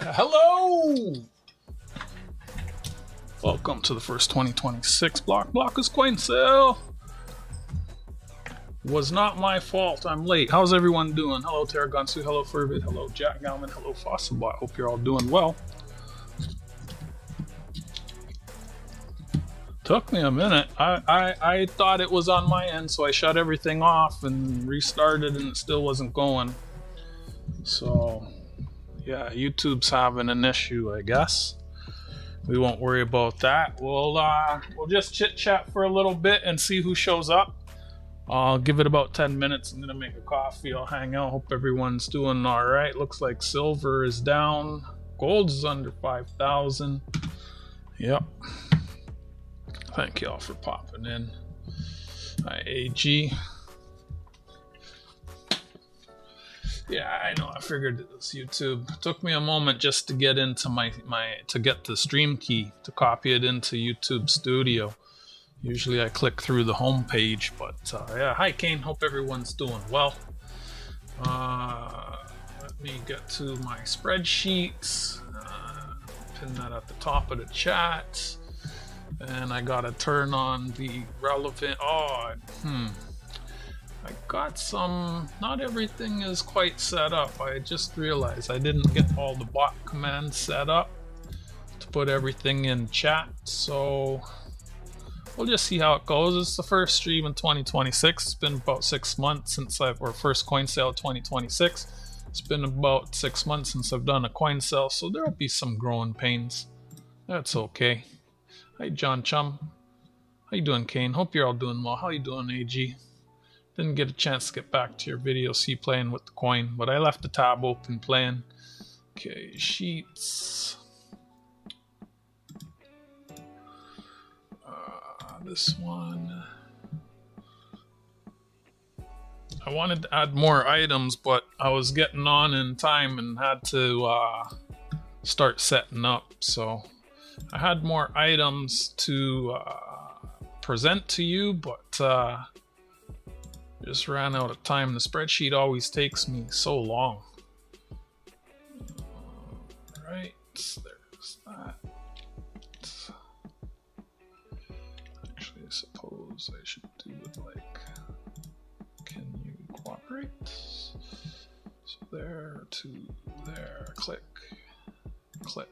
Hello! Welcome to the first 2026 Blockers coin sale. Was not my fault, I'm late. How's everyone doing? Hello Terragonsu, hello Furvid, hello Jack Galman, hello Fossilbot. Hope you're all doing well. Took me a minute. I thought it was on my end, so I shut everything off and restarted and it still wasn't going. So yeah, YouTube's having an issue, I guess. We won't worry about that. We'll just chit chat for a little bit and see who shows up. I'll give it about 10 minutes. I'm gonna make a coffee. I'll hang out. Hope everyone's doing all right. Looks like silver is down. Gold's under 5,000. Yep. Thank y'all for popping in. Hi, AG. Yeah, I know. I figured it was YouTube. It took me a moment just to get into to get the stream key to copy it into YouTube Studio. Usually I click through the home page, but yeah. Hi, Kane. Hope everyone's doing well. Let me get to my spreadsheets. Pin that at the top of the chat. And I gotta turn on the relevant. I got some. Not everything is quite set up. I just realized I didn't get all the bot commands set up to put everything in chat. So we'll just see how it goes. It's the first stream in 2026. It's been about 6 months since or first coin sale 2026. It's been about 6 months since I've done a coin sale, so there'll be some growing pains. That's okay. Hi, John Chum. How you doing, Kane? Hope you're all doing well. How you doing, AG? Didn't get a chance to get back to your video, see you playing with the coin, but I left the tab open playing. Okay, sheets. This one. I wanted to add more items, but I was getting on in time and had to start setting up, so I had more items to present to you, but just ran out of time. The spreadsheet always takes me so long. Right, there's that. Actually, I suppose I should do it like, can you cooperate? So there to there, click, click.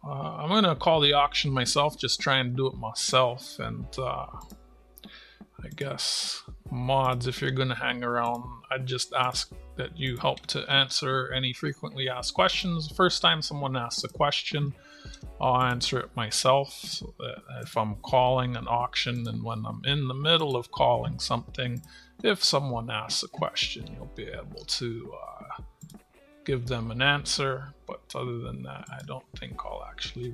I'm gonna call the auction myself, just trying to do it myself, and I guess mods, if you're gonna hang around, I'd just ask that you help to answer any frequently asked questions. The first time someone asks a question, I'll answer it myself, so that if I'm calling an auction and when I'm in the middle of calling something, if someone asks a question, you'll be able to give them an answer. But other than that, I don't think I'll actually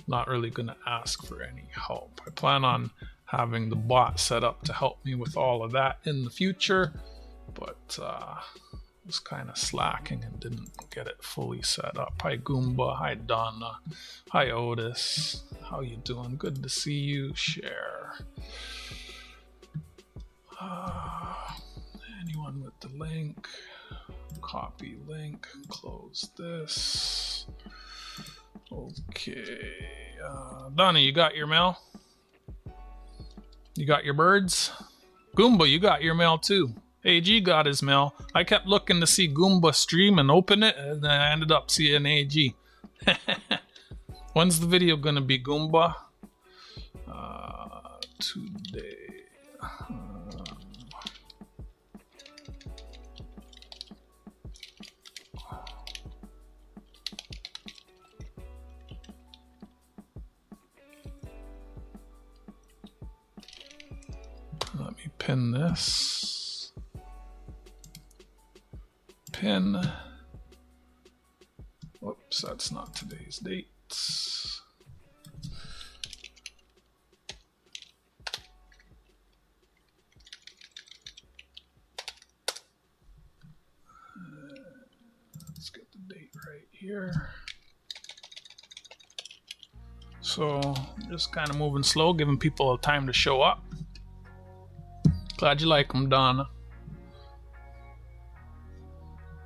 not really gonna ask for any help. I plan on having the bot set up to help me with all of that in the future, but was kind of slacking and didn't get it fully set up. Hi Goomba, hi Donna, hi Otis, how you doing? Good to see you. Share. Anyone with the link? Copy link, close this. Okay, Donna, you got your mail? You got your birds? Goomba, you got your mail too. AG got his mail. I kept looking to see Goomba stream and open it, and then I ended up seeing AG. When's the video gonna be, Goomba? Today. Let me pin this. Pin. Whoops, that's not today's date. Let's get the date right here. So just kind of moving slow, giving people time to show up. Glad you like them, Donna.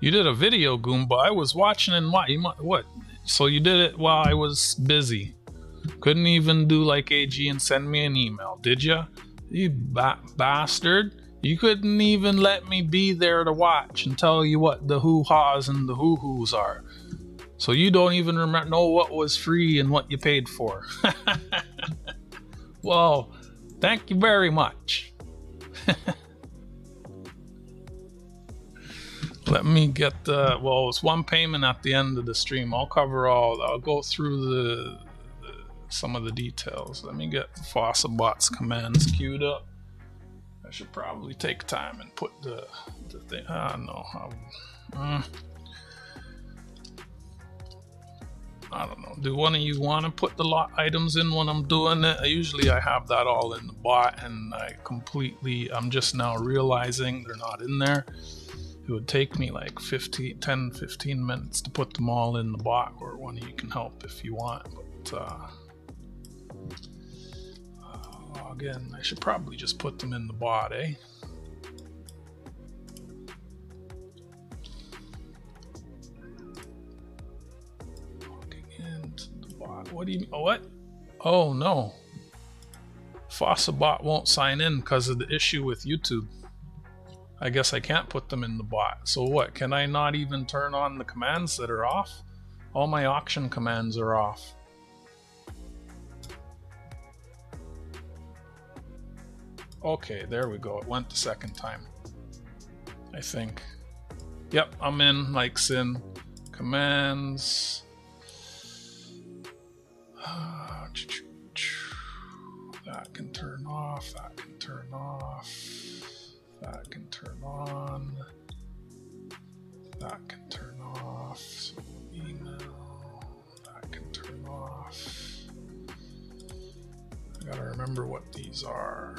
You did a video, Goomba. I was watching and what? So you did it while I was busy. Couldn't even do like AG and send me an email, did ya? You bastard. You couldn't even let me be there to watch and tell you what the hoo-ha's and the hoo-hoos are. So you don't even know what was free and what you paid for. Well, thank you very much. Let me get well, it's one payment at the end of the stream. I'll go through some of the details. Let me get Fossabot's commands queued up. I should probably take time and put the thing. No. I don't know. Do one of you want to put the lot items in when I'm doing it? Usually I have that all in the bot, and I'm just now realizing they're not in there. It would take me like 10, 15 minutes to put them all in the bot, or one of you can help if you want. But again, I should probably just put them in the bot, eh? Logging into the bot. What do you mean? Oh, what? Oh no. Fossabot won't sign in because of the issue with YouTube. I guess I can't put them in the bot. So what? Can I not even turn on the commands that are off? All my auction commands are off. Okay, there we go. It went the second time, I think. Yep, I'm in, like sin. Commands. That can turn off, that can turn off. That can turn on. That can turn off. So email. That can turn off. I gotta remember what these are.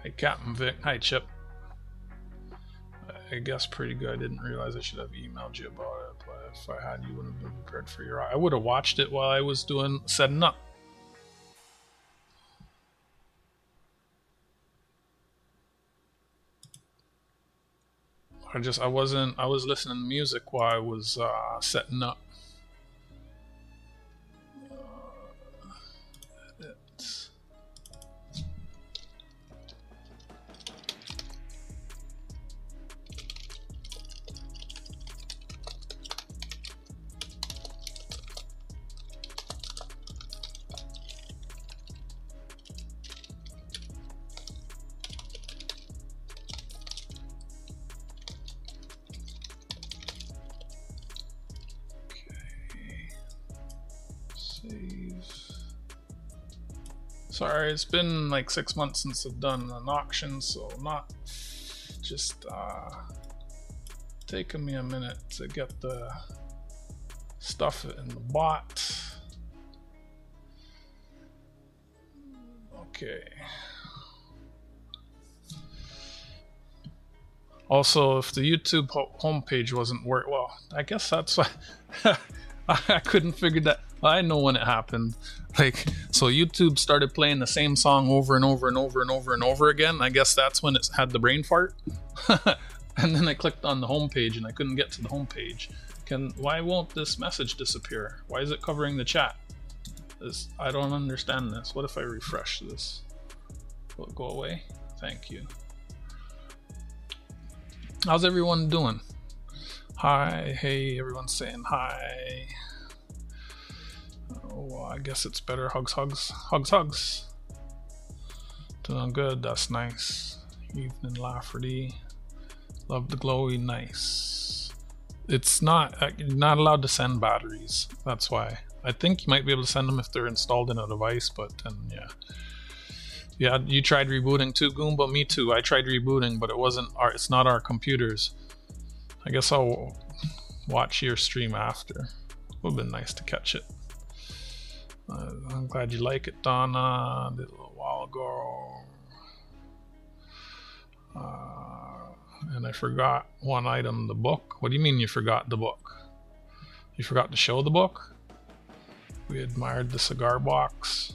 Hey Captain Vic. Hi Chip. I guess pretty good. I didn't realize I should have emailed you about it, but if I had, you wouldn't have been prepared for I would have watched it while I was setting up. I was listening to music while I was setting up. Sorry, it's been like 6 months since I've done an auction, so not just taking me a minute to get the stuff in the bot. Okay. Also, if the YouTube homepage wasn't working, well, I guess that's why I couldn't figure that. I know when it happened. Like, so YouTube started playing the same song over and over and over and over and over again. I guess that's when it had the brain fart. And then I clicked on the homepage and I couldn't get to the homepage. Why won't this message disappear? Why is it covering the chat? I don't understand this. What if I refresh this? Will it go away? Thank you. How's everyone doing? Hi, hey, everyone's saying hi. Oh, I guess it's better. Hugs, hugs, hugs, hugs. Doing good, that's nice. Evening Lafferty. Love the glowy, nice. It's not, you're not allowed to send batteries. That's why. I think you might be able to send them if they're installed in a device, but then, yeah. Yeah, you tried rebooting too, Goomba? Me too. I tried rebooting, but it's not our computers. I guess I'll watch your stream after. Would have been nice to catch it. I'm glad you like it, Donna. Did a little while ago. And I forgot one item, the book. What do you mean you forgot the book? You forgot to show the book? We admired the cigar box.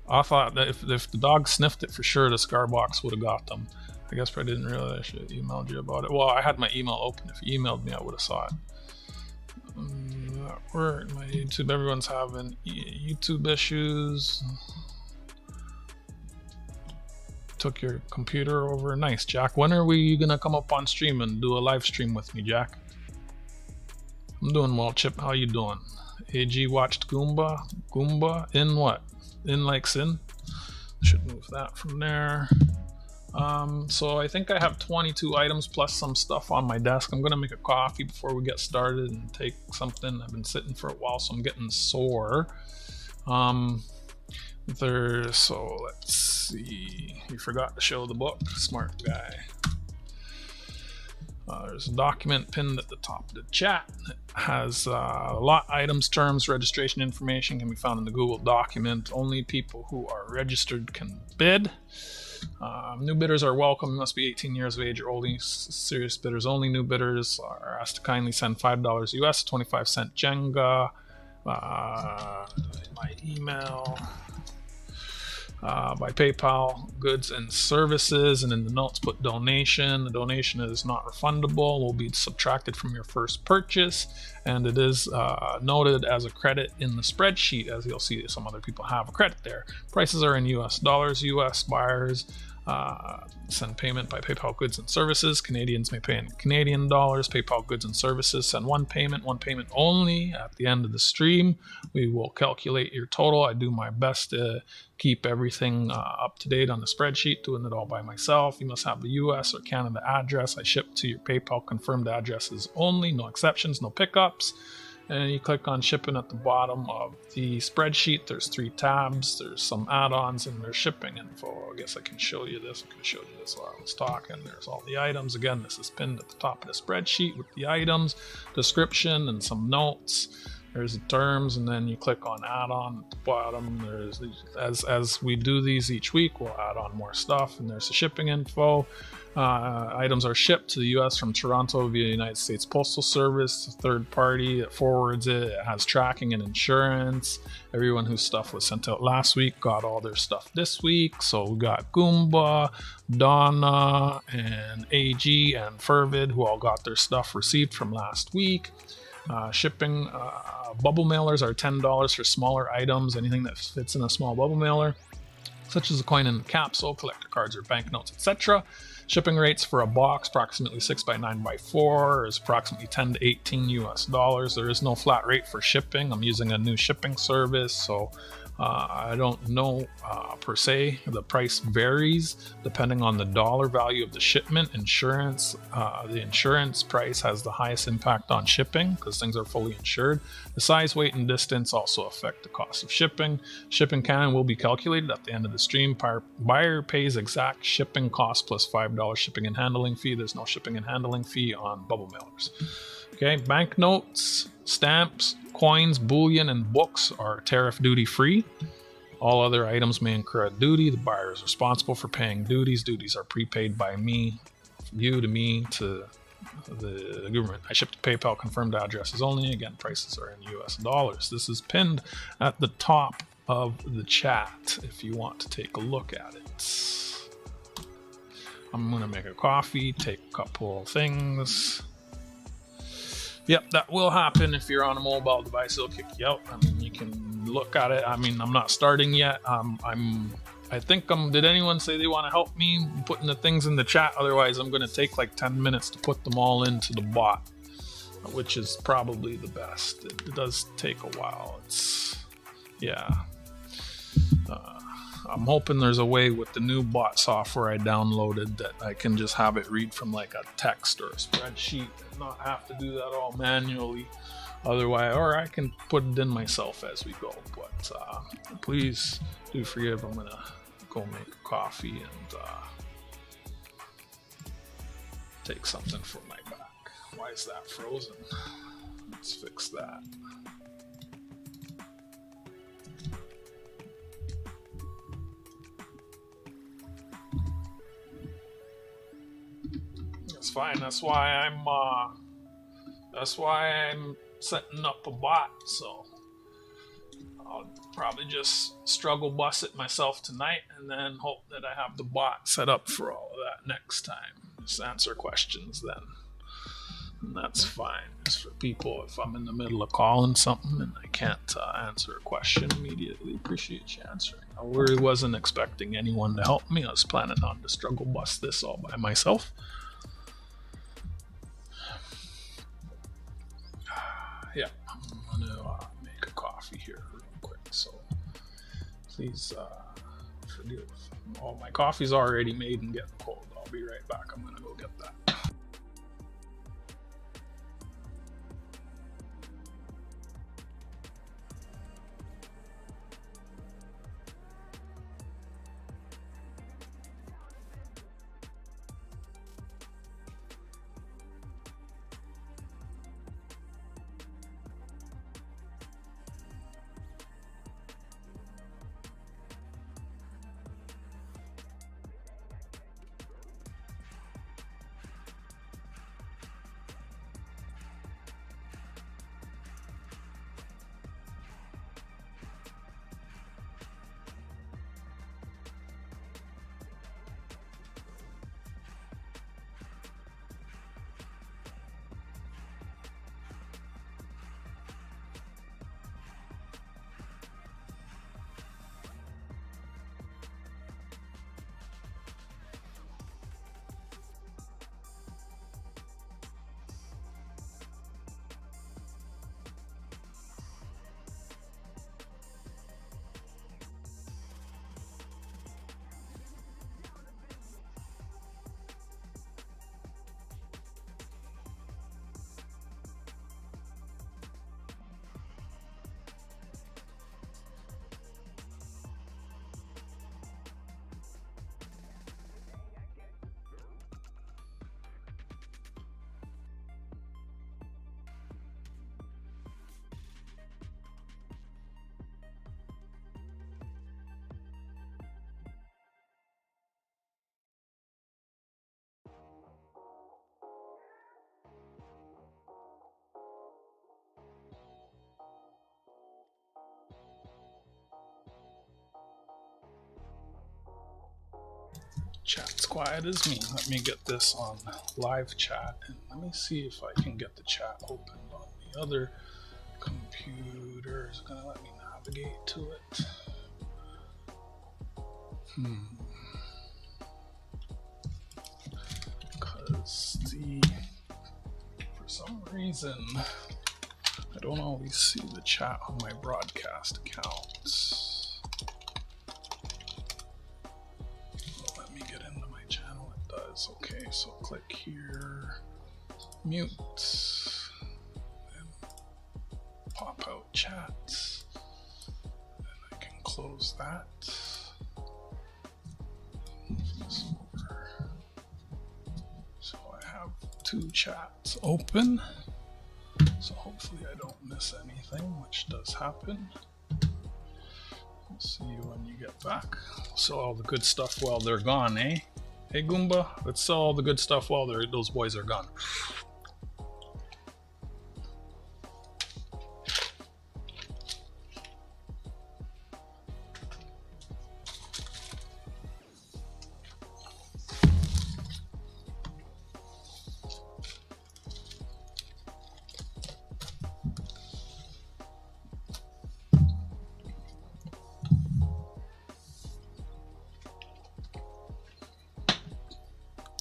I thought that if the dog sniffed it for sure, the cigar box would have got them. I guess I didn't realize I should have emailed you about it. Well, I had my email open. If you emailed me, I would have saw it. Where my YouTube? Everyone's having YouTube issues. Took your computer over. Nice, Jack. When are we gonna come up on stream and do a live stream with me, Jack? I'm doing well, Chip. How you doing? AG watched Goomba. Goomba in what? In like sin? Should move that from there. So I think I have 22 items plus some stuff on my desk. I'm gonna make a coffee before we get started and take something. I've been sitting for a while, so I'm getting sore. So let's see. You forgot to show the book. Smart guy. There's a document pinned at the top of the chat. It has lot items, terms, registration information can be found in the Google document. Only people who are registered can bid. New bidders are welcome. You must be 18 years of age or older. Serious bidders only. New bidders are asked to kindly send $5 US, 25-cent Jenga. My email. By PayPal, goods and services, and in the notes put donation. The donation is not refundable, will be subtracted from your first purchase, and it is noted as a credit in the spreadsheet, as you'll see some other people have a credit there. Prices are in US dollars. US buyers send payment by PayPal goods and services. Canadians may pay in Canadian dollars. PayPal goods and services send one payment only. At the end of the stream, we will calculate your total. I do my best to keep everything up to date on the spreadsheet, doing it all by myself. You must have the US or Canada address. I ship to your PayPal confirmed addresses only, no exceptions, no pickups. And you click on shipping at the bottom of the spreadsheet. There's 3 tabs. There's some add-ons and there's shipping info. I guess I can show you this. I can show you this while I was talking. There's all the items. Again, this is pinned at the top of the spreadsheet with the items, description, and some notes. There's the terms, and then you click on add-on at the bottom. There's as we do these each week, we'll add on more stuff, and there's the shipping info. Items are shipped to the US from Toronto via United States Postal Service, a third party that forwards it. It has tracking and insurance. Everyone whose stuff was sent out last week got all their stuff this week. So we got Goomba, Donna, and AG, and Fervid, who all got their stuff received from last week. Shipping, bubble mailers are $10 for smaller items, anything that fits in a small bubble mailer, such as a coin in a capsule, collector cards, or banknotes, etc. Shipping rates for a box, approximately 6 by 9 by 4, is approximately 10 to 18 US dollars. There is no flat rate for shipping. I'm using a new shipping service, so I don't know per se. The price varies depending on the dollar value of the shipment. Insurance, the insurance price has the highest impact on shipping because things are fully insured. The size, weight, and distance also affect the cost of shipping. Shipping can and will be calculated at the end of the stream. Buyer pays exact shipping cost plus $5 shipping and handling fee. There's no shipping and handling fee on bubble mailers. Okay, banknotes, stamps, coins, bullion, and books are tariff duty free. All other items may incur a duty. The buyer is responsible for paying duties. Duties are prepaid by me, you to me, to the government. I ship to PayPal confirmed addresses only. Again, prices are in US dollars. This is pinned at the top of the chat if you want to take a look at it. I'm going to make a coffee, take a couple things. Yep, that will happen if you're on a mobile device. It'll kick you out. I mean, you can look at it. I mean, I'm not starting yet. Did anyone say they want to help me putting the things in the chat? Otherwise, I'm going to take like 10 minutes to put them all into the bot, which is probably the best. It does take a while. I'm hoping there's a way with the new bot software I downloaded that I can just have it read from like a text or a spreadsheet and not have to do that all manually. Otherwise, or I can put it in myself as we go. But please do forgive. I'm gonna go make a coffee and take something for my back. Why is that frozen? Let's fix that. It's fine. That's why I'm setting up a bot. So probably just struggle bus it myself tonight and then hope that I have the bot set up for all of that next time. Just answer questions then. And that's fine. Just for people, if I'm in the middle of calling something and I can't answer a question immediately, appreciate you answering. I really wasn't expecting anyone to help me. I was planning on to struggle bust this all by myself. Yeah, I'm gonna make a coffee here real quick, so please forgive. Oh, my coffee's already made and getting cold. I'll be right back. I'm gonna go get that. Chat's quiet as me. Let me get this on live chat and let me see if I can get the chat opened on the other computer. It's gonna let me navigate to it. Because for some reason I don't always see the chat on my broadcast accounts. Okay, so click here, mute, and pop out chat, and I can close that. Move this over. So I have two chats open, so hopefully I don't miss anything, which does happen. I'll see you when you get back. Sell all the good stuff while they're gone, eh? Hey Goomba, let's sell all the good stuff while those boys are gone.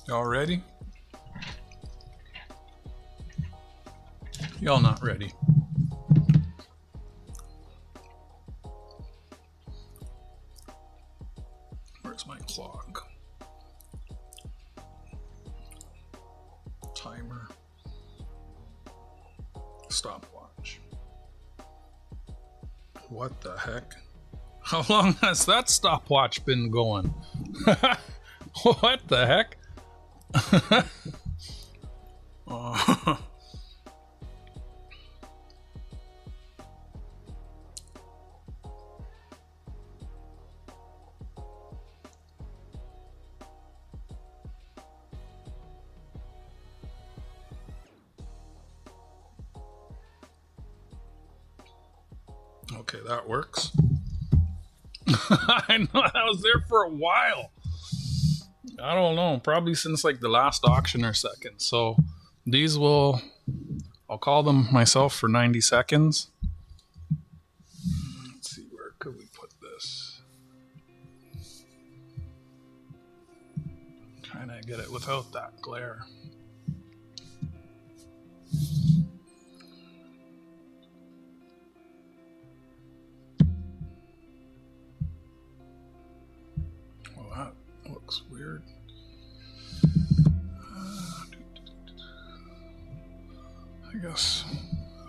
Y'all ready? Y'all not ready. Where's my clock? Timer. Stopwatch. What the heck? How long has that stopwatch been going? What the heck? Oh. Okay, that works. I know, I was there for a while. I don't know, probably since like the last auction or second. So these I'll call them myself for 90 seconds. Let's see, where could we put this? Trying to get it without that glare. Well, that looks weird. I guess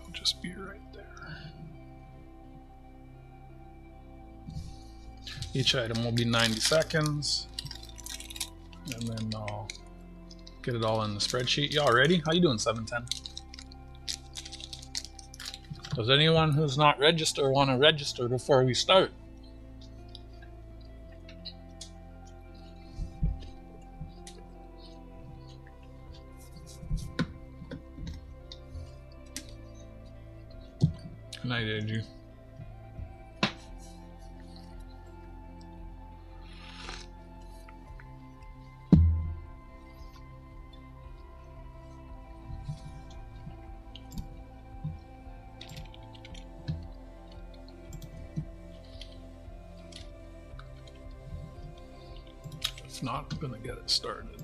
I'll just be right there. Each item will be 90 seconds. And then I'll get it all in the spreadsheet. Y'all ready? How you doing, 710? Does anyone who's not registered want to register before we start? Good night, AG. If not, I'm gonna get it started.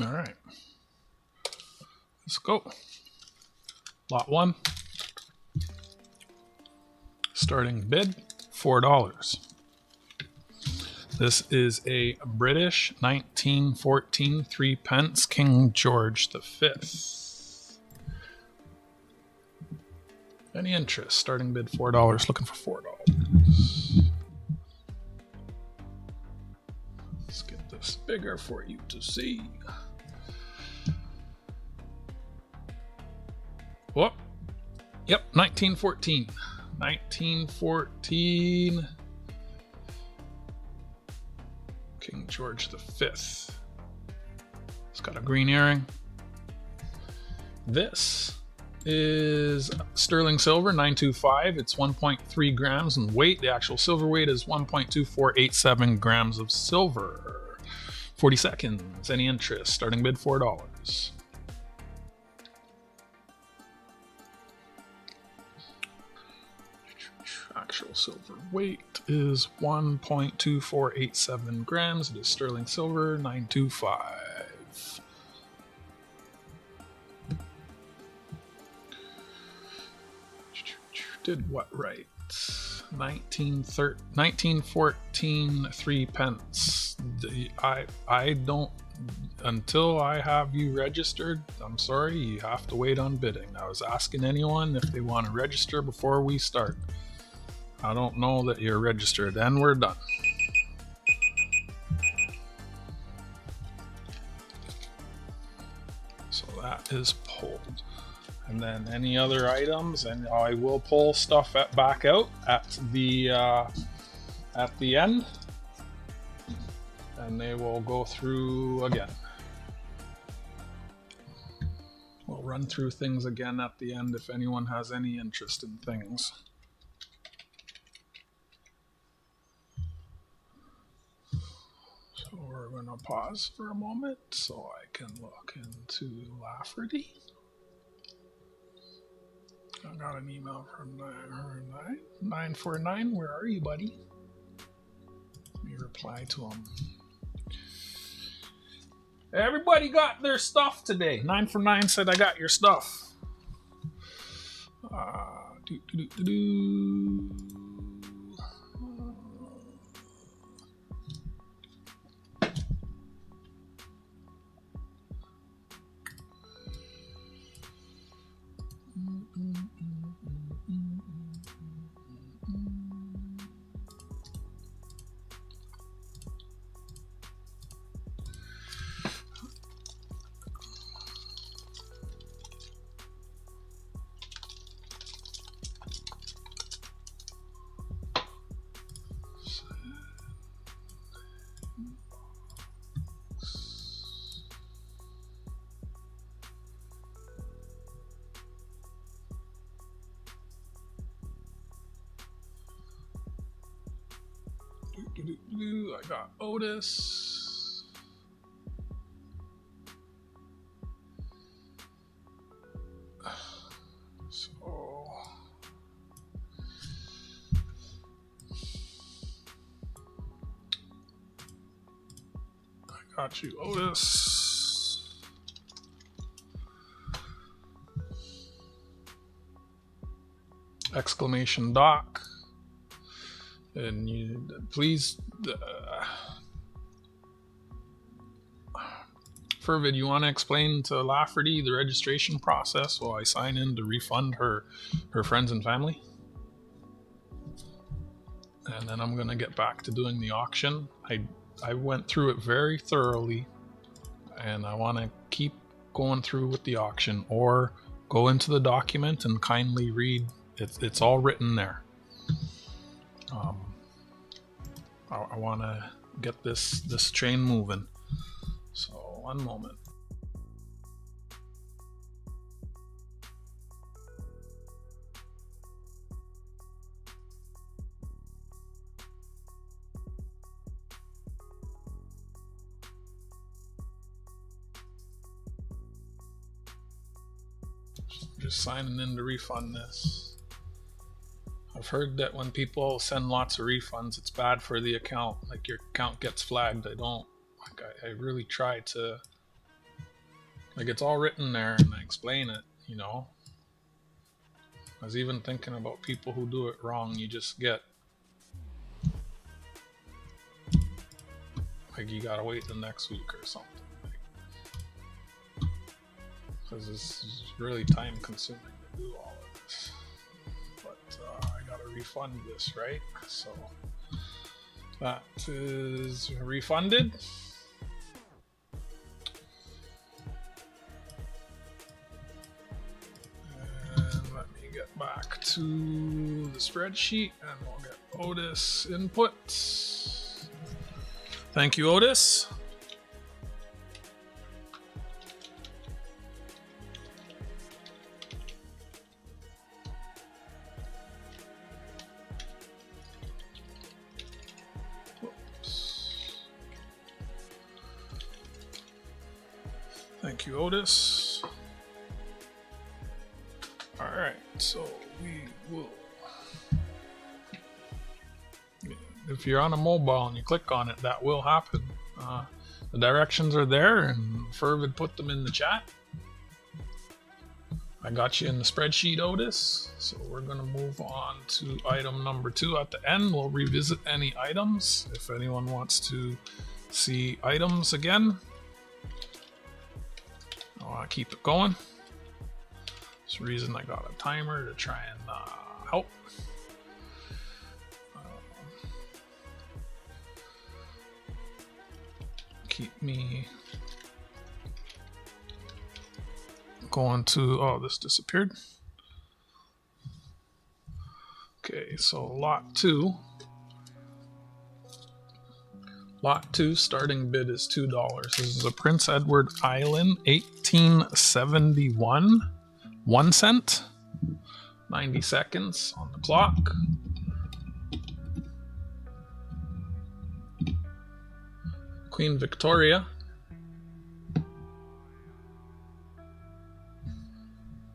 All right, let's go. Lot 1. Starting bid, $4. This is a British 1914 3-pence King George V. Any interest? Starting bid $4. Looking for $4. Let's get this bigger for you to see. Whoop. Yep, 1914. 1914. King George V. It's got a green earring. This is sterling silver, 925. It's 1.3 grams in weight. The actual silver weight is 1.2487 grams of silver. 40 seconds. Any interest? Starting bid $4. Actual silver weight is 1.2487 grams. It is sterling silver, 925. Did what right? 1914 3-pence. I don't, until I have you registered, I'm sorry, you have to wait on bidding. I was asking anyone if they want to register before we start. I don't know that you're registered, and we're done. So that is pulled. And then any other items, and I will pull stuff back out at the end, and they will go through again. We'll run through things again at the end if anyone has any interest in things. So we're going to pause for a moment so I can look into Lafferty. I got an email from 949. Where are you, buddy? Let me reply to him. Everybody got their stuff today. 949 said I got your stuff. I got Otis. So I got you, Otis. Exclamation doc. And you please, Fervid, you want to explain to Lafferty the registration process while I sign in to refund her friends and family? And then I'm going to get back to doing the auction. I went through it very thoroughly, and I want to keep going through with the auction, or go into the document and kindly read. It's all written there. I want to get this train moving. So, one moment. Just signing in to refund this. I've heard that when people send lots of refunds, it's bad for the account. Like, your account gets flagged. I really try to, like, it's all written there and I explain it, you know. I was even thinking about people who do it wrong. You just get, like, you gotta wait the next week or something. Because this is really time consuming to do all of this. I gotta refund this, right? So that is refunded. And let me get back to the spreadsheet and we'll get Otis input. Thank you, Otis. Thank you, Otis. All right, so we will. If you're on a mobile and you click on it, that will happen. The directions are there, and Fervid put them in the chat. I got you in the spreadsheet, Otis. So we're going to move on to item number 2 at the end. We'll revisit any items if anyone wants to see items again. I want to keep it going. That's the reason I got a timer to try and help. Keep me going to, oh, this disappeared. Okay, so lot 2. Lot 2 starting bid is $2. This is a Prince Edward Island 1871, 1 cent, 90 seconds on the clock. Queen Victoria.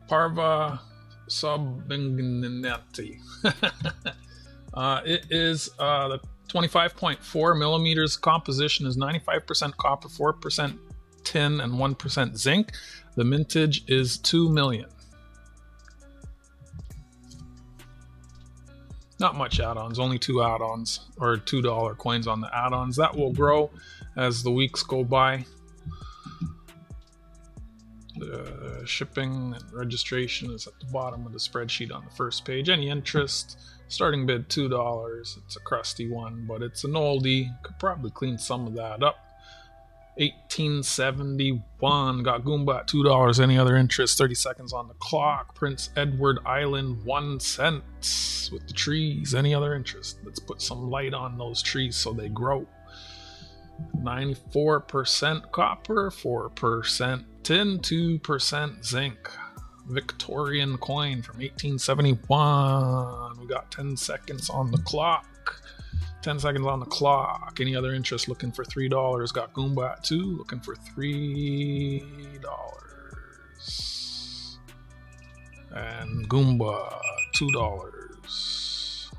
Parva Subingnati. It is the 25.4 millimeters. Composition is 95% copper, 4% tin, and 1% zinc. The mintage is 2 million. Not much add-ons, only 2 add-ons, or $2 coins on the add-ons. That will grow as the weeks go by. The shipping and registration is at the bottom of the spreadsheet on the first page. Any interest, starting bid $2. It's a crusty one, but it's an oldie. Could probably clean some of that up. 1871, got Goomba at $2. Any other interest, 30 seconds on the clock. Prince Edward Island, 1 cent with the trees. Any other interest? Let's put some light on those trees so they grow. 94% copper, 4% tin, 2% zinc. Victorian coin from 1871. We got 10 seconds on the clock. 10 seconds on the clock. Any other interest? Looking for $3. Got Goomba at 2. Looking for $3. And Goomba, $2.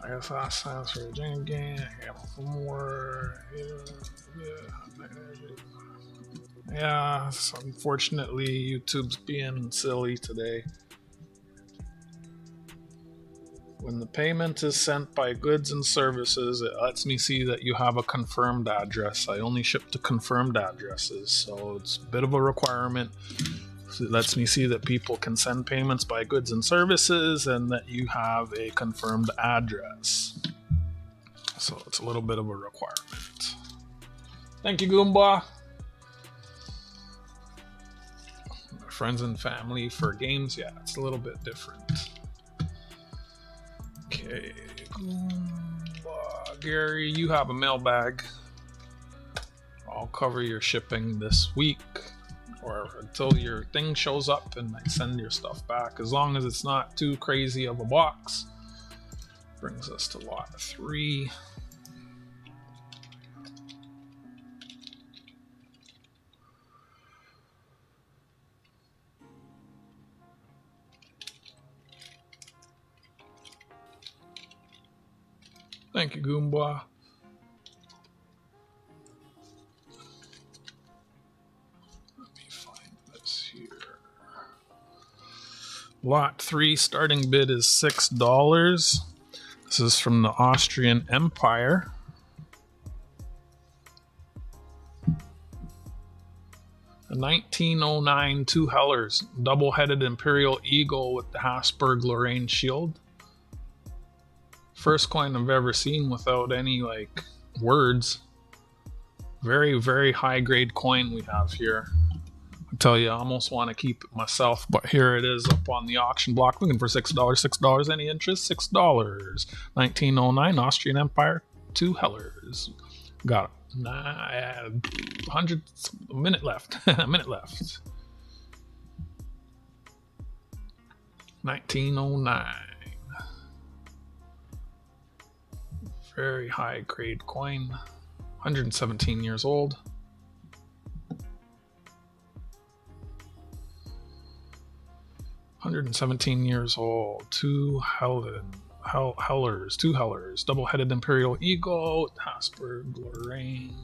I guess that sounds for a game game. I got more. Yeah, so unfortunately, YouTube's being silly today. When the payment is sent by goods and services, it lets me see that you have a confirmed address. I only ship to confirmed addresses, so it's a bit of a requirement. It lets me see that people can send payments by goods and services and that you have a confirmed address. So it's a little bit of a requirement. Thank you, Goomba. Friends and family for games, yeah, it's a little bit different. Okay, Gary, you have a mailbag. I'll cover your shipping this week or until your thing shows up and I send your stuff back. As long as it's not too crazy of a box. Brings us to lot 3. Thank you, Goomba. Let me find this here. Lot 3 starting bid is $6. This is from the Austrian Empire. A 1909 two Hellers, double-headed Imperial Eagle with the Habsburg-Lorraine shield. First coin I've ever seen without any like words. Very, very high grade coin we have here. I tell you, I almost want to keep it myself, but here it is up on the auction block. Looking for $6. $6. Any interest? $6. 1909 Austrian Empire, two Hellers. Got it. 100 a minute left. A minute left. 1909. Very high grade coin. 117 years old. Two Hellers, double-headed Imperial Eagle, Habsburg Lorraine.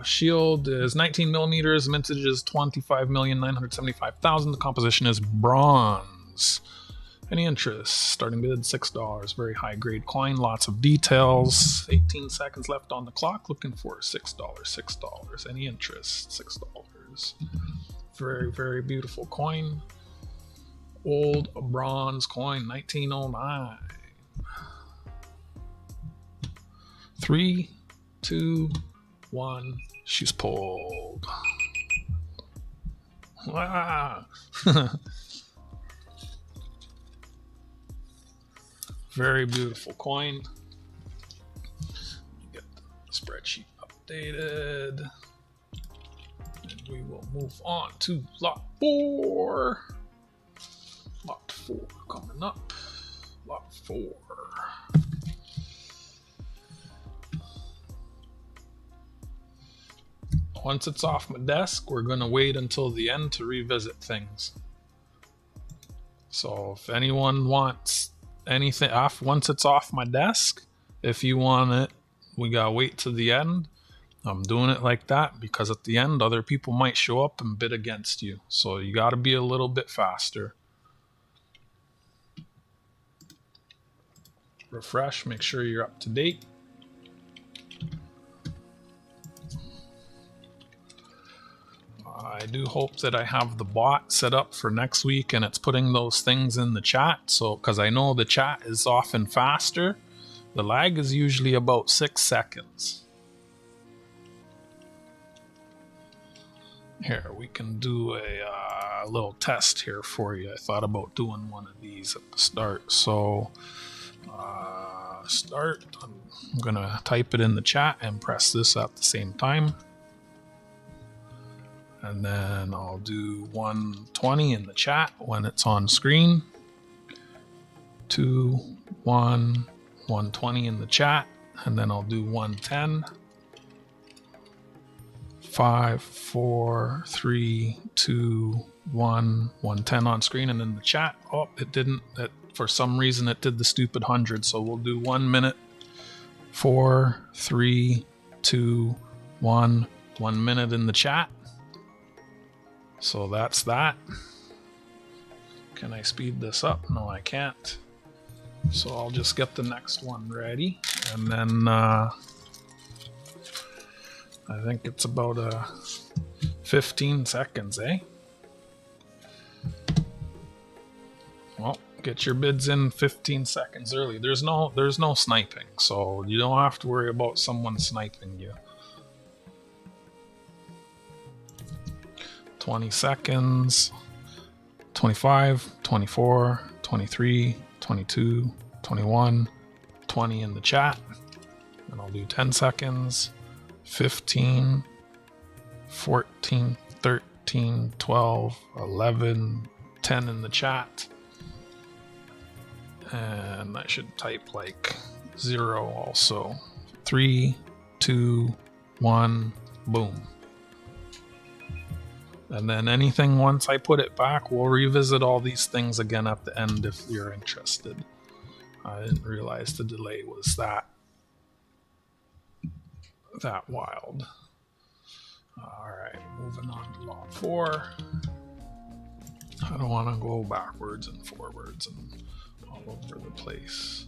Shield is 19 millimeters. Mintage is 25,975,000. The composition is bronze. Any interest? Starting bid $6. Very high grade coin. Lots of details. 18 seconds left on the clock. Looking for $6. $6. Any interest? $6. Very, very beautiful coin. Old bronze coin. 1909. 3, 2, 1. She's pulled. Wow. Very beautiful coin. Get the spreadsheet updated. And we will move on to lot 4. Lot 4 coming up. Lot 4. Once it's off my desk, we're going to wait until the end to revisit things. So if anyone wants anything off once it's off my desk, if you want it, we gotta wait to the end. I'm doing it like that because at the end other people might show up and bid against you, so you got to be a little bit faster. Refresh, make sure you're up to date. I do hope that I have the bot set up for next week and it's putting those things in the chat. So, because I know the chat is often faster, the lag is usually about 6 seconds. Here, we can do a little test here for you. I thought about doing one of these at the start. So, start. I'm gonna type it in the chat and press this at the same time. And then I'll do 120 in the chat when it's on screen. 2, 1, 120 in the chat, and then I'll do 110. 5, 4, 3, 2, 1, 110 on screen, and in the chat. Oh, it didn't. For some reason, it did the stupid 100. So we'll do 1 minute. 4, 3, 2, 1. 1 minute in the chat. So that's that. Can I speed this up? No, I can't. So I'll just get the next one ready, and then I think it's about 15 seconds, eh? Well, get your bids in 15 seconds early. There's no sniping, so you don't have to worry about someone sniping you. 20 seconds. 25, 24, 23, 22, 21, 20 in the chat. And I'll do 10 seconds. 15, 14, 13, 12, 11, 10 in the chat. And I should type like 0 also. 3, 2, 1, boom. And then anything once I put it back, we'll revisit all these things again at the end if you're interested. I didn't realize the delay was that wild. Alright, moving on to lot 4. I don't want to go backwards and forwards and all over the place.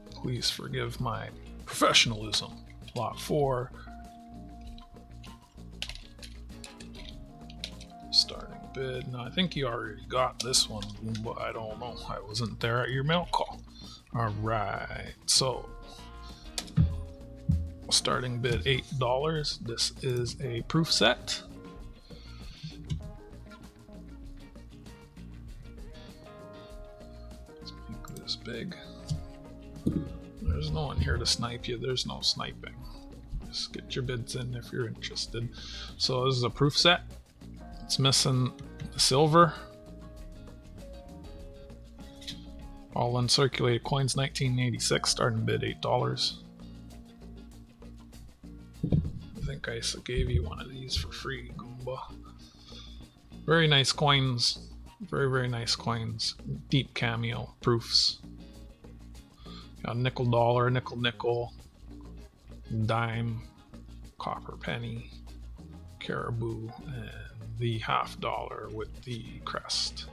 Please forgive my professionalism. Lot 4. Starting bid. Now I think you already got this one, but I don't know. I wasn't there at your mail call. Alright, so starting bid $8. This is a proof set. Let's make this big. There's no one here to snipe you. There's no sniping. Just get your bids in if you're interested. So this is a proof set. It's missing the silver. All uncirculated coins, 1986, starting bid $8. I think I gave you one of these for free, Goomba. Very nice coins. Very, very nice coins. Deep cameo proofs. Got nickel dollar, nickel nickel, dime, copper penny, caribou, and the $50 with the crest.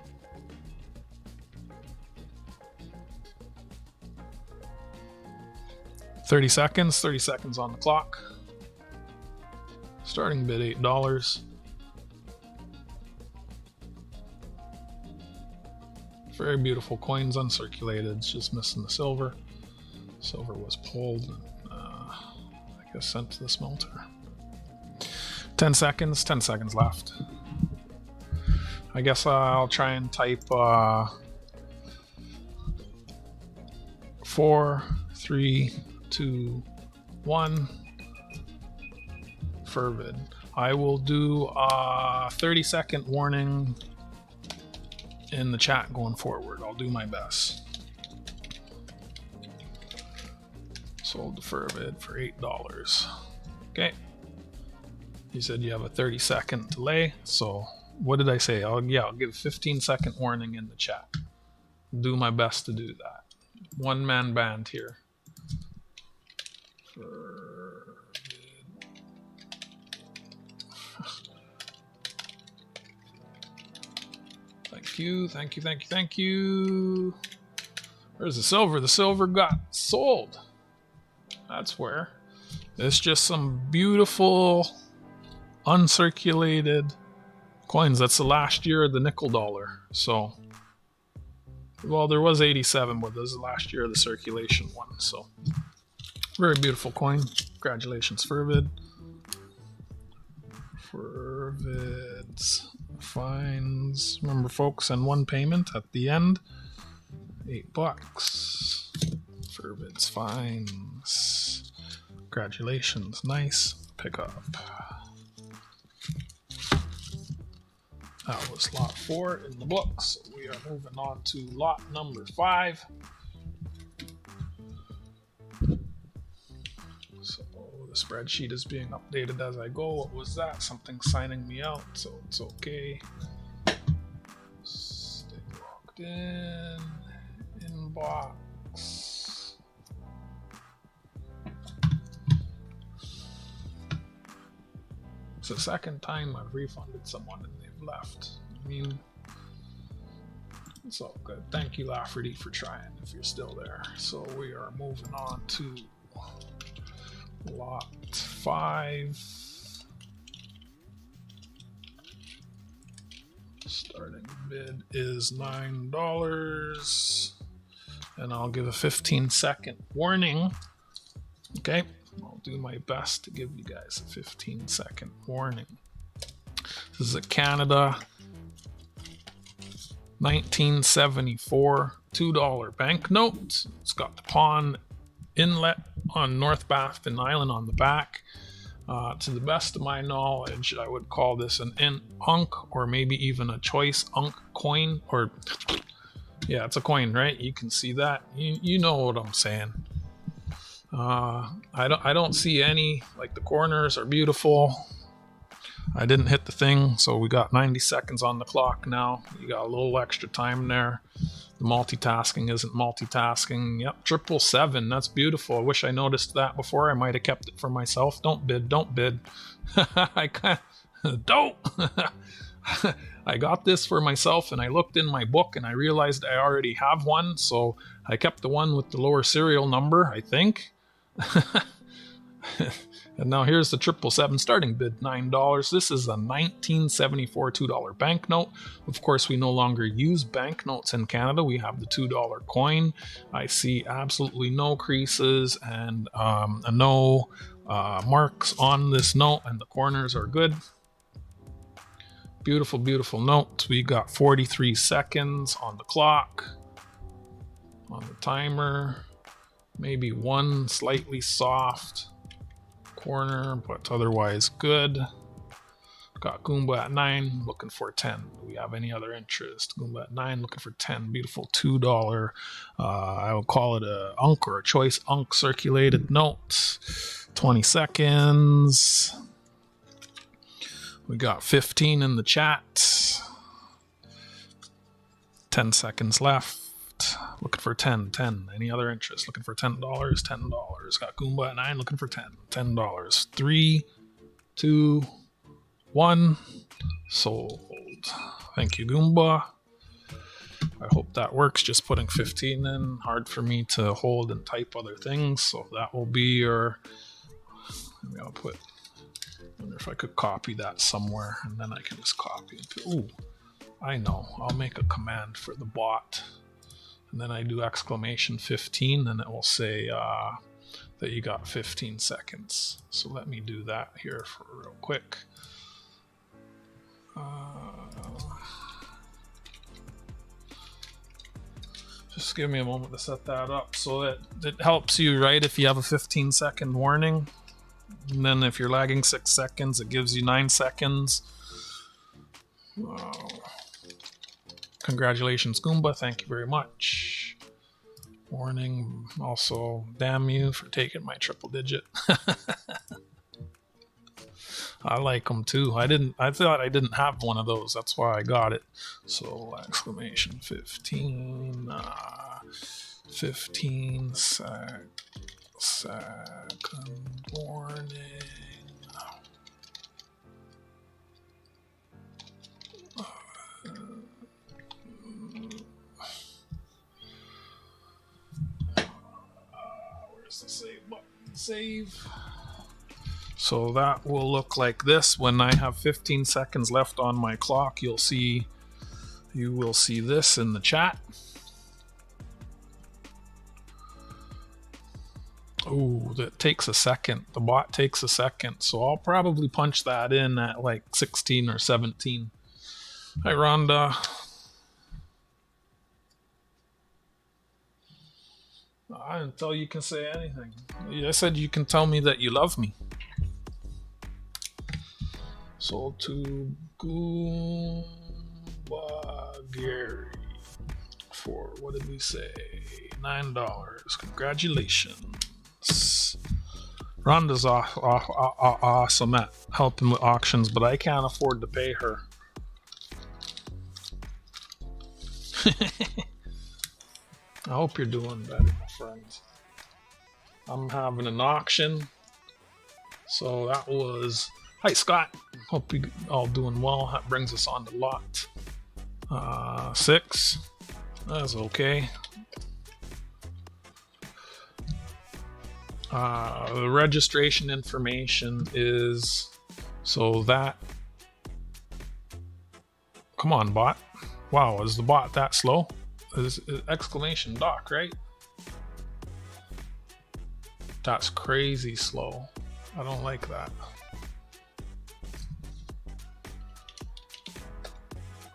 $30 seconds on the clock. Starting bid $8. Very beautiful coins, uncirculated. It's just missing the silver. Silver was pulled and I guess sent to the smelter. 10 seconds left. I guess I'll try and type 4, 3, 2, 1. Fervid. I will do a 30-second warning in the chat going forward. I'll do my best. Sold the Fervid for $8. Okay. You said you have a 30-second delay, so what did I say? I'll give a 15-second warning in the chat. Do my best to do that. One-man band here. Thank you. Where's the silver? The silver got sold. That's where. It's just some beautiful uncirculated coins. That's the last year of the nickel dollar. So, well, there was 87, but this is the last year of the circulation one. So, very beautiful coin. Congratulations, Fervid. Fervid's fines. Remember, folks, send one payment at the end. $8. Fervid's fines. Congratulations. Nice. Pick up. That was lot 4 in the book, so we are moving on to lot number 5. So the spreadsheet is being updated as I go. What was that? Something signing me out, so it's okay. Stay logged in. Inbox. It's the second time I've refunded someone and they've left. I mean, it's all good. Thank you, Lafferty, for trying if you're still there. So we are moving on to lot 5. Starting bid is $9. And I'll give a 15-second warning. Okay, I'll do my best to give you guys a 15-second warning. This is a Canada 1974 $2 banknote. It's got the pawn inlet on North Baffin Island on the back. To the best of my knowledge, I would call this an unk, or maybe even a choice unk coin, or yeah, it's a coin, right? You can see that. You know what I'm saying. I don't see any, like, the corners are beautiful. I didn't hit the thing, so we got 90 seconds on the clock now. You got a little extra time there. The multitasking isn't multitasking. Yep, 777. That's beautiful. I wish I noticed that before. I might have kept it for myself. Don't bid. Don't bid. I can't. Don't. I got this for myself, and I looked in my book, and I realized I already have one, so I kept the one with the lower serial number, I think. And now here's the 777 starting bid, $9. This is a 1974 $2 banknote. Of course, we no longer use banknotes in Canada. We have the $2 coin. I see absolutely no creases and no marks on this note, and the corners are good. Beautiful, beautiful note. We got 43 seconds on the clock, on the timer. Maybe one slightly soft corner, but otherwise good. Got Goomba at 9, looking for 10. Do we have any other interest? Goomba at 9, looking for 10. Beautiful $2. I would call it a unk or a choice unk circulated note. 20 seconds. We got 15 in the chat. 10 seconds left. Looking for 10. Any other interest? Looking for $10. Got Goomba at 9, looking for 10. $10. 3, 2, 1. Sold. Thank you, Goomba. I hope that works. Just putting 15 in. Hard for me to hold and type other things. So that will be your... Maybe I'll put... I wonder if I could copy that somewhere, and then I can just copy and put... Ooh, I know. I'll make a command for the bot. And then I do exclamation 15, and it will say that you got 15 seconds. So let me do that here for real quick. Just give me a moment to set that up so that it helps you, right? If you have a 15-second warning, and then if you're lagging 6 seconds, it gives you 9 seconds. Wow. Congratulations, Goomba. Thank you very much. Warning. Also, damn you for taking my triple digit. I like them too. I thought I didn't have one of those. That's why I got it. So exclamation 15. 15 second warning. Where's the save button? Save. So that will look like this. When I have 15 seconds left on my clock, you will see this in the chat. Oh, that takes a second. The bot takes a second. So I'll probably punch that in at like 16 or 17. Hi, Rhonda. Until you can say anything. I said you can tell me that you love me. Sold to Goomba. Gary for, what did we say? $9. Congratulations. Rhonda's awesome at helping with auctions, but I can't afford to pay her. I hope you're doing better, my friends. I'm having an auction. So that was... Hi, Scott. Hope you all doing well. That brings us on to lot 6. That's okay. The registration information is... So that... Come on, bot. Wow, is the bot that slow? Is exclamation doc, right? That's crazy slow. I don't like that.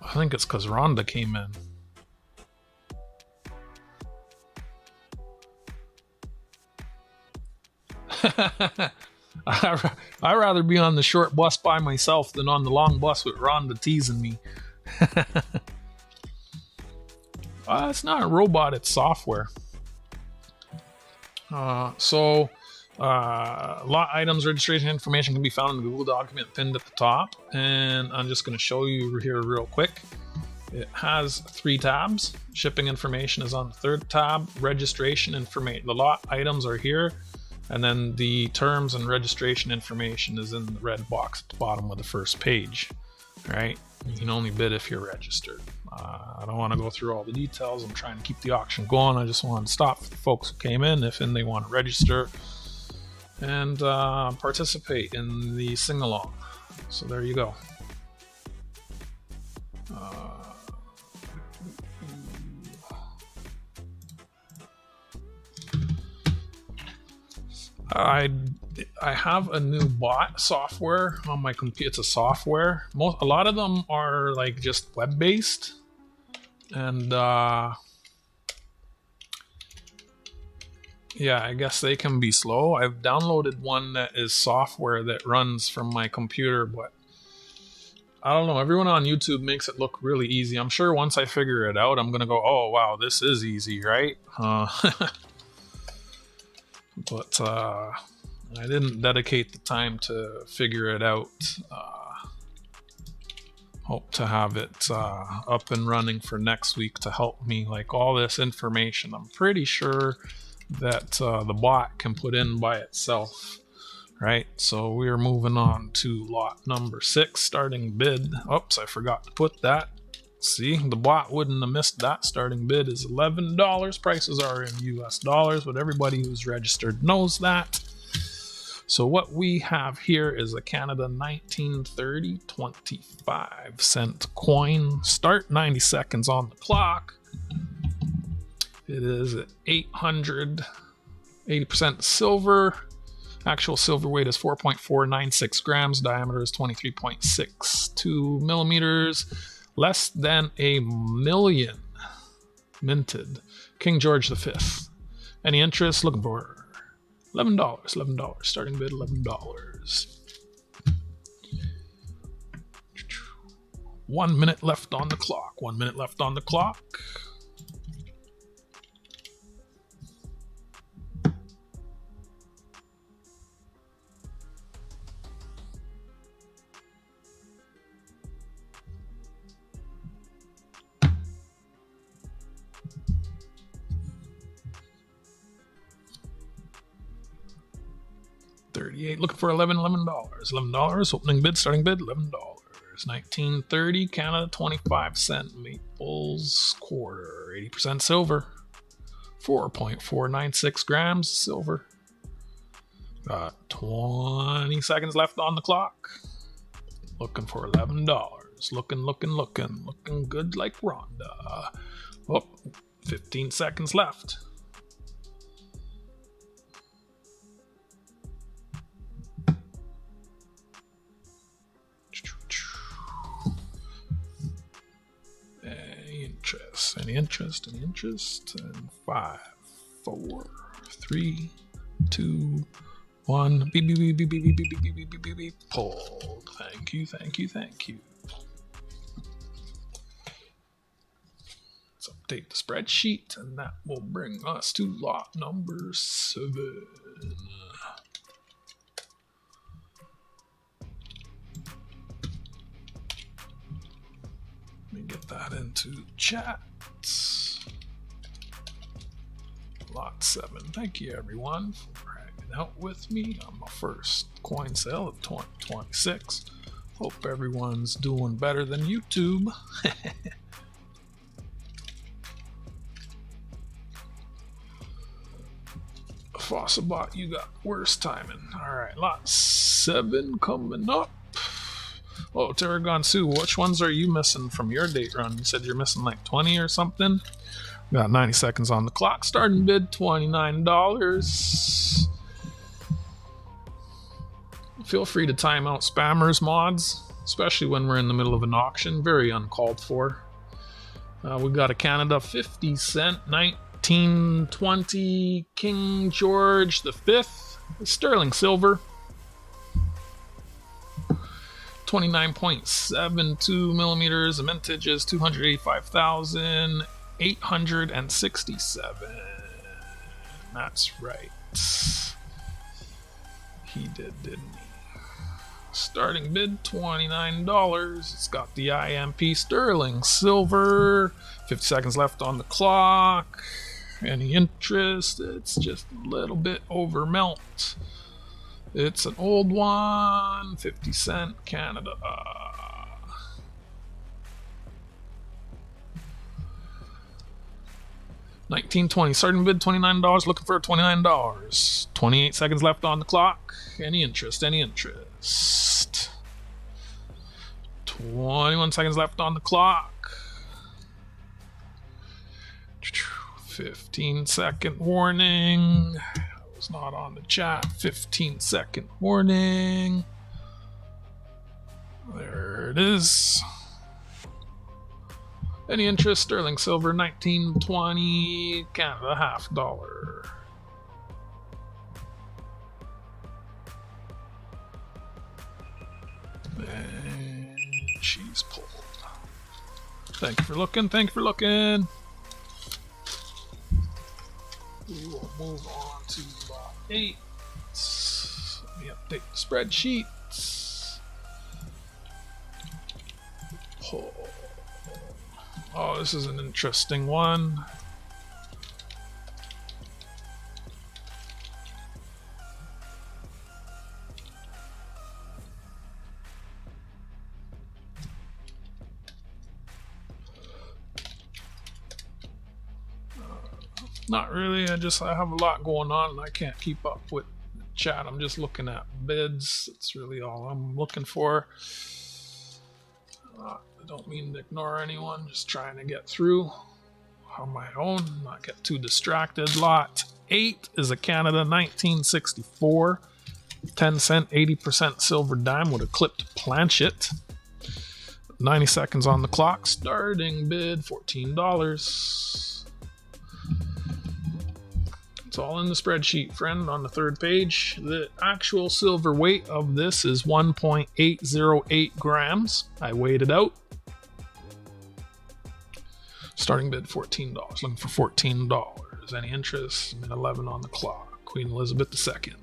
I think it's because Rhonda came in. I'd rather be on the short bus by myself than on the long bus with Rhonda teasing me. It's not a robot, it's software. Lot items registration information can be found in the Google document pinned at the top, and I'm just going to show you here real quick. It has 3 tabs. Shipping information is on the 3rd tab. Registration information, the lot items are here, and then the terms and registration information is in the red box at the bottom of the first page. Right? You can only bid if you're registered. I don't want to go through all the details. I'm trying to keep the auction going. I just want to stop for the folks who came in if they want to register and participate in the sing-along. So there you go. I have a new bot software on my computer. It's a software. A lot of them are like just web-based, and yeah, I guess they can be slow. I've downloaded one that is software that runs from my computer, but I don't know. Everyone on YouTube makes it look really easy. I'm sure once I figure it out, I'm gonna go, oh wow, this is easy, right? But I didn't dedicate the time to figure it out. Hope to have it up and running for next week to help me. Like all this information, I'm pretty sure that the bot can put in by itself, right? So we're moving on to lot number 6, starting bid. Oops, I forgot to put that. See, the bot wouldn't have missed that. Starting bid is $11. Prices are in US dollars, but everybody who's registered knows that. So what we have here is a Canada 1930 25-cent coin. Start 90 seconds on the clock. It is 800, 80% silver. Actual silver weight is 4.496 grams. Diameter is 23.62 millimeters. Less than a million. Minted. King George V. Any interest? Looking for $11. $11. Starting bid $11. 1 minute left on the clock. 1 minute left on the clock. Looking for $11. $11. Opening bid, starting bid, $11. 1930 Canada 25-cent Maples quarter. 80% silver. 4.496 grams silver. Got 20 seconds left on the clock. Looking for $11. Looking good like Rhonda. Oh, 15 seconds left. Any interest? And 5, 4, 3, 2, 1. Beep, beep, beep, beep, beep, beep, beep, beep, beep, beep, beep, beep. Pulled. Thank you. update the spreadsheet, and that will bring us to lot number 7. Let me get that into chat. Lot 7. Thank you everyone for hanging out with me on my first coin sale of 2026. Hope everyone's doing better than YouTube. Fossilbot, you got worse timing. Alright, lot 7 coming up. Oh, Terragon Sue, which ones are you missing from your date run? You said you're missing like 20 or something? Got 90 seconds on the clock. Starting bid $29. Feel free to time out spammers mods, especially when we're in the middle of an auction. Very uncalled for. We got a Canada 50 cent 1920 King George V sterling silver. 29.72 millimeters. The mintage is 285,867. That's right. He did, didn't he? Starting bid $29. It's got the IMP sterling silver. 50 seconds left on the clock. Any interest? It's just a little bit over melt. It's an old one. 50 cent Canada. 1920. Starting bid $29. Looking for $29. 28 seconds left on the clock. Any interest? Any interest? 21 seconds left on the clock. 15-second warning. I was not on the chat. 15-second warning. There it is. Any interest? Sterling silver 1920 Canada $half. And she's pulled. Thank you for looking. Thank you for looking. We will move on to lot 8. Let me update the spreadsheet. Pull. Oh, this is an interesting one. Not really. I have a lot going on and I can't keep up with the chat. I'm just looking at bids. That's really all I'm looking for. I don't mean to ignore anyone. Just trying to get through on my own. Not get too distracted. Lot 8 is a Canada 1964 10 cent 80% silver dime with a clipped planchet. 90 seconds on the clock. Starting bid $14. It's all in the spreadsheet, friend, on the third page. The actual silver weight of this is 1.808 grams. I weighed it out. Starting bid $14. Looking for $14. Any interest? I'm at 11 on the clock. Queen Elizabeth II.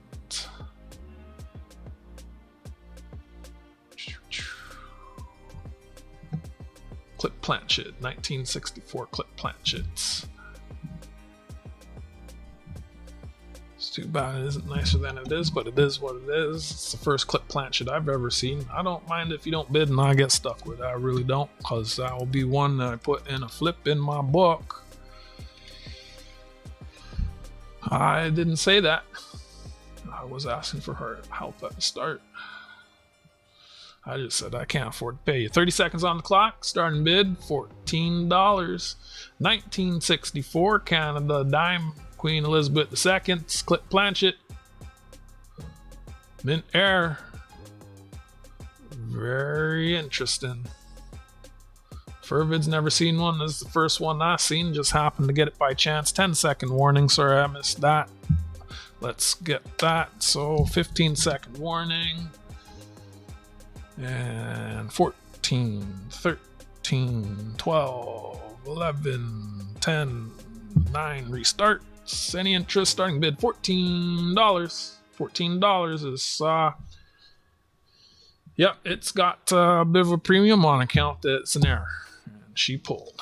Clip planchet, 1964 clip planchets. It's too bad it isn't nicer than it is, but it is what it is. It's the first clip planchet I've ever seen. I don't mind if you don't bid and I get stuck with it. I really don't, because that will be one that I put in a flip in my book. I didn't say that. I was asking for her help at the start. I just said I can't afford to pay you. 30 seconds on the clock. Starting bid $14. 1964 Canada dime. Queen Elizabeth II, clip planchet, mint air. Very interesting. Fervid's never seen one. This is the first one I've seen. Just happened to get it by chance. 10-second warning. Sorry, I missed that. Let's get that. So 15-second warning. And 14, 13, 12, 11, 10, 9, restarts. Any interest? Starting bid $14. $14 is, yep, it's got a bit of a premium on account that it's an error. And she pulled.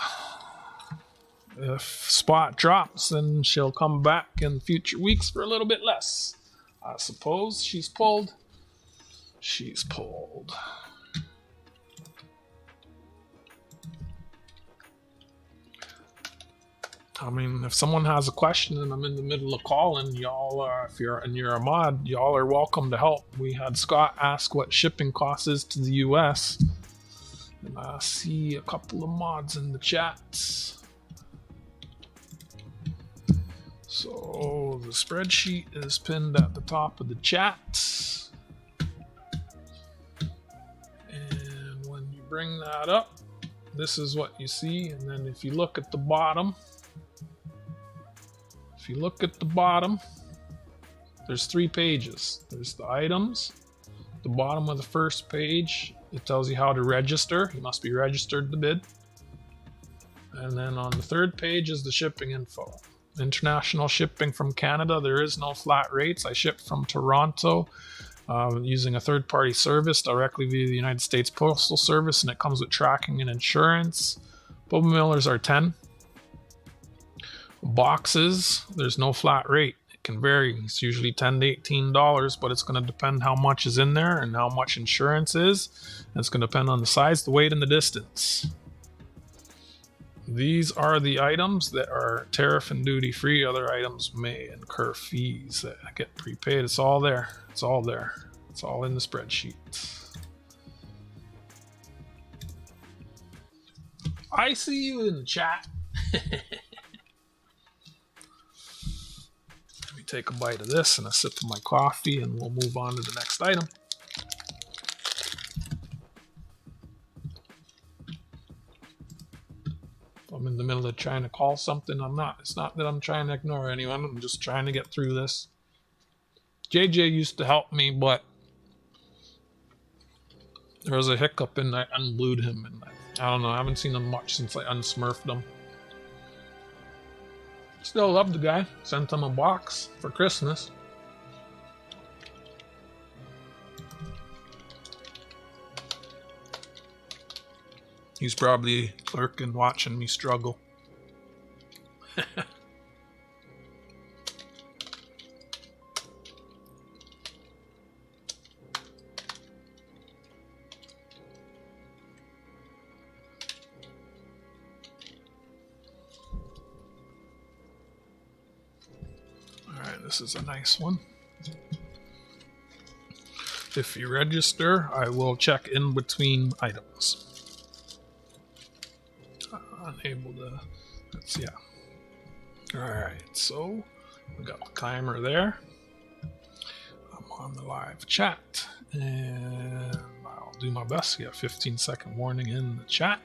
If spot drops, then she'll come back in future weeks for a little bit less. I suppose she's pulled. She's pulled. I mean, if someone has a question and I'm in the middle of calling, y'all, if you're a mod, y'all are welcome to help. We had Scott ask what shipping cost is to the US. And I see a couple of mods in the chats. So the spreadsheet is pinned at the top of the chat. And when you bring that up, this is what you see. And then if you look at the bottom, there's 3 pages. There's the items. The bottom of the first page, it tells you how to register. You must be registered to bid. And then on the third page is the shipping info. International shipping from Canada, there is no flat rates. I ship from Toronto using a third-party service directly via the United States Postal Service, and it comes with tracking and insurance. Boba mailers are 10. Boxes, there's no flat rate. It can vary. It's usually $10 to $18, but it's going to depend how much is in there and how much insurance is. And it's going to depend on the size, the weight, and the distance. These are the items that are tariff and duty free. Other items may incur fees that get prepaid. It's all there. It's all there. It's all in the spreadsheet. I see you in the chat. Let me take a bite of this and a sip of my coffee, and we'll move on to the next item. I'm in the middle of trying to call something. I'm not. It's not that I'm trying to ignore anyone. I'm just trying to get through this. JJ used to help me, but there was a hiccup and I unglued him. And I don't know. I haven't seen him much since I unsmurfed him. Still love the guy. Sent him a box for Christmas. He's probably lurking, watching me struggle. Alright, this is a nice one. If you register, I will check in between items. Unable to, that's, yeah. Alright, so we got the timer there. I'm on the live chat and I'll do my best. We got 15-second warning in the chat.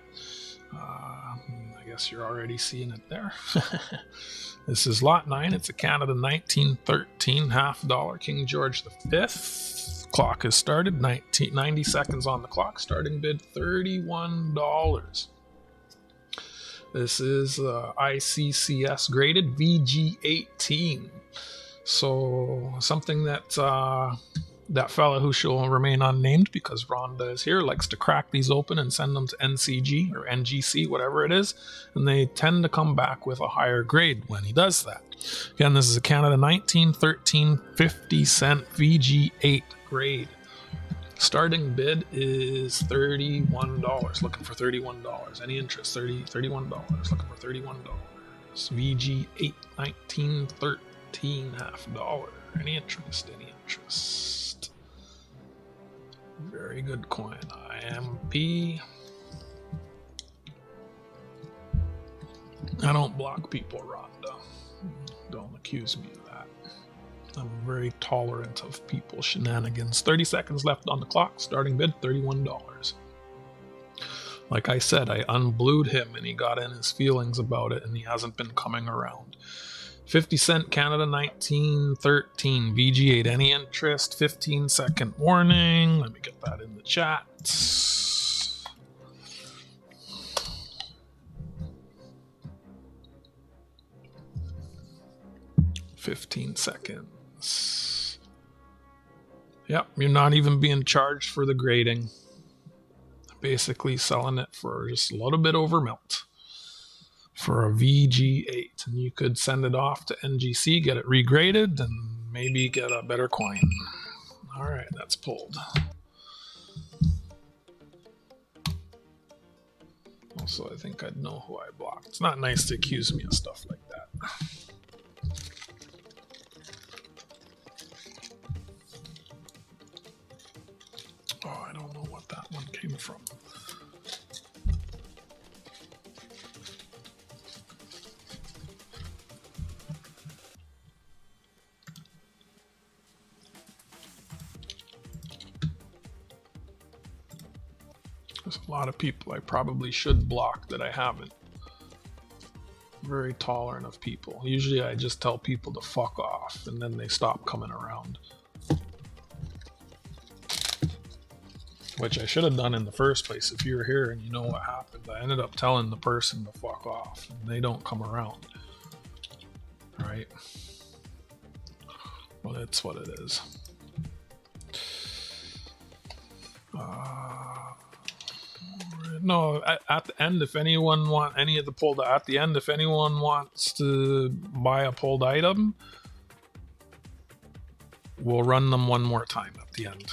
I guess you're already seeing it there. This is lot 9. It's a Canada 1913 $half King George V. Clock has started. 90 seconds on the clock. Starting bid $31. This is ICCS graded VG18. So something that that fella who shall remain unnamed because Rhonda is here likes to crack these open and send them to NCG or NGC, whatever it is, and they tend to come back with a higher grade when he does that. Again, this is a Canada 1913 50-cent VG8 grade. Starting bid is $31. Looking for $31. Any interest? $31. Looking for $31. VG8 1913 $half. Any interest? Any interest? Very good coin. IMP. I don't block people, Rhonda. Don't accuse me of that. I'm very tolerant of people's shenanigans. 30 seconds left on the clock. Starting bid, $31. Like I said, I unblued him and he got in his feelings about it and he hasn't been coming around. 50-cent Canada 1913 VG8. Any interest? 15-second warning. Let me get that in the chat. 15 seconds. Yep, you're not even being charged for the grading. Basically selling it for just a little bit over melt for a VG8. And you could send it off to NGC, get it regraded, and maybe get a better coin. All right, that's pulled. Also, I think I'd know who I blocked. It's not nice to accuse me of stuff like that. Oh, I don't know what that one came from. There's a lot of people I probably should block that I haven't. Very tolerant of people. Usually I just tell people to fuck off and then they stop coming around. Which I should have done in the first place. If you were here and you know what happened, I ended up telling the person to fuck off and they don't come around. Right? Well, that's what it is. No, at the end, if anyone want any of the pulled, at the end, if anyone wants to buy a pulled item, we'll run them one more time at the end.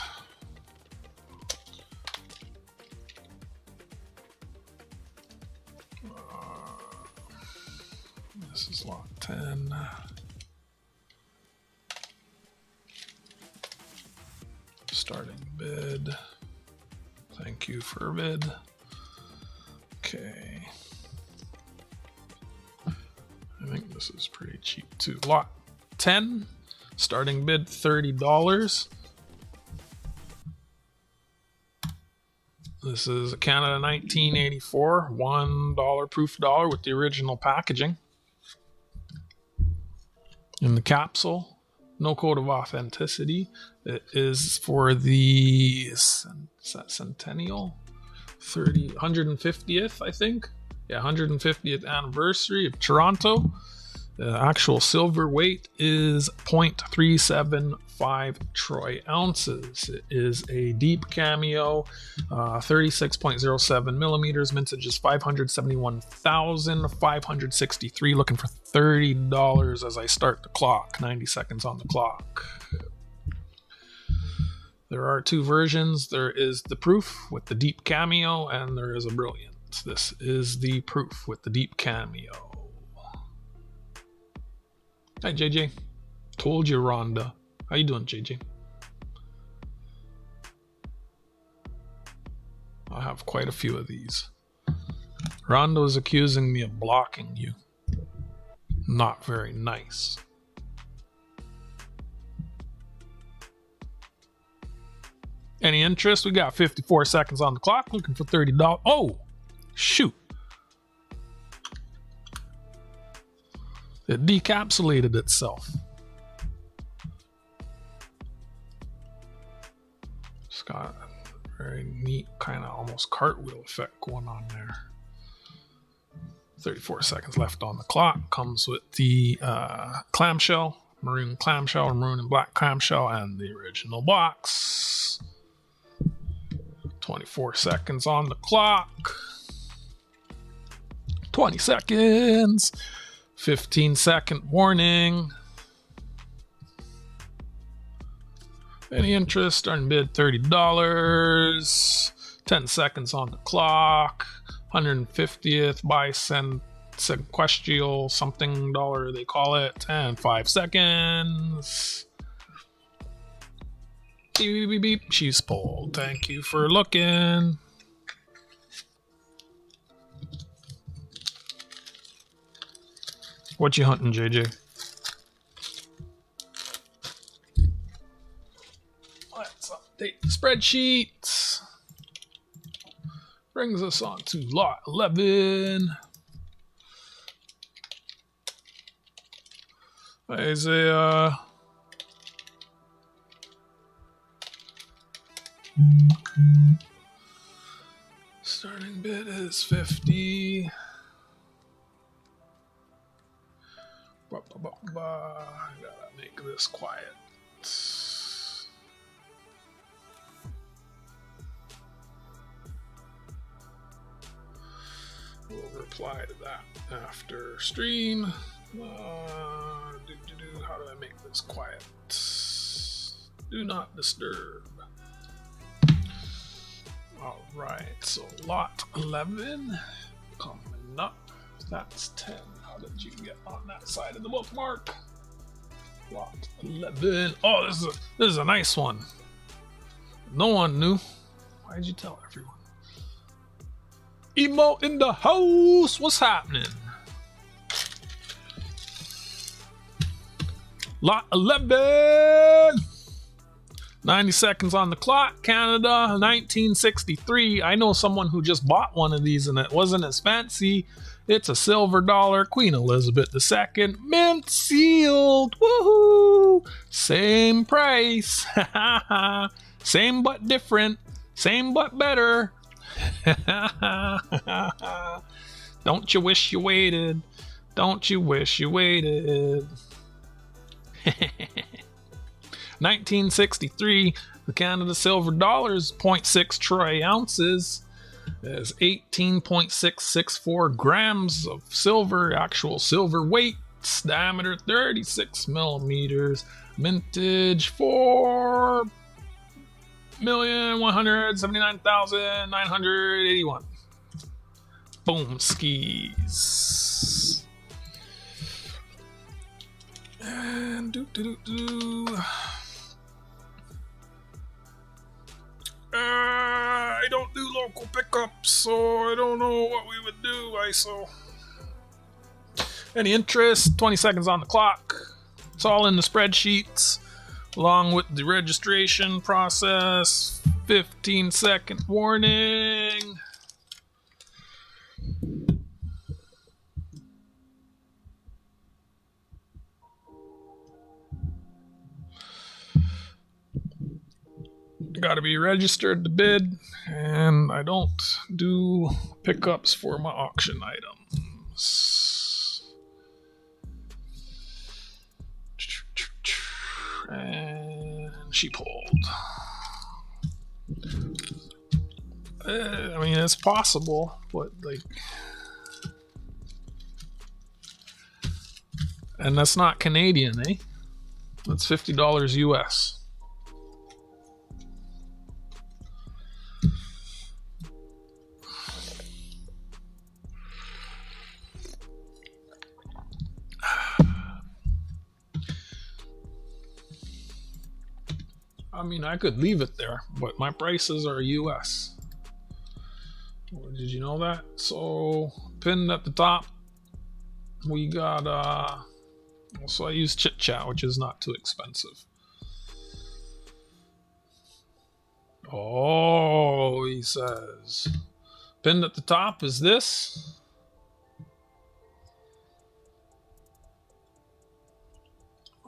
This is lot 10. Starting bid. Thank you for bid. Okay. I think this is pretty cheap too. Lot 10. Starting bid $30. This is a Canada 1984 $1 proof dollar with the original packaging. In the capsule, no code of authenticity. It is for the, is that Centennial? 150th, I think. Yeah, 150th anniversary of Toronto. The actual silver weight is 0.375 troy ounces. It is a deep cameo, 36.07 millimeters. Mintage is 571,563. Looking for $30 as I start the clock. 90 seconds on the clock. There are two versions. There is the proof with the deep cameo, and there is a brilliant. This is the proof with the deep cameo. Hi, JJ. Told you, Rhonda. How you doing, JJ? I have quite a few of these. Rhonda was accusing me of blocking you. Not very nice. Any interest? We got 54 seconds on the clock. Looking for $30. Oh, shoot. It decapsulated itself. It's got a very neat kind of almost cartwheel effect going on there. 34 seconds left on the clock. Comes with the clamshell, maroon clamshell, maroon and black clamshell, and the original box. 24 seconds on the clock. 20 seconds. 15-second warning. Any interest? Starting bid $30. 10 seconds on the clock. 150th bicentennial something dollar they call it. And 5 seconds. Beep, beep, beep, beep. She's pulled. Thank you for looking. What you hunting, JJ? Let's update the spreadsheet. Brings us on to lot 11. Isaiah. Starting bid is 50. I got make this quiet. We'll reply to that after stream. How do I make this quiet? Do not disturb. All right, so lot 11 coming up. That's 10. How did you get on that side of the bookmark? Lot 11. Oh, this is a nice one. No one knew. Why did you tell everyone? Emo in the house. What's happening? Lot 11. 90 seconds on the clock. Canada, 1963. I know someone who just bought one of these and it wasn't as fancy. It's a silver dollar. Queen Elizabeth II. Mint sealed. Woohoo! Same price. Same but different. Same but better. Don't you wish you waited? Don't you wish you waited? 1963, the Canada silver dollar is 0.6 troy ounces. There's 18.664 grams of silver, actual silver weight, diameter 36 millimeters, mintage 4,179,981. Boom skis. And I don't do local pickups, so I don't know what we would do, ISO. Any interest? 20 seconds on the clock. It's all in the spreadsheets, along with the registration process. 15-second warning. Got to be registered to bid, and I don't do pickups for my auction items. And she pulled. I mean, it's possible, but like, and that's not Canadian, eh? That's $50 US. I mean, I could leave it there, but my prices are US. Did you know that? So, pinned at the top, we got, so I use Chit Chat, which is not too expensive. Oh, he says. Pinned at the top is this.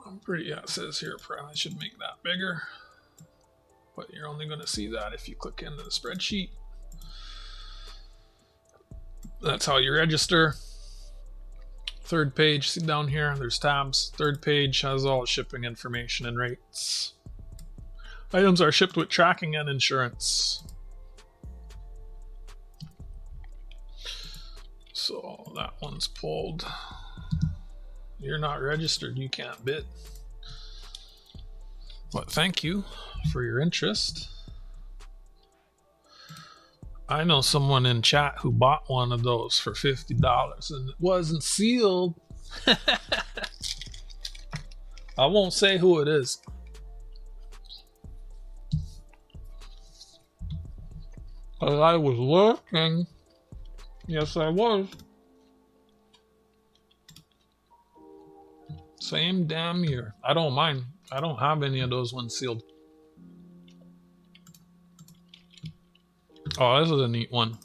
I'm pretty, yeah, it says here, probably I should make that bigger. But you're only going to see that if you click into the spreadsheet. That's how you register. Third page, see down here, there's tabs. Third page has all the shipping information and rates. Items are shipped with tracking and insurance. So that one's pulled. You're not registered, you can't bid. But thank you for your interest. I know someone in chat who bought one of those for $50 and it wasn't sealed. I won't say who it is. But I was looking. Yes, I was. Same damn year. I don't mind. I don't have any of those ones sealed. Oh, this is a neat one.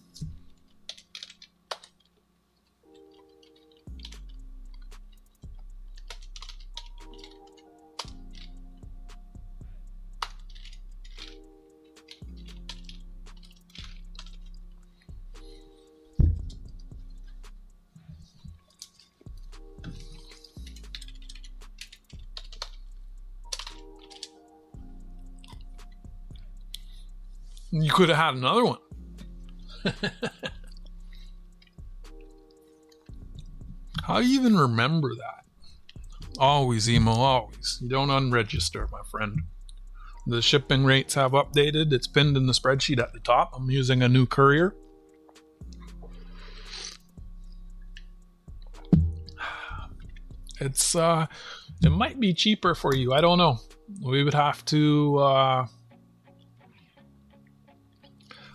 You could have had another one. How do you even remember that? Always, emo, always. You don't unregister, my friend. The shipping rates have updated. It's pinned in the spreadsheet at the top. I'm using a new courier. It's it might be cheaper for you. I don't know. We would have to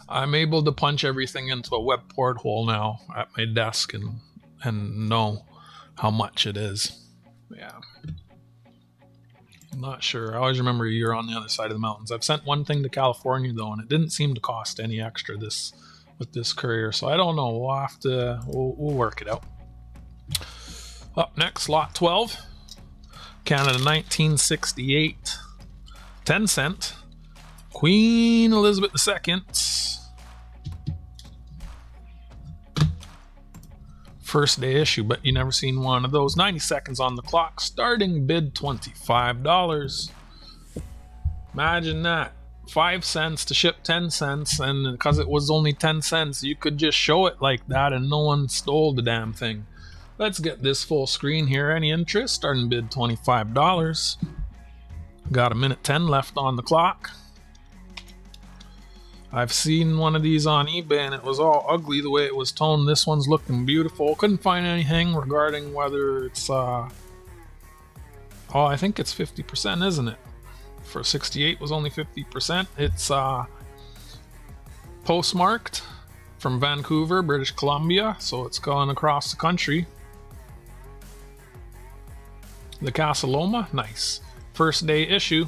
I'm able to punch everything into a web porthole now at my desk and know how much it is. Yeah. I'm not sure. I always remember you're on the other side of the mountains. I've sent one thing to California though, and it didn't seem to cost any extra with this courier. So I don't know. We'll have to we'll work it out. Up next, lot 12. Canada 1968. 10 cent. Queen Elizabeth II. First day issue, but you never seen one of those. 90 seconds on the clock. Starting bid $25. Imagine that. 5 cents to ship 10 cents, and because it was only 10 cents, you could just show it like that and no one stole the damn thing. Let's get this full screen here. Any interest? Starting bid $25. Got a minute 10 left on the clock. I've seen one of these on eBay and it was all ugly the way it was toned. This one's looking beautiful. Couldn't find anything regarding whether it's oh, I think it's 50%, isn't it? For 68 was only 50%. It's postmarked from Vancouver, British Columbia, so it's going across the country. The Casa Loma, nice. First day issue.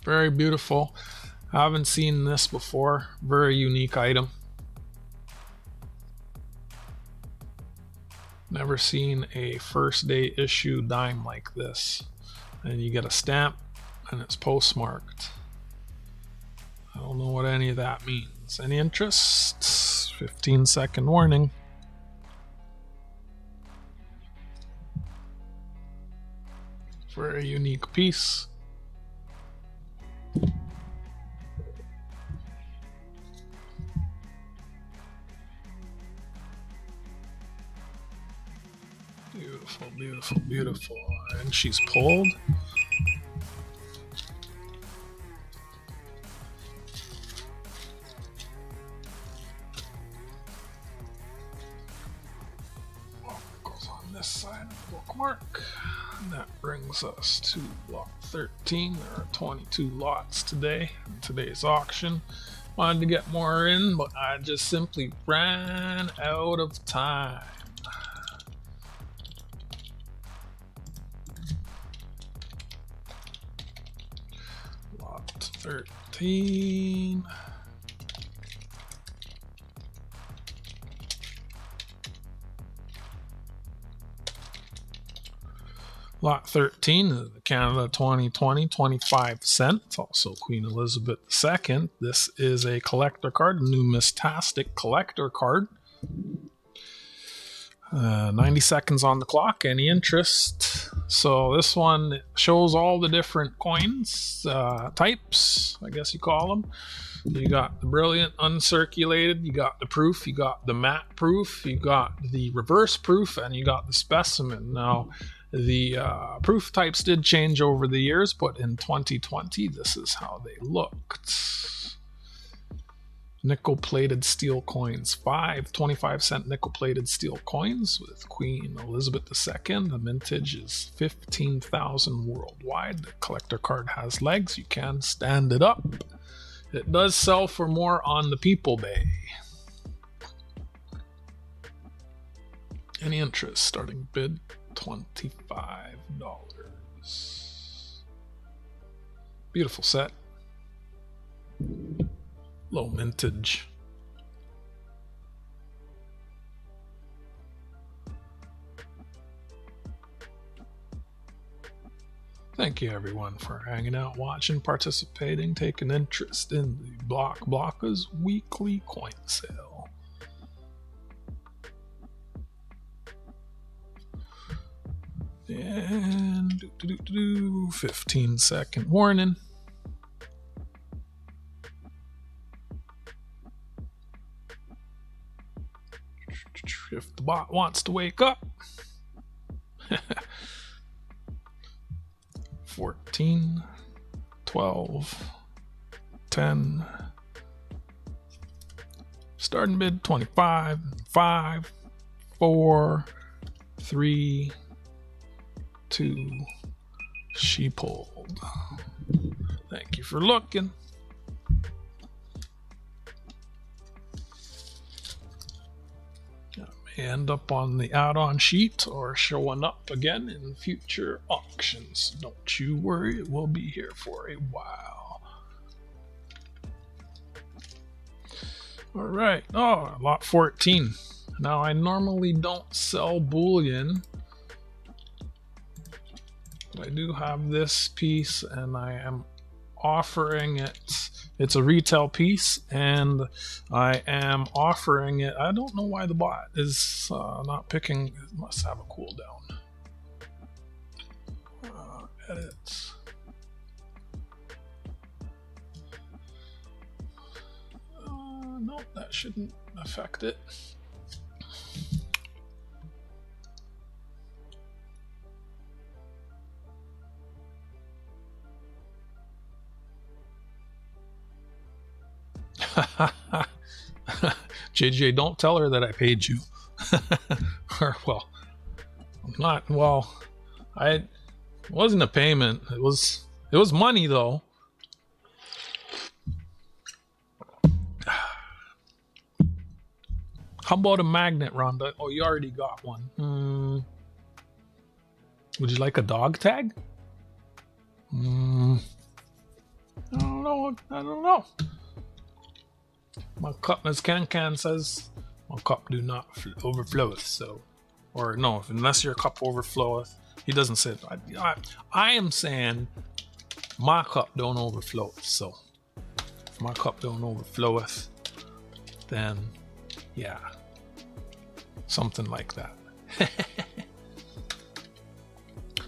Very beautiful. I haven't seen this before. Very unique item. Never seen a first day issue dime like this. And you get a stamp and it's postmarked. I don't know what any of that means. Any interest? 15-second warning. Very unique piece. Beautiful, beautiful, beautiful. And she's pulled. Goes on this side of the bookmark. And that brings us to lot 13. There are 22 lots today in today's auction. Wanted to get more in, but I just simply ran out of time. Lot 13. Lot 13 is the Canada 2020, 25 cents. Also Queen Elizabeth II. This is a collector card, a numismatic collector card. 90 seconds on the clock. Any interest? So this one shows all the different coins, types, I guess you call them. You got the brilliant uncirculated, you got the proof, you got the matte proof, you got the reverse proof, and you got the specimen. Now, the proof types did change over the years, but in 2020, this is how they looked. Nickel-plated steel coins. 5 25-cent nickel-plated steel coins with Queen Elizabeth II. The mintage is 15,000 worldwide. The collector card has legs. You can stand it up. It does sell for more on the People Bay. Any interest? Starting bid $25. Beautiful set. Low mintage. Thank you everyone for hanging out, watching, participating, taking interest in the Blockers weekly coin sale. And 15-second warning. If the bot wants to wake up. 14, 12, 10. Starting bid 25, 5, 4, 3, 2. She pulled. Thank you for looking. May end up on the add-on sheet or showing up again in future auctions. Don't you worry, it will be here for a while. All right. Oh, lot 14. Now, I normally don't sell bullion. But I do have this piece, and I am offering it. It's a retail piece, and I am offering it. I don't know why the bot is not picking. It must have a cooldown. Edit. No, that shouldn't affect it. JJ, don't tell her that I paid you. Or, well, I'm not. Well, it wasn't a payment. It was money though. How about a magnet, Rhonda? Oh, you already got one. Would you like a dog tag? I don't know. My cup, as Can says, my cup do not overfloweth. So, or no, unless your cup overfloweth. He doesn't say it. I am saying my cup don't overfloweth. So, if my cup don't overfloweth, then yeah, something like that.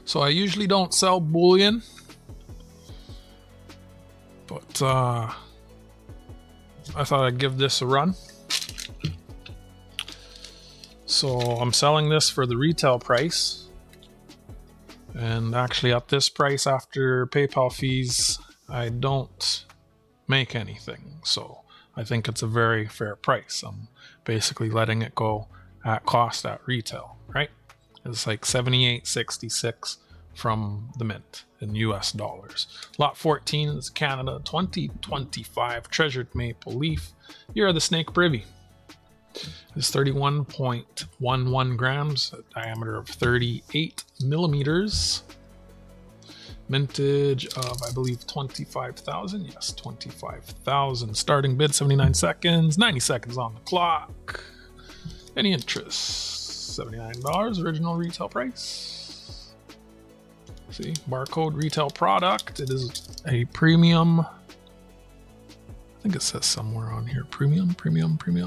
So I usually don't sell bullion, but I thought I'd give this a run. So I'm selling this for the retail price, and actually at this price after PayPal fees I don't make anything, so I think it's a very fair price. I'm basically letting it go at cost at retail, right? It's like $78.66 from the mint in US dollars. Lot 14 is Canada 2025 Treasured Maple Leaf. Year of the Snake Privy. It's 31.11 grams, a diameter of 38 millimeters. Mintage of, I believe, 25,000. Yes, 25,000. Starting bid 79 seconds. 90 seconds on the clock. Any interest? $79. Original retail price. See, barcode retail product. It is a premium. I think it says somewhere on here. Premium.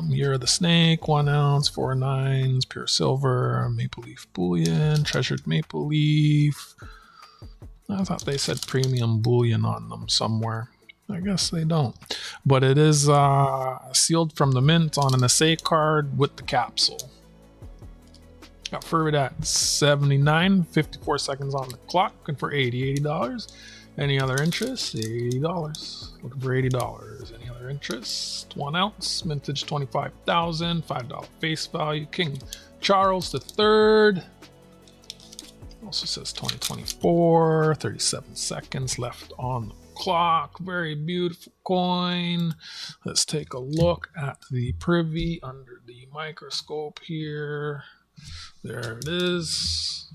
Year of the Snake. 1 ounce, 4 nines, pure silver, maple leaf bullion, treasured maple leaf. I thought they said premium bullion on them somewhere. I guess they don't. But it is sealed from the mint on an assay card with the capsule. Got for it at 79, 54 seconds on the clock, looking for $80. Any other interest? $80. Looking for $80. Any other interest? 1 ounce, mintage 25,000, $5 face value. King Charles III. Also says 2024, 37 seconds left on the clock. Very beautiful coin. Let's take a look at the privy under the microscope here. There it is.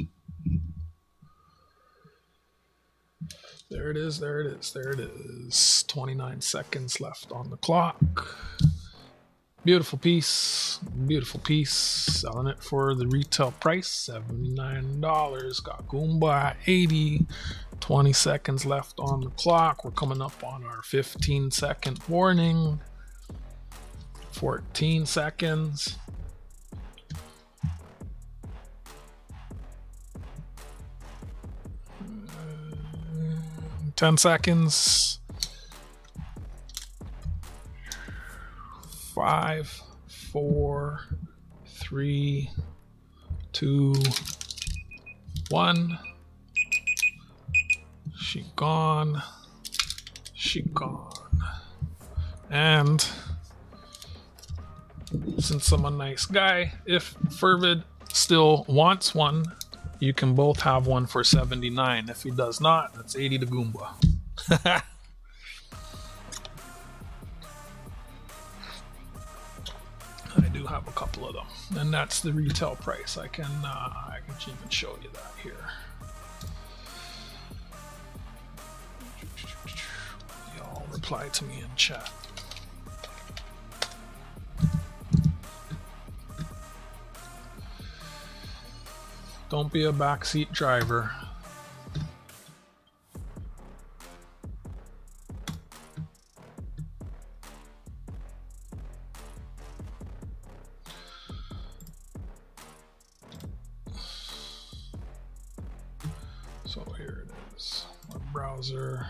There it is. 29 seconds left on the clock. Beautiful piece. Selling it for the retail price, $79. Got Goomba at 80. 20 seconds left on the clock. We're coming up on our 15-second warning. 14 seconds. 10 seconds. 5, 4, 3, 2, 1. She gone. She gone. And since I'm a nice guy, if Fervid still wants one, you can both have one for 79. If he does not, that's 80 to Goomba. I do have a couple of them, and that's the retail price. I can even show you that here. Y'all reply to me in chat. Don't be a backseat driver. So here it is, web browser.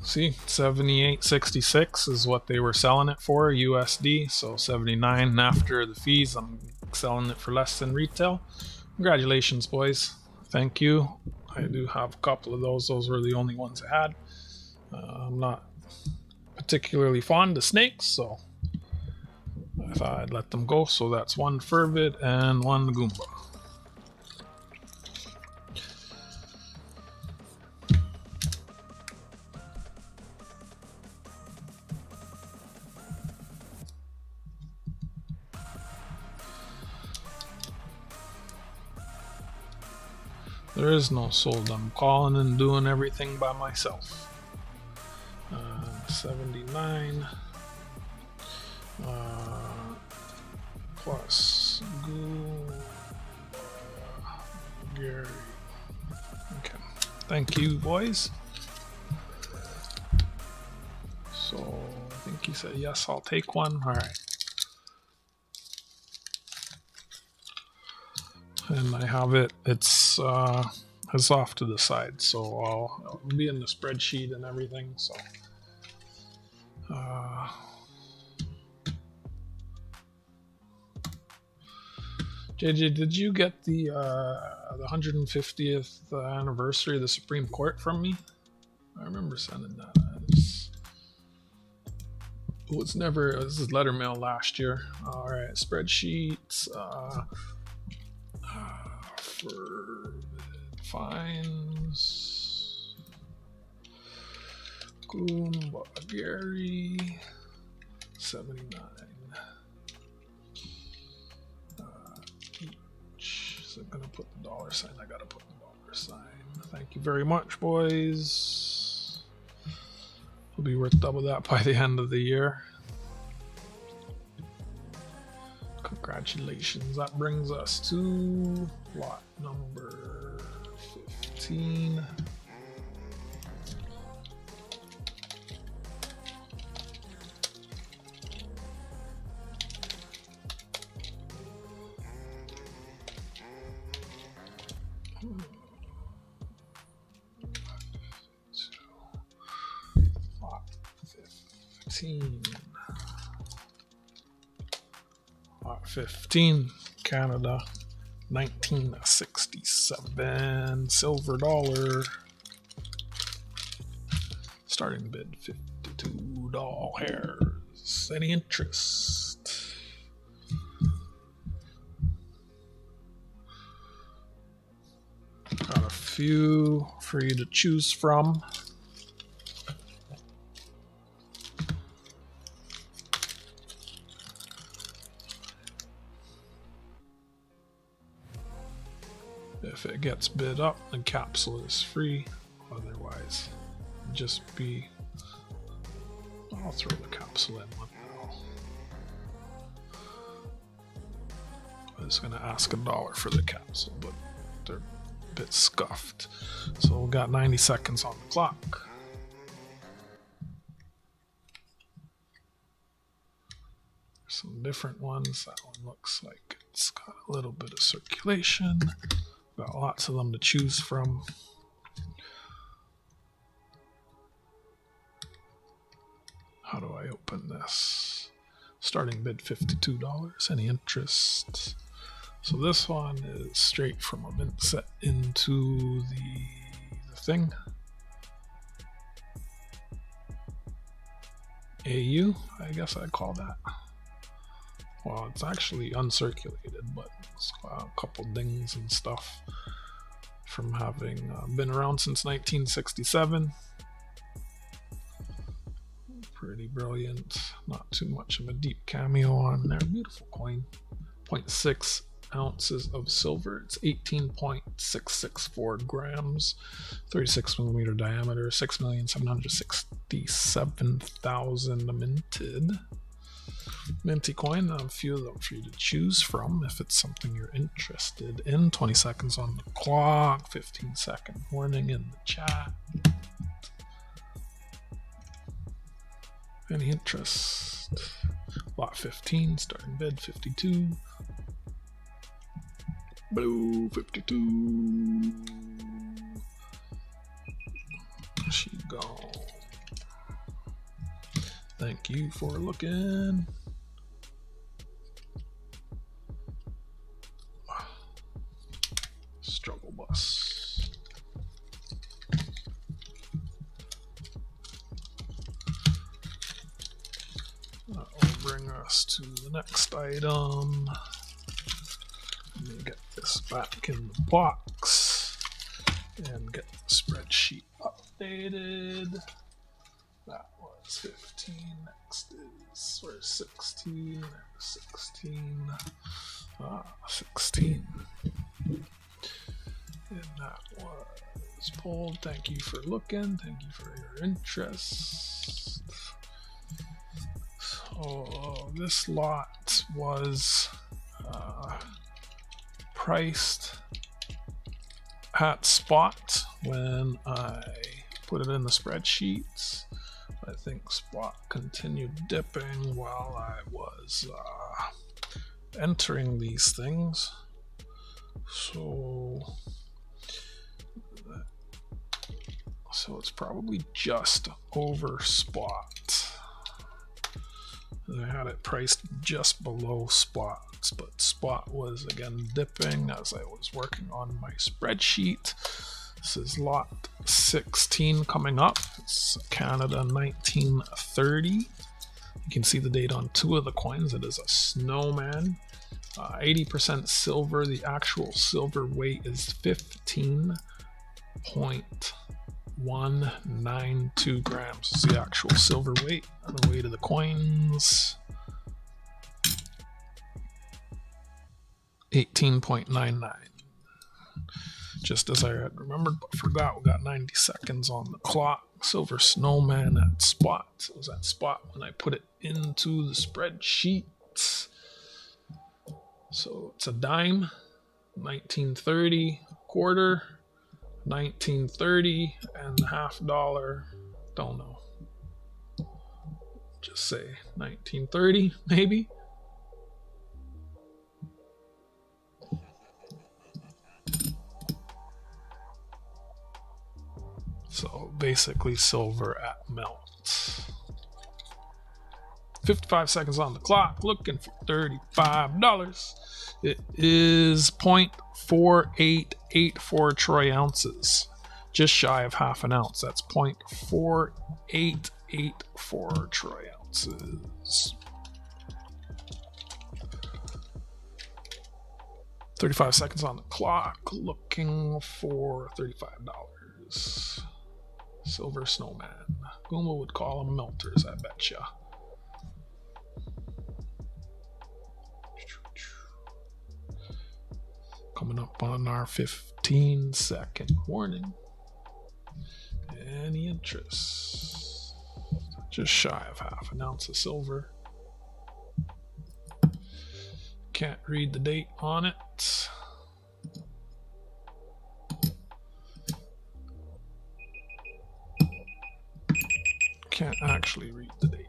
See, 78.66 is what they were selling it for, USD. So 79 after the fees. I'm selling it for less than retail. Congratulations, boys. Thank you. I do have a couple of those. Those were the only ones I had. I'm not particularly fond of snakes, so I thought I'd let them go. So that's one Fervid and one Goomba. There is no sold. I'm calling and doing everything by myself. 79 plus Gary. Okay. Thank you, boys. So I think he said yes, I'll take one. All right. And I have it. It's off to the side, so I'll be in the spreadsheet and everything. So JJ, did you get the 150th anniversary of the Supreme Court from me? I remember sending that. This is letter mail last year. All right, spreadsheets. For fines, Goomba Gary, 79 each. Is it gonna put the dollar sign? I gotta put the dollar sign. Thank you very much, boys. It'll be worth double that by the end of the year. Congratulations. That brings us to lot number 15. Lot 15. Lot 15, Canada, 1967, silver dollar. Starting bid $52. Any interest? Got a few for you to choose from. If it gets bid up, the capsule is free. Otherwise, just be. I'll throw the capsule in. What the hell? I was gonna ask $1 for the capsule, but they're a bit scuffed. So we got 90 seconds on the clock. Some different ones. That one looks like it's got a little bit of circulation. Got lots of them to choose from. How do I open this? Starting bid $52. Any interest? So this one is straight from a mint set into the thing. AU, I guess I'd call that. Well, it's actually uncirculated, but it's got a couple dings and stuff from having been around since 1967. Pretty brilliant. Not too much of a deep cameo on there. Beautiful coin. 0.6 ounces of silver. It's 18.664 grams. 36 millimeter diameter. 6,767,000 minted. Minty coin. A few of them for you to choose from if it's something you're interested in. 20 seconds on the clock. 15-second warning in the chat. Any interest? Lot 15, starting bid 52. Blue 52. There she go. Thank you for looking. Struggle bus. That will bring us to the next item. Let me get this back in the box and get the spreadsheet updated. That was 15. Next is, where's 16? There's 16. 16. And that was pulled. Thank you for looking. Thank you for your interest. So this lot was priced at spot when I put it in the spreadsheets. I think spot continued dipping while I was entering these things. So it's probably just over spot. I had it priced just below spots, but spot was again dipping as I was working on my spreadsheet. This is lot 16 coming up. It's Canada 1930. You can see the date on two of the coins. It is a snowman. 80% silver. The actual silver weight is 15.192 grams. This is the actual silver weight. And the weight of the coins, 18.99. Just as I had remembered but forgot, we got 90 seconds on the clock. Silver snowman at spot. It was at spot when I put it into the spreadsheet. So it's a dime, 1930, quarter, 1930, and $half. Don't know. Just say 1930, maybe. So basically silver at melt. 55 seconds on the clock, looking for $35. It is 0.4884 troy ounces, just shy of half an ounce. That's 0.4884 troy ounces. 35 seconds on the clock, looking for $35. Silver snowman. Guma would call them melters, I betcha. Coming up on our 15-second warning. Any interest? Just shy of half an ounce of silver. Can't read the date on it. Can't actually read the date.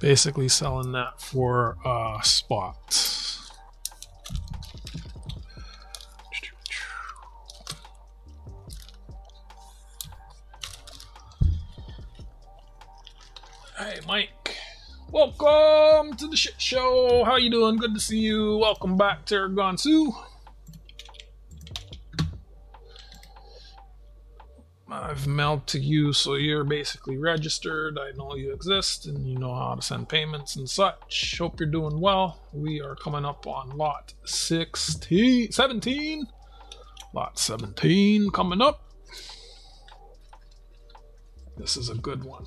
Basically selling that for spot. Hey, Mike. Welcome to the shit show. How you doing? Good to see you. Welcome back to Gonsu. I've mailed to you, so you're basically registered. I know you exist, and you know how to send payments and such. Hope you're doing well. We are coming up on lot 17. Lot 17 coming up. This is a good one.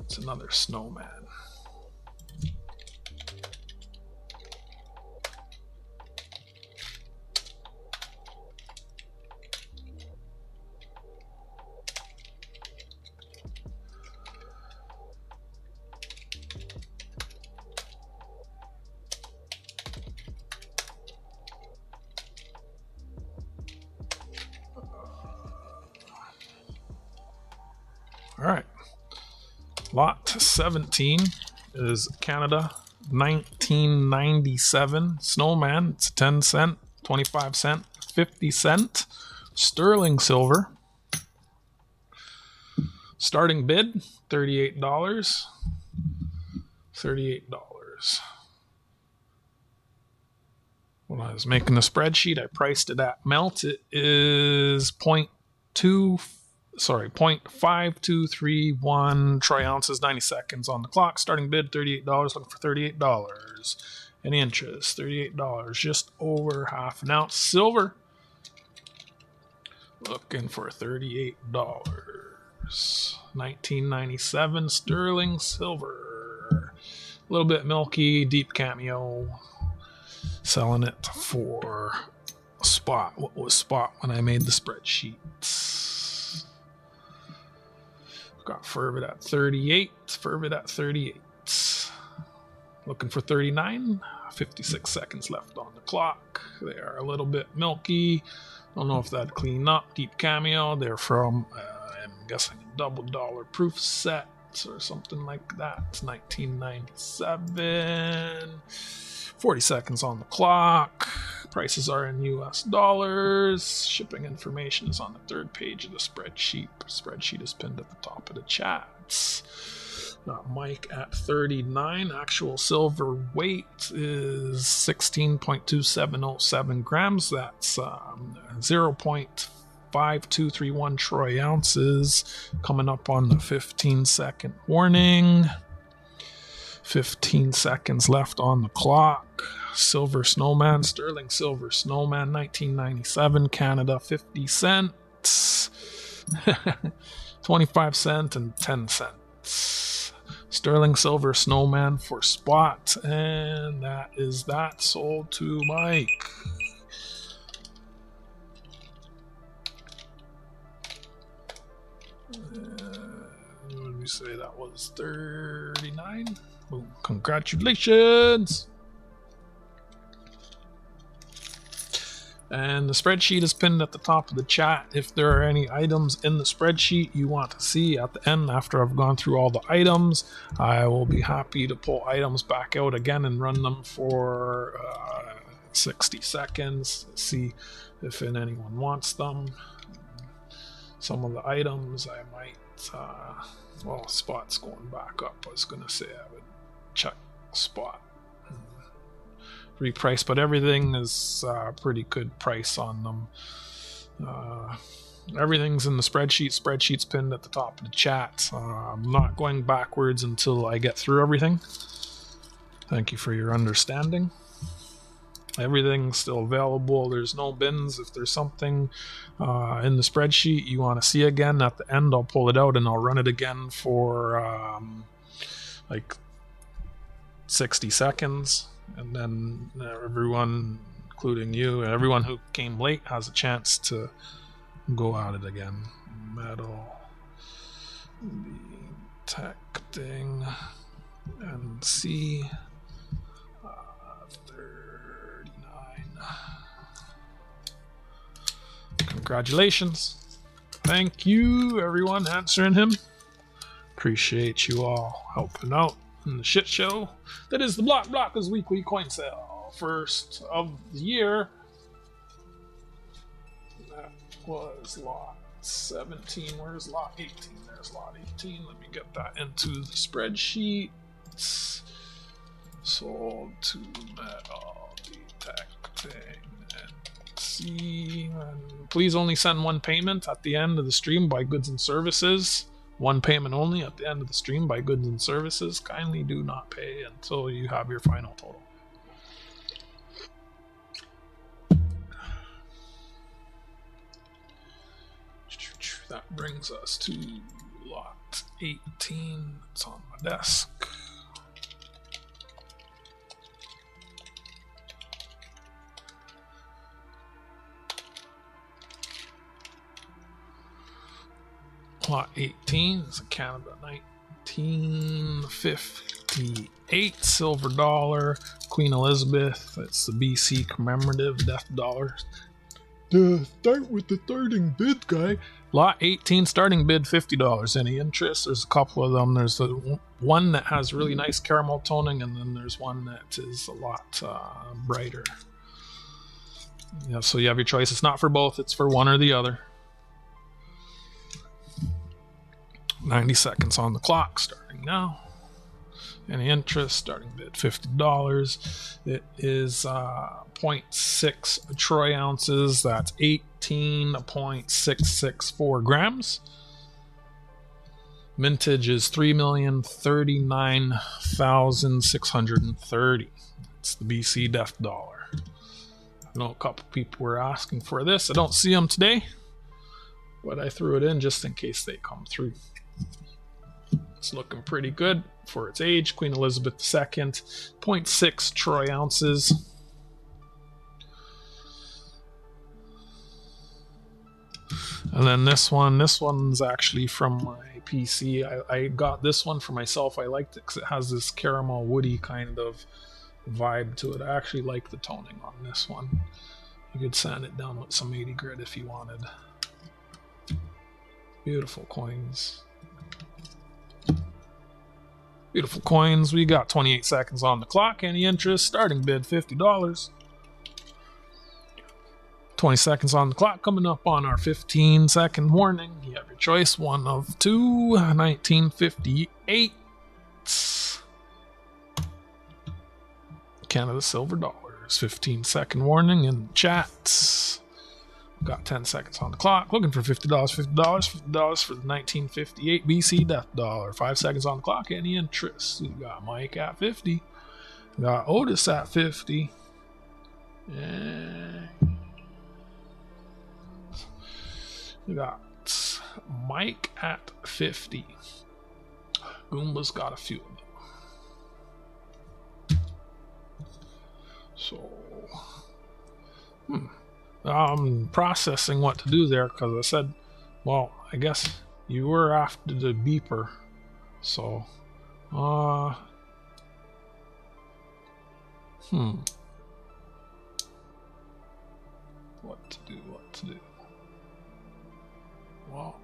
It's another snowman. All right. Lot 17 is Canada 1997 snowman. It's 10 cent, 25 cent, 50 cent sterling silver. Starting bid $38. $38. When I was making the spreadsheet, I priced it at melt. It is 0.5231 troy ounces, 90 seconds on the clock. Starting bid $38. Looking for $38. Any interest? $38. Just over half an ounce silver. Looking for $38. 1997 sterling silver. A little bit milky, deep cameo. Selling it for spot. What was spot when I made the spreadsheet? Got fervid at 38. Fervid at 38. Looking for 39. 56 seconds left on the clock. They are a little bit milky. Don't know if that'd clean up. Deep cameo. They're from, I'm guessing, a double dollar proof set or something like that. It's 1997. 40 seconds on the clock. Prices are in US dollars. Shipping information is on the third page of the spreadsheet. Spreadsheet is pinned at the top of the chats. Mike at 39. Actual silver weight is 16.2707 grams. That's 0.5231 troy ounces. Coming up on the 15-second warning. 15 seconds left on the clock. Silver snowman, sterling silver snowman, 1997, Canada, 50 cents. 25 cents and 10 cents. Sterling silver snowman for spot. And that is that. Sold to Mike. What did we say? That was 39. Boom. Congratulations. And the spreadsheet is pinned at the top of the chat. If there are any items in the spreadsheet you want to see at the end after I've gone through all the items, I will be happy to pull items back out again and run them for 60 seconds. See if anyone wants them. Some of the items I might, well, spot's going back up. I was going to say I would check spot reprice, but everything is pretty good price on them. Everything's in the spreadsheet's pinned at the top of the chat. I'm not going backwards until I get through everything. Thank you for your understanding. Everything's still available. There's no bins. If there's something in the spreadsheet you want to see again, at the end I'll pull it out and I'll run it again for like 60 seconds, and then everyone, including you and everyone who came late, has a chance to go at it again. Metal detecting and see 39. Congratulations. Thank you everyone answering him. Appreciate you all helping out in the shit show that is the Blockers weekly coin sale. First of the year. That was lot 17. Where's lot 18? There's lot 18. Let me get that into the spreadsheet. Sold to metal detecting and see. And please only send one payment at the end of the stream by goods and services. One payment only at the end of the stream by goods and services. Kindly do not pay until you have your final total. That brings us to lot 18. It's on my desk. Lot 18 is a Canada 1958 silver dollar. Queen Elizabeth. It's the BC commemorative death dollar. Start with the starting bid, guy. Lot 18 starting bid $50. Any interest? There's a couple of them. There's the one that has really nice caramel toning, and then there's one that is a lot brighter. Yeah, so you have your choice. It's not for both. It's for one or the other. 90 seconds on the clock, starting now. Any interest? Starting bid $50. It is 0.6 troy ounces. That's 18.664 grams. Mintage is 3,039,630. It's the BC death dollar. I know a couple people were asking for this. I don't see them today, but I threw it in just in case they come through. It's looking pretty good for its age. Queen Elizabeth II, 0.6 troy ounces. And then this one's actually from my PC. I got this one for myself. I liked it because it has this caramel woody kind of vibe to it. I actually like the toning on this one. You could sand it down with some 80 grit if you wanted. Beautiful coins. Beautiful coins. We got 28 seconds on the clock. Any interest? Starting bid $50. 20 seconds on the clock. Coming up on our 15-second warning. You have your choice. One of two. 1958. Canada silver dollars. 15-second warning in the chat. Got 10 seconds on the clock. Looking for $50, $50 for the 1958 BC death dollar. 5 seconds on the clock. Any interest? We got Mike at 50. We got Otis at 50. And we got Mike at 50. Goomba's got a few of them. So, I'm processing what to do there because I said, well, I guess you were after the beeper. So, what to do? Well,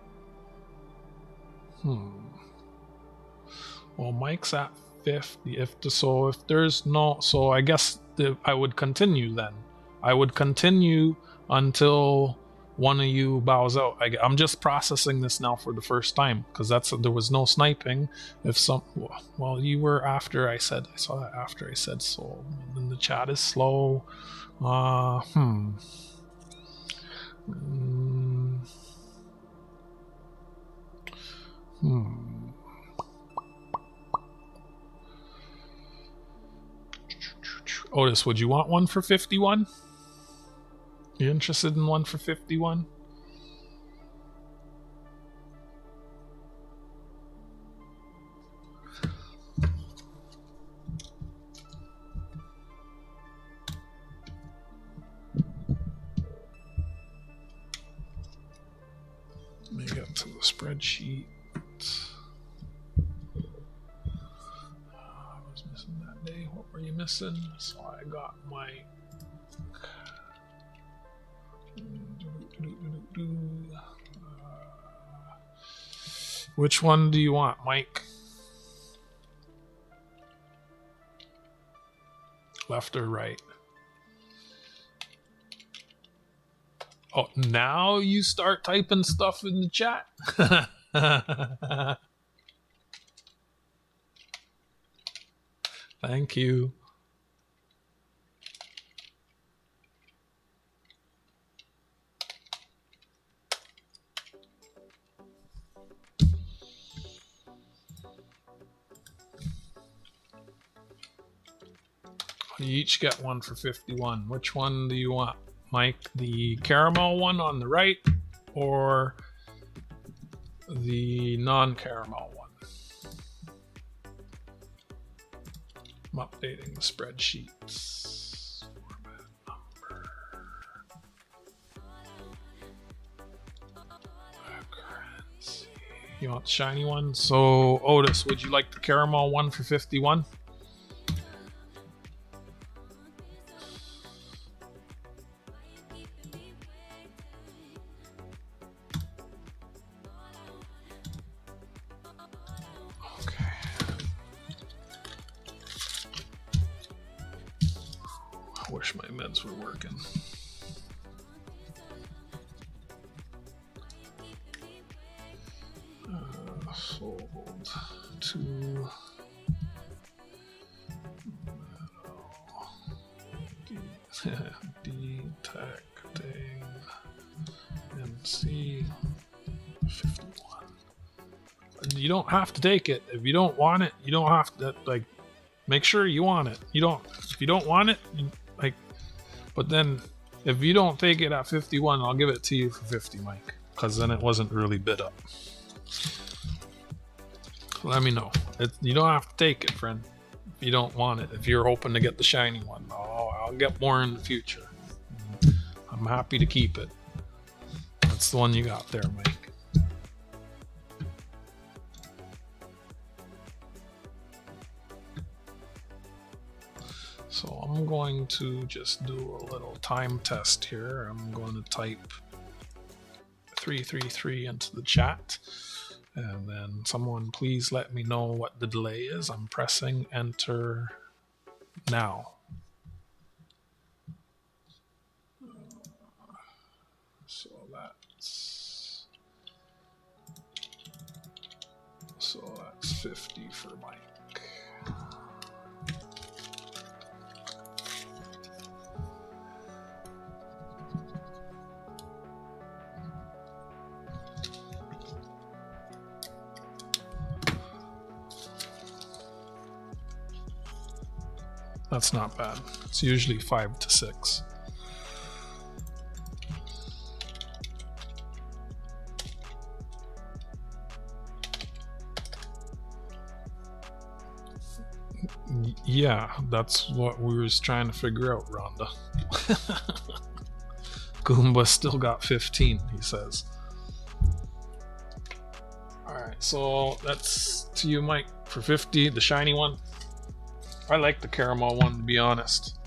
well, Mike's at 50. If there's no, so I guess I would continue then. I would continue until one of you bows out. I'm just processing this now for the first time because there was no sniping. Well, you were after I said. I saw that after I said so. And the chat is slow. Otis, would you want one for 51? You interested in one for 51? Let me get to the spreadsheet. I was missing that day. What were you missing? So I got my Which one do you want, Mike? Left or right? Oh, now you start typing stuff in the chat? Thank you. You each get one for 51. Which one do you want, Mike? The caramel one on the right or the non-caramel one? I'm updating the spreadsheets. Format number. Currency. You want the shiny one? So, Otis, would you like the caramel one for 51? Wish my meds were working. Sold to detecting MC 51. You don't have to take it. If you don't want it, you don't have to, like, make sure you want it. If you don't want it, but then if you don't take it at 51, I'll give it to you for 50, Mike, because then it wasn't really bid up. Let me know. You don't have to take it, friend, if you don't want it. If you're hoping to get the shiny one, I'll get more in the future. I'm happy to keep it. That's the one you got there, Mike. So I'm going to just do a little time test here. I'm going to type 333 into the chat, and then someone please let me know what the delay is. I'm pressing enter now. So that's 50 for Mike. That's not bad. It's usually 5 to 6. Yeah, that's what we were trying to figure out, Rhonda. Goomba still got 15, he says. Alright, so that's to you, Mike, for 50, the shiny one. I like the caramel one, to be honest.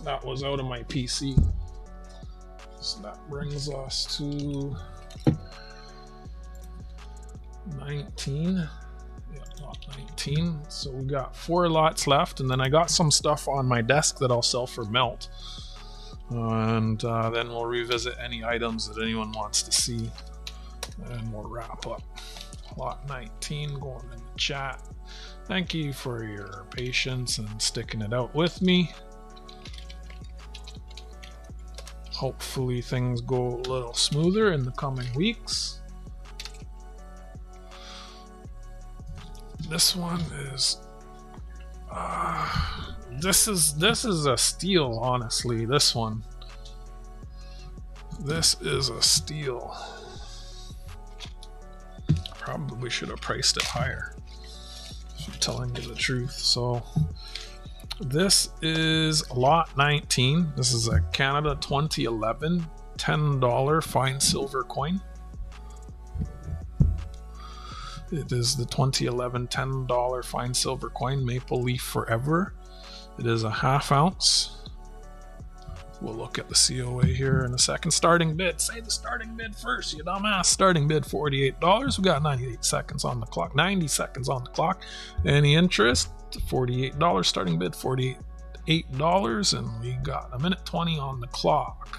That was out of my PC. So that brings us to 19. Yeah, lot 19. So we got 4 lots left, and then I got some stuff on my desk that I'll sell for melt. And then we'll revisit any items that anyone wants to see. And we'll wrap up. Lot 19 going in the chat. Thank you for your patience and sticking it out with me. Hopefully things go a little smoother in the coming weeks. This one is this is a steal, honestly. This one. This is a steal. Probably should have priced it higher, if I'm telling you the truth. So this is lot 19. This is a Canada 2011 $10 fine silver coin. It is the 2011 $10 fine silver coin, Maple Leaf Forever. It is a 1/2 ounce, We'll look at the COA here in a second. Starting bid. Say the starting bid first, you dumbass. Starting bid $48. We got 98 seconds on the clock. 90 seconds on the clock. Any interest? $48. Starting bid $48. And we got a minute 20 on the clock.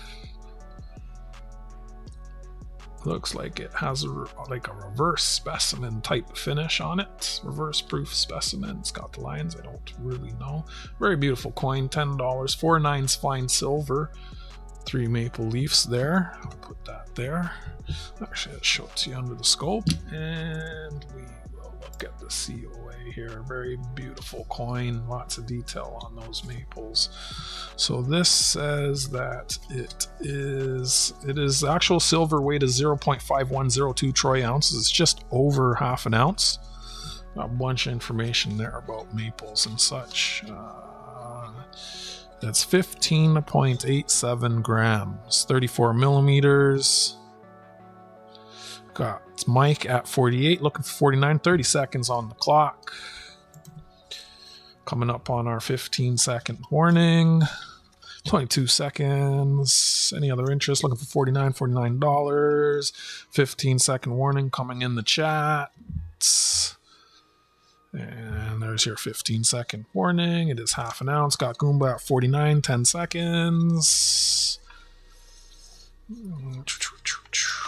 Looks like it has a reverse specimen type finish on it. Reverse proof specimen. It's got the lines. I don't really know. Very beautiful coin. $10. 4 nines fine silver. 3 maple leafs there. I'll put that there. Actually, it shows you under the scope. And we will look at the COA here. Very beautiful coin. Lots of detail on those maples. So this says that it is actual silver weight is 0.5102 troy ounces. It's just over half an ounce. A bunch of information there about maples and such. That's 15.87 grams, 34 millimeters. Got Mike at 48, looking for 49, 30 seconds on the clock. Coming up on our 15-second warning. 22 seconds. Any other interest? Looking for $49. 15-second warning coming in the chat. And there's your 15-second warning. It is half an ounce. Got Goomba at 49, 10 seconds.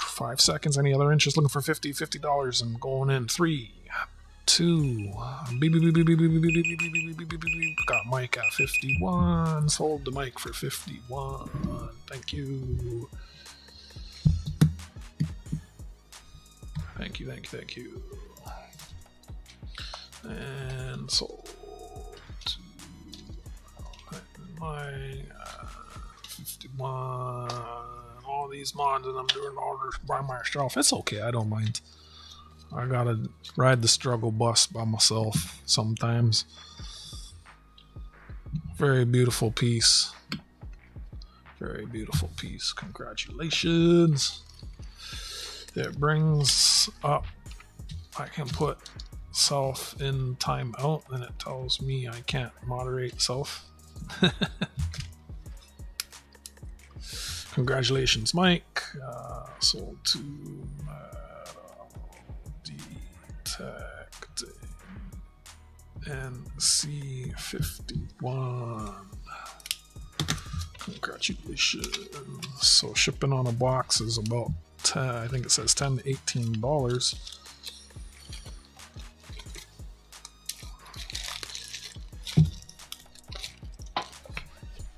5 seconds. Any other interest? Looking for $50 and going in 3, 2. Got Mike at 51. Sold the mic for 51. Thank you. Thank you. And sold to my 51. All these mods, and I'm doing orders by myself. It's okay, I don't mind. I gotta ride the struggle bus by myself sometimes. Very beautiful piece. Very beautiful piece. Congratulations. It brings up, I can put self in timeout, and it tells me I can't moderate self. Congratulations, Mike. Sold to detecting NC51. Congratulations. So shipping on a box is about 10, I think it says $10 to $18.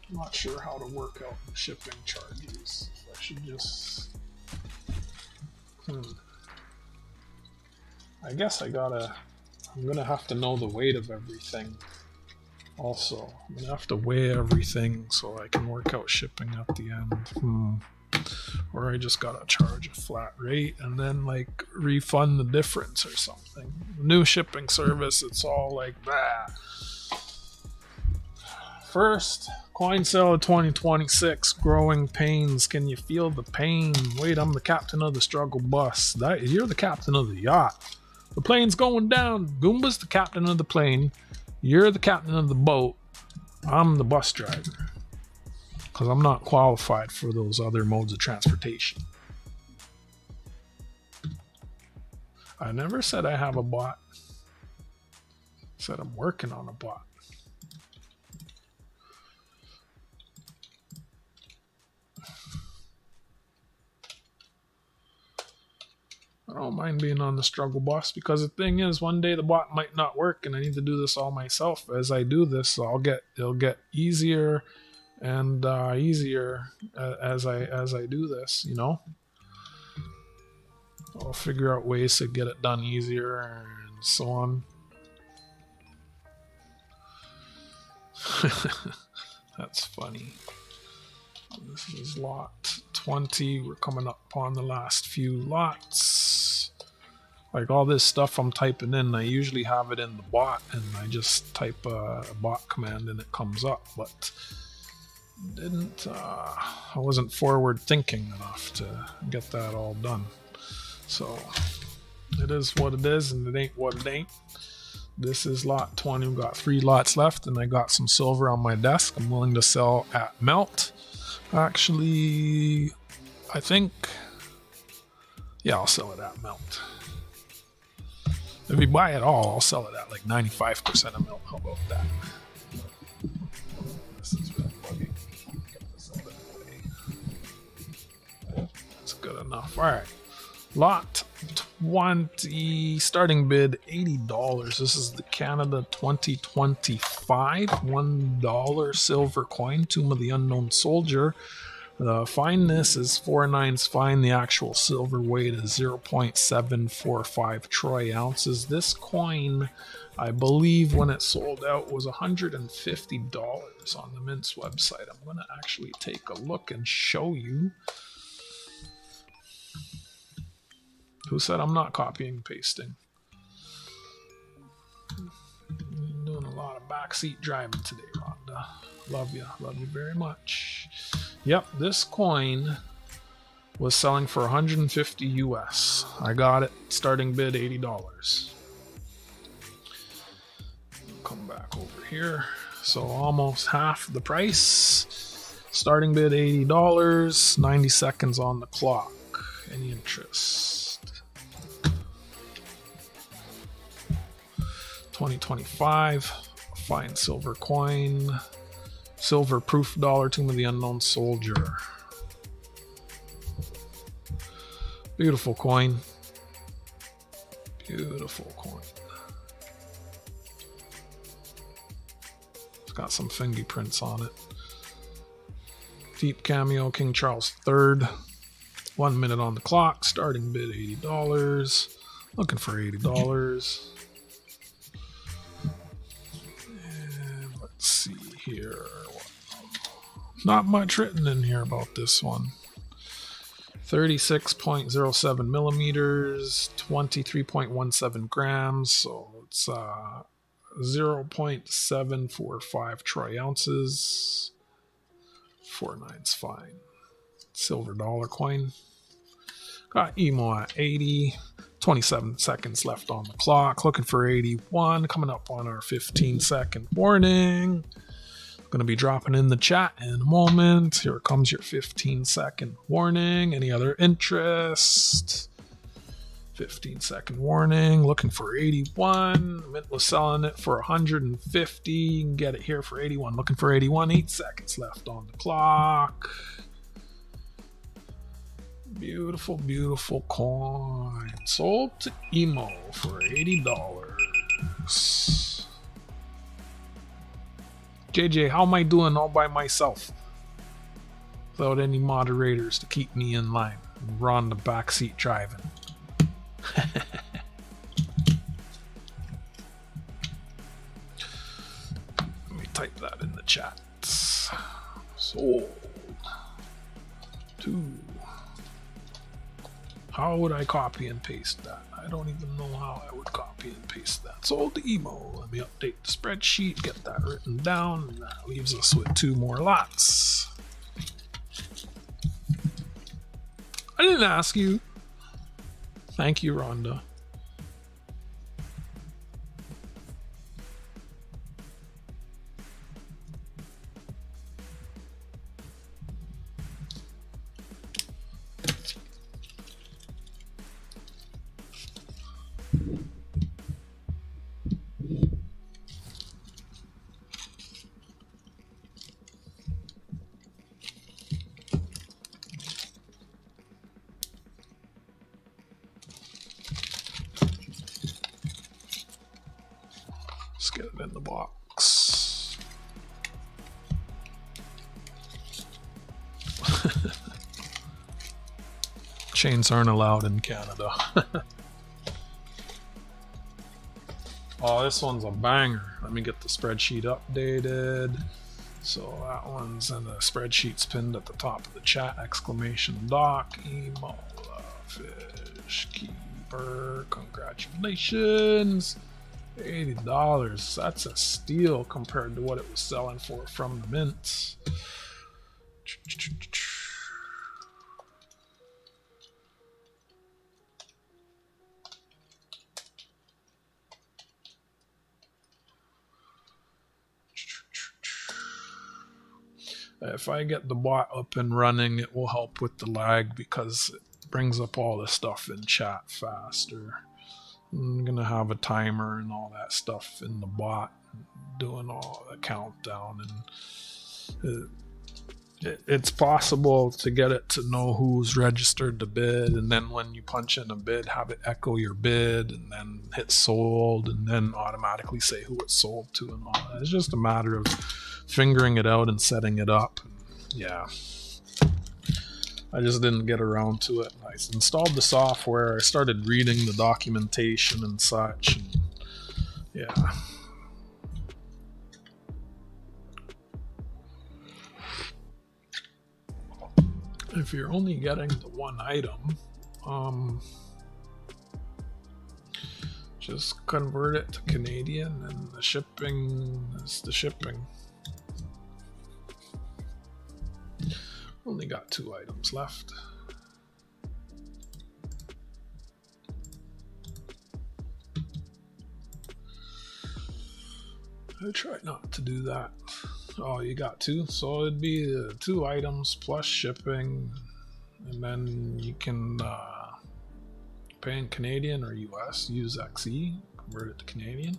I'm not sure how to work out the shipping charges. I should just... I guess I'm gonna have to know the weight of everything. Also, I'm gonna have to weigh everything so I can work out shipping at the end. Or I just gotta charge a flat rate and then like refund the difference or something. New shipping service, it's all like that. First, coin sale of 2026, growing pains. Can you feel the pain? Wait, I'm the captain of the struggle bus. You're the captain of the yacht. The plane's going down. Goomba's the captain of the plane. You're the captain of the boat. I'm the bus driver. Because I'm not qualified for those other modes of transportation. I never said I have a bot. I said I'm working on a bot. I don't mind being on the struggle bus because the thing is, one day the bot might not work and I need to do this all myself. As I do this, it'll get easier and easier as I do this, you know. I'll figure out ways to get it done easier and so on. That's funny. This is lot 20. We're coming up on the last few lots. Like all this stuff I'm typing in, I usually have it in the bot and I just type a bot command and it comes up, but I wasn't forward thinking enough to get that all done. So it is what it is and it ain't what it ain't. This is lot 20. We've got 3 lots left and I got some silver on my desk. I'm willing to sell at melt. Actually, I think, yeah, I'll sell it at melt. If you buy it all, I'll sell it at like 95% of melt. How about that? This is really buggy. Get this out of the way. That's good enough. All right. Lot 20, starting bid $80. This is the Canada 2025 $1 silver coin, Tomb of the Unknown Soldier. The fineness is 4 nines fine. The actual silver weight is 0.745 troy ounces. This coin, I believe, when it sold out, was $150 on the Mint's website. I'm going to actually take a look and show you. Who said I'm not copying and pasting? I'm doing a lot of backseat driving today, Rhonda. Love you very much. Yep, this coin was selling for 150 US. I got it, starting bid $80. Come back over here. So almost half the price. Starting bid $80, 90 seconds on the clock. Any interest? 2025, fine silver coin, silver proof dollar, Tomb of the Unknown Soldier. Beautiful coin. Beautiful coin. It's got some fingerprints on it. Deep cameo, King Charles III. 1 minute on the clock, starting bid $80. Looking for $80. Let's see here. Not much written in here about this one. 36.07 millimeters, 23.17 grams, so it's 0.745 troy ounces. 4 nines fine. Silver dollar coin. Got emo at 80. 27 seconds left on the clock. Looking for 81. Coming up on our 15-second warning. Going to be dropping in the chat in a moment. Here comes your 15-second warning. Any other interest? 15-second warning. Looking for 81. Mint was selling it for 150. You can get it here for 81. Looking for 81. 8 seconds left on the clock. Beautiful, beautiful coin. Sold to Emo for $80. JJ, how am I doing all by myself? Without any moderators to keep me in line. We're on the backseat driving. Let me type that in the chat. Sold to... How would I copy and paste that? I don't even know how I would copy and paste that. Sold to Emo. Let me update the spreadsheet, get that written down, and that leaves us with 2 more lots. I didn't ask you. Thank you, Rhonda. Let's get it in the box. Chains aren't allowed in Canada. Oh, this one's a banger. Let me get the spreadsheet updated. So that one's in the spreadsheet's pinned at the top of the chat. Exclamation doc. Emo fish keeper. Congratulations. $80. That's a steal compared to what it was selling for from the Mint. If I get the bot up and running, it will help with the lag because it brings up all the stuff in chat faster. I'm gonna have a timer and all that stuff in the bot doing all the countdown, and it's possible to get it to know who's registered to bid, and then when you punch in a bid, have it echo your bid, and then hit sold, and then automatically say who it's sold to and all that. It's just a matter of figuring it out and setting it up. Yeah, I just didn't get around to it. I installed the software, I started reading the documentation and such, and yeah. If you're only getting the one item, just convert it to Canadian, and the shipping is the shipping. Only got 2 items left. I try not to do that. Oh, you got 2, so it'd be 2 items plus shipping, and then you can pay in Canadian or US, use XE, convert it to Canadian.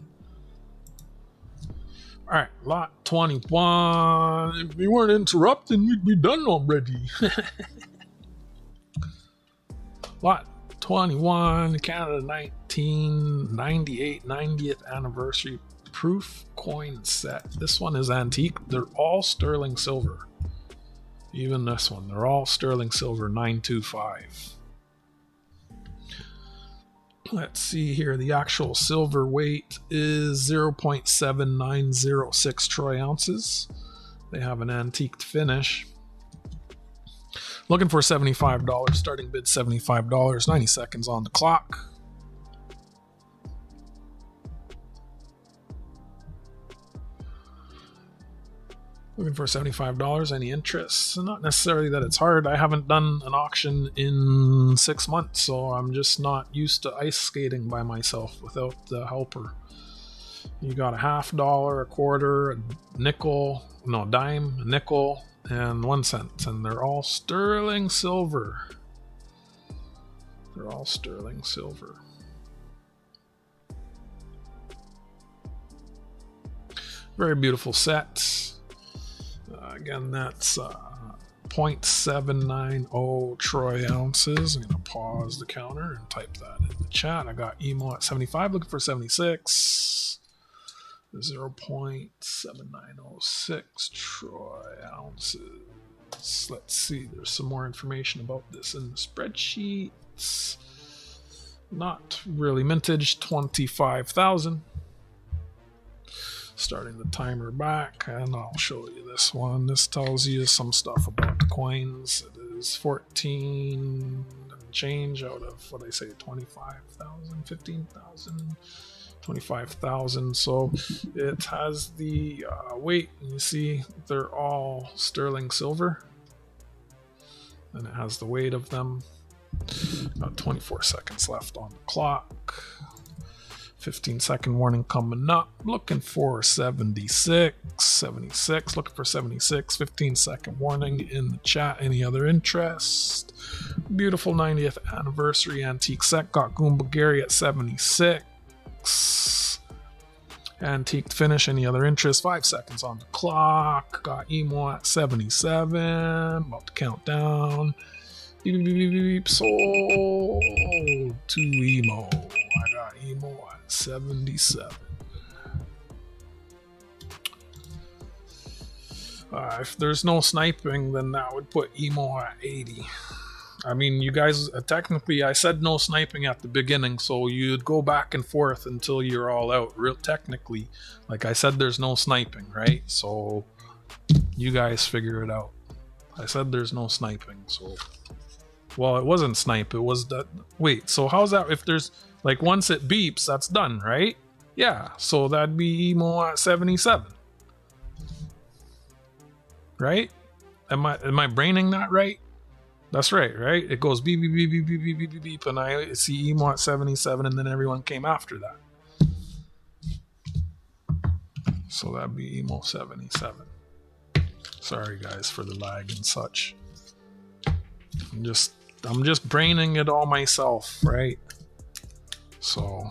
Alright, lot 21. If we weren't interrupting, we'd be done already. Lot 21, Canada 1998 90th anniversary proof coin set. This one is antique. They're all sterling silver. Even this one, they're all sterling silver 925. Let's see here. The actual silver weight is 0.7906 troy ounces. They have an antiqued finish. Looking for $75. Starting bid $75. 90 seconds on the clock. Looking for $75. Any interest? Not necessarily that it's hard. I haven't done an auction in 6 months, so I'm just not used to ice skating by myself without the helper. You got a $50, a quarter, a nickel, no, dime, a nickel, and 1 cent, and they're all sterling silver. They're all sterling silver. Very beautiful sets. Again, that's 0.790 troy ounces. I'm going to pause the counter and type that in the chat. I got emo at 75, looking for 76. 0.7906 troy ounces. Let's see, there's some more information about this in the spreadsheets. Not really vintage, 25,000. Starting the timer back, and I'll show you this one. This tells you some stuff about the coins. It is 14 and change out of what I say, 25,000, 15,000, 25,000. So it has the weight, and you see they're all sterling silver, and it has the weight of them. About 24 seconds left on the clock. 15-second warning coming up. Looking for 76. Looking for 76. 15-second warning in the chat. Any other interest? Beautiful 90th anniversary antique set. Got Goomba Gary at 76. Antique finish. Any other interest? 5 seconds on the clock. Got Emo at 77. About to count down. Beep, beep, beep, beep, sold to Emo. I got Emo at 77. If there's no sniping, then that would put Emo at 80. I mean, you guys, technically, I said no sniping at the beginning, so you'd go back and forth until you're all out. Real technically, like I said, there's no sniping, right? So you guys figure it out. I said there's no sniping, so... Well, it wasn't snipe, it was that... Wait, so how's that if there's... Like, once it beeps, that's done, right? Yeah, so that'd be Emo at 77. Right? Am I braining that right? That's right, right? It goes beep, beep, beep, beep, beep, beep, beep, beep, beep, and I see Emo at 77, and then everyone came after that. So that'd be Emo 77. Sorry guys for the lag and such. I'm just braining it all myself, right? So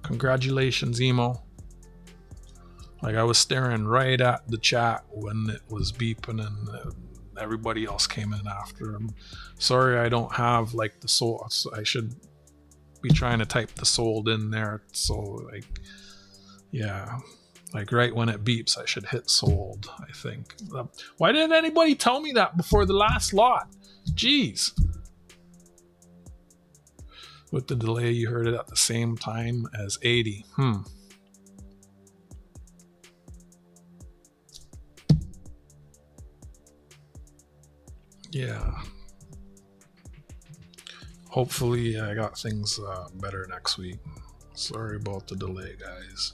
congratulations, Emo. Like, I was staring right at the chat when it was beeping and everybody else came in after him. Sorry I don't have like the sold. I should be trying to type the sold in there. So like, yeah, like right when it beeps I should hit sold, I think. Why didn't anybody tell me that before the last lot? Jeez. With the delay you heard it at the same time as 80. Yeah. Hopefully I got things better next week. Sorry about the delay, guys.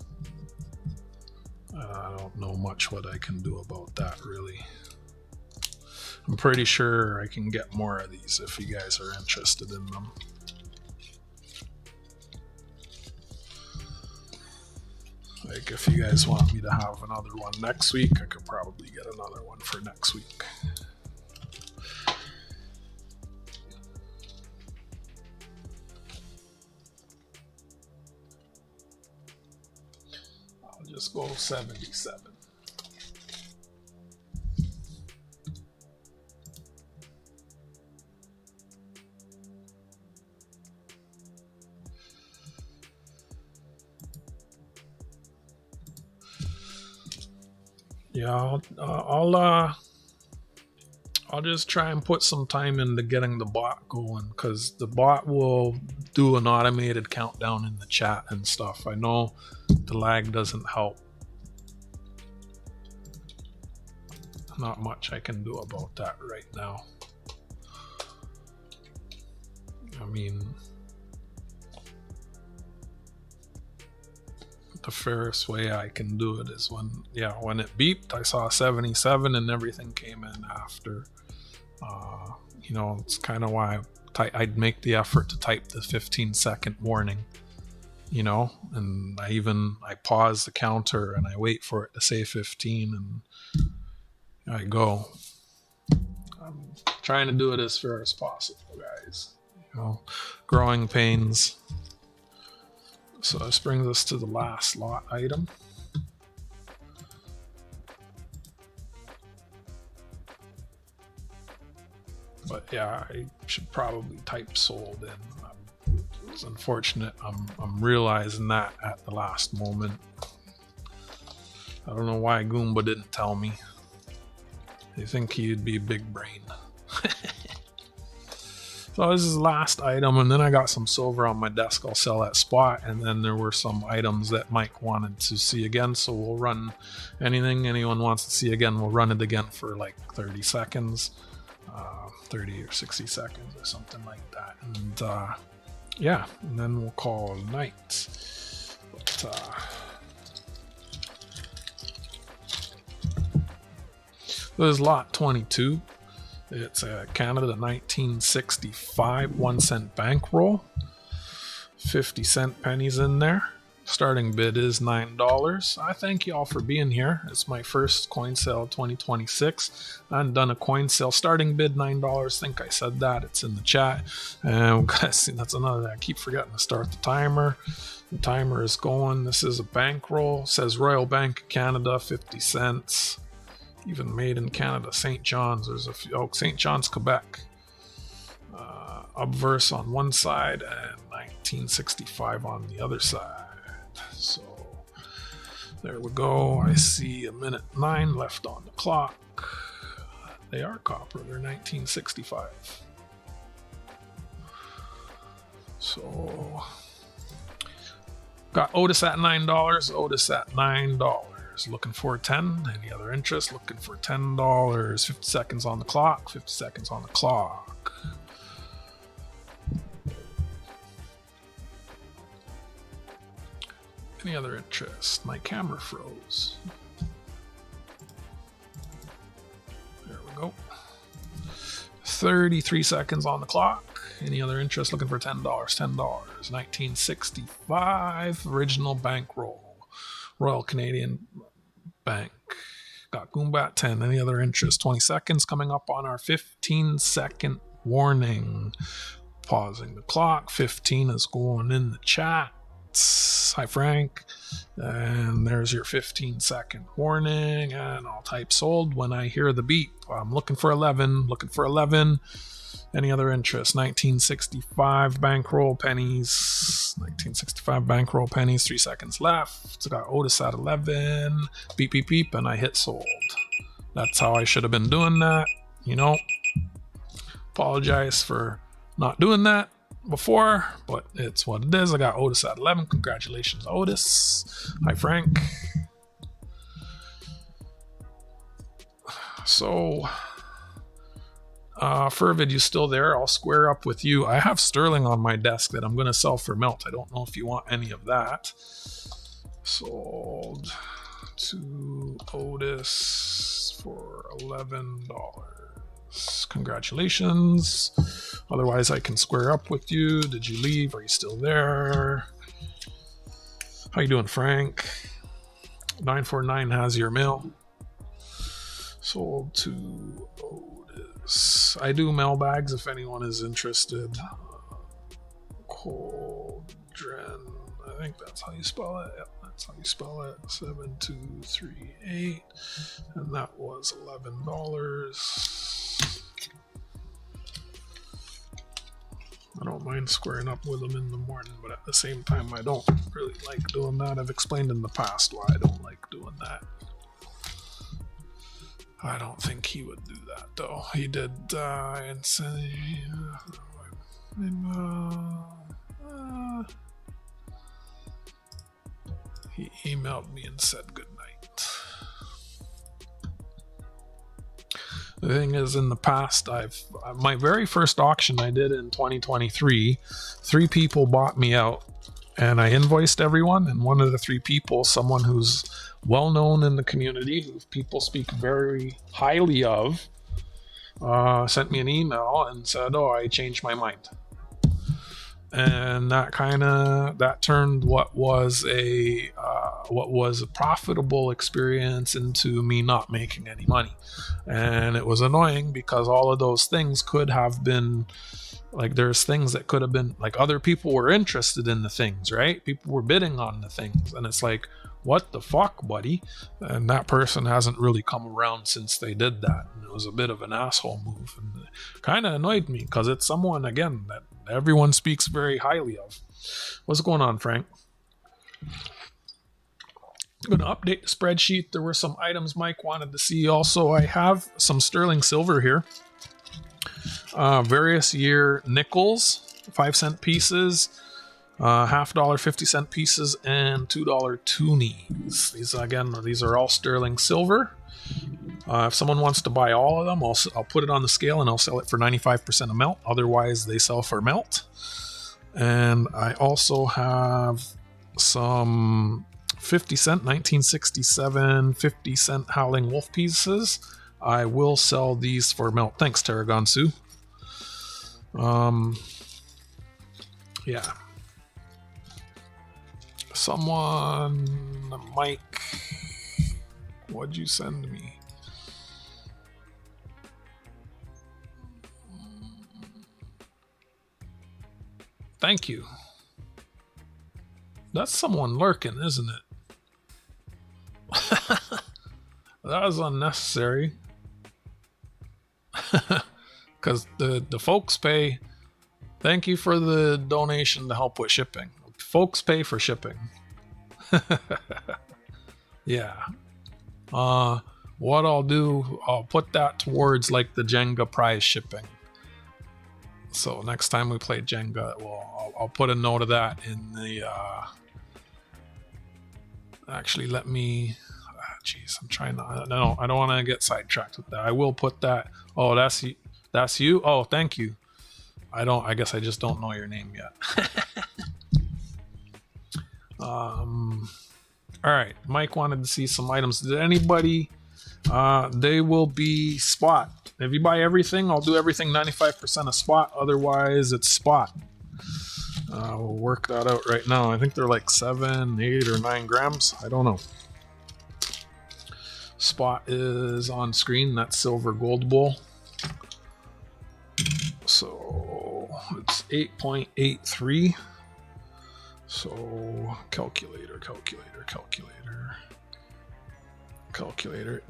I don't know much what I can do about that, really. I'm pretty sure I can get more of these if you guys are interested in them. Like, if you guys want me to have another one next week, I could probably get another one for next week. I'll just go 77. Yeah, I'll just try and put some time into getting the bot going, because the bot will do an automated countdown in the chat and stuff. I know the lag doesn't help. Not much I can do about that right now. I mean, the fairest way I can do it is when it beeped, I saw 77 and everything came in after. You know, it's kind of why I'd make the effort to type the 15-second warning, you know, and I pause the counter and I wait for it to say 15 and I go. I'm trying to do it as fair as possible, guys. You know, growing pains. So this brings us to the last lot item. But yeah, I should probably type sold in. It's unfortunate. I'm realizing that at the last moment. I don't know why Goomba didn't tell me. I think he'd be big brain. So this is the last item, and then I got some silver on my desk I'll sell at spot, and then there were some items that Mike wanted to see again, so we'll run anything anyone wants to see again, we'll run it again for like 30 seconds, 30 or 60 seconds or something like that, and yeah, and then we'll call it a night. But, there's lot 22. It's a Canada 1965 1-cent bankroll. 50-cent pennies in there. Starting bid is $9. I thank you all for being here. It's my first coin sale 2026. I haven't done a coin sale. Starting bid $9. I think I said that. It's in the chat. And that's another thing. I keep forgetting to start the timer. The timer is going. This is a bankroll. It says Royal Bank of Canada, 50 cents. Even made in Canada, St. John's. There's a few, St. John's, Quebec. Obverse on one side and 1965 on the other side. So there we go. I see 1:09 left on the clock. They are copper. They're 1965. So got Otis at $9. Otis at $9. Looking for 10. Any other interest? Looking for $10. 50 seconds on the clock. 50 seconds on the clock. Any other interest? My camera froze. There we go. 33 seconds on the clock. Any other interest? Looking for $10. $10. 1965 original bankroll. Royal Canadian Bank. Got Goombat 10. Any other interest? 20 seconds coming up on our 15-second warning. Pausing the clock. 15 is going in the chat. Hi, Frank. And there's your 15-second warning. And I'll type sold when I hear the beep. I'm looking for 11. Looking for 11. Any other interest? 1965 bankroll pennies. 1965 bankroll pennies. 3 seconds left. Got Otis at 11. Beep, beep, beep. And I hit sold. That's how I should have been doing that. You know, apologize for not doing that before, but it's what it is. I got Otis at 11. Congratulations, Otis. Hi, Frank. So, Fervid, you still there? I'll square up with you. I have sterling on my desk that I'm going to sell for melt. I don't know if you want any of that. Sold to Otis for $11. Congratulations. Otherwise, I can square up with you. Did you leave? Are you still there? How you doing, Frank? 949 has your mail. Sold to Otis. I do mailbags if anyone is interested. Cauldron. I think that's how you spell it. Yep, that's how you spell it. 7238. And that was $11. I don't mind squaring up with them in the morning, but at the same time, I don't really like doing that. I've explained in the past why I don't like doing that. I don't think he would do that, though. He did, he emailed me and said good night. The thing is, in the past, my very first auction I did in 2023, 3 people bought me out, and I invoiced everyone. And one of the 3 people, someone who's well known in the community, who people speak very highly of, sent me an email and said, "Oh, I changed my mind." And that turned what was a profitable experience into me not making any money. And it was annoying because all of those things could have been like, there's things that could have been like, other people were interested in the things, right? People were bidding on the things, and it's like, what the fuck, buddy? And that person hasn't really come around since they did that. And it was a bit of an asshole move, and it kind of annoyed me because it's someone, again, that everyone speaks very highly of. What's going on, Frank? I'm going to update the spreadsheet. There were some items Mike wanted to see. Also, I have some sterling silver here. Various year nickels, 5-cent pieces, $half, 50-cent pieces, and $2 toonies. These are all sterling silver. If someone wants to buy all of them, I'll put it on the scale and I'll sell it for 95% of melt. Otherwise, they sell for melt. And I also have some 50-cent 1967 50-cent Howling Wolf pieces. I will sell these for melt. Thanks, Tarragon Sue. Yeah. Someone, Mike, what'd you send me? Thank you. That's someone lurking, isn't it? That was unnecessary. Because the folks pay. Thank you for the donation to help with shipping. Folks pay for shipping. Yeah. What I'll do, I'll put that towards like the Jenga prize shipping. So next time we play Jenga, well, I'll put a note of that in the. Actually, let me. Jeez, I'm trying to. No, I don't want to get sidetracked with that. I will put that. Oh, that's you. Oh, thank you. I guess I just don't know your name yet. All right. Mike wanted to see some items. Did anybody? They will be spot. If you buy everything, I'll do everything 95% of spot. Otherwise, it's spot. We'll work that out right now. I think they're like 7, 8, or 9 grams. I don't know. Spot is on screen. That's silver gold bull. So it's 8.83. So calculator.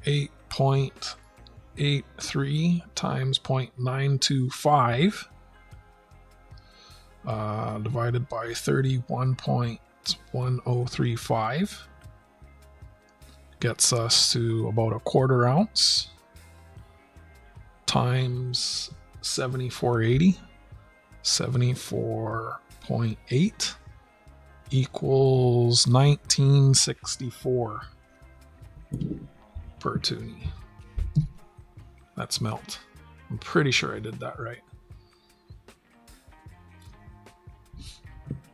8.83 times 0.925 divided by 31.1035 gets us to about a quarter ounce times 74.80. 74.8 equals 1964 per toonie. That's melt. I'm pretty sure I did that right.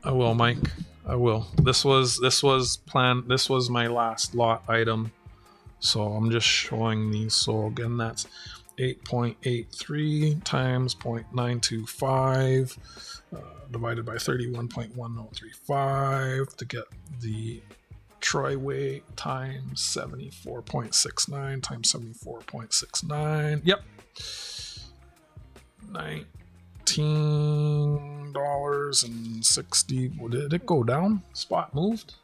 I will, Mike. I will. This was planned. This was my last lot item, so I'm just showing these. So again, that's 8.83 times 0.925 divided by 31.1035 to get the troy weight times 74.69 times 74.69. Yep. $19.60. Well, did it go down? Spot moved?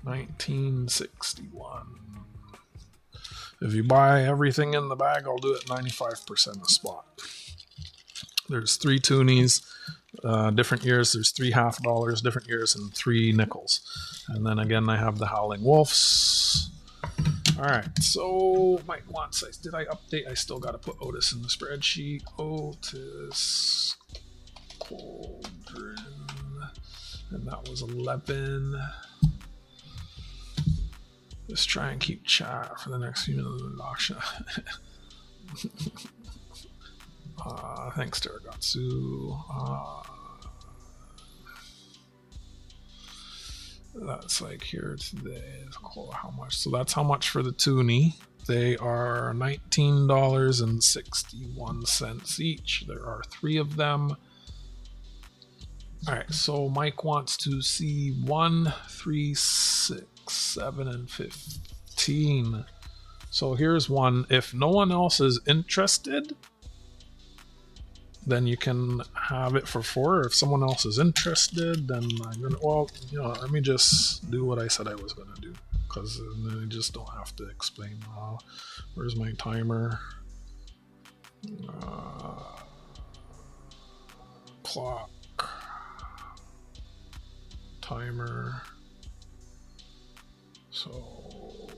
$19.61. If you buy everything in the bag, I'll do it 95% of spot. There's 3 toonies, different years. There's 3 $half, different years, and 3 nickels. And then again, I have the Howling Wolves. All right, so Mike wants, did I update? I still got to put Otis in the spreadsheet. Otis Cauldron, and that was 11. Just try and keep chat for the next few minutes of the auction. Thanks, Teragatsu. That's like here today. How much? So that's how much for the toonie. They are $19.61 each. There are 3 of them. All right, so Mike wants to see 1, 3, 6, 7, and 15. So here's one. If no one else is interested, then you can have it for 4. If someone else is interested, then I'm gonna, well, you know, let me just do what I said I was gonna do, because then I just don't have to explain. Where's my timer? Clock. Timer. So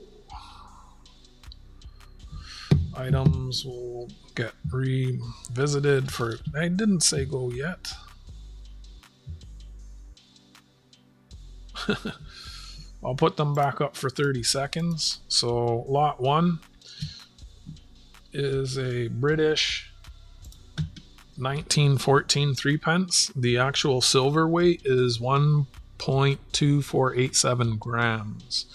items will get revisited for, I didn't say go yet. I'll put them back up for 30 seconds. So lot 1 is a British 1914 3-pence. The actual silver weight is 1.2487 grams.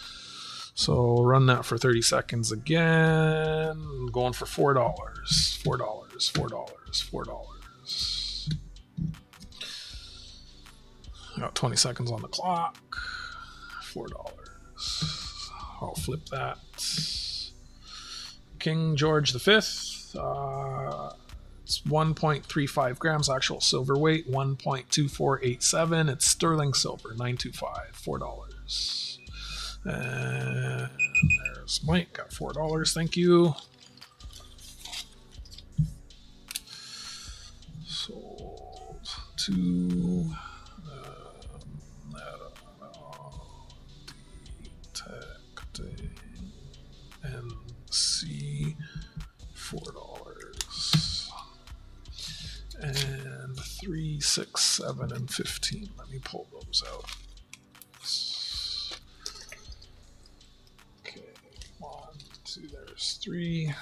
So run that for 30 seconds again. Going for $4. $4. Got 20 seconds on the clock. $4. I'll flip that. King George V. It's 1.35 grams actual silver weight. 1.2487. It's sterling silver. 925. $4. And there's Mike, got $4. Thank you. Sold to detecting NC $4. And 3, 6, 7, and 15. Let me pull those out. There's 3.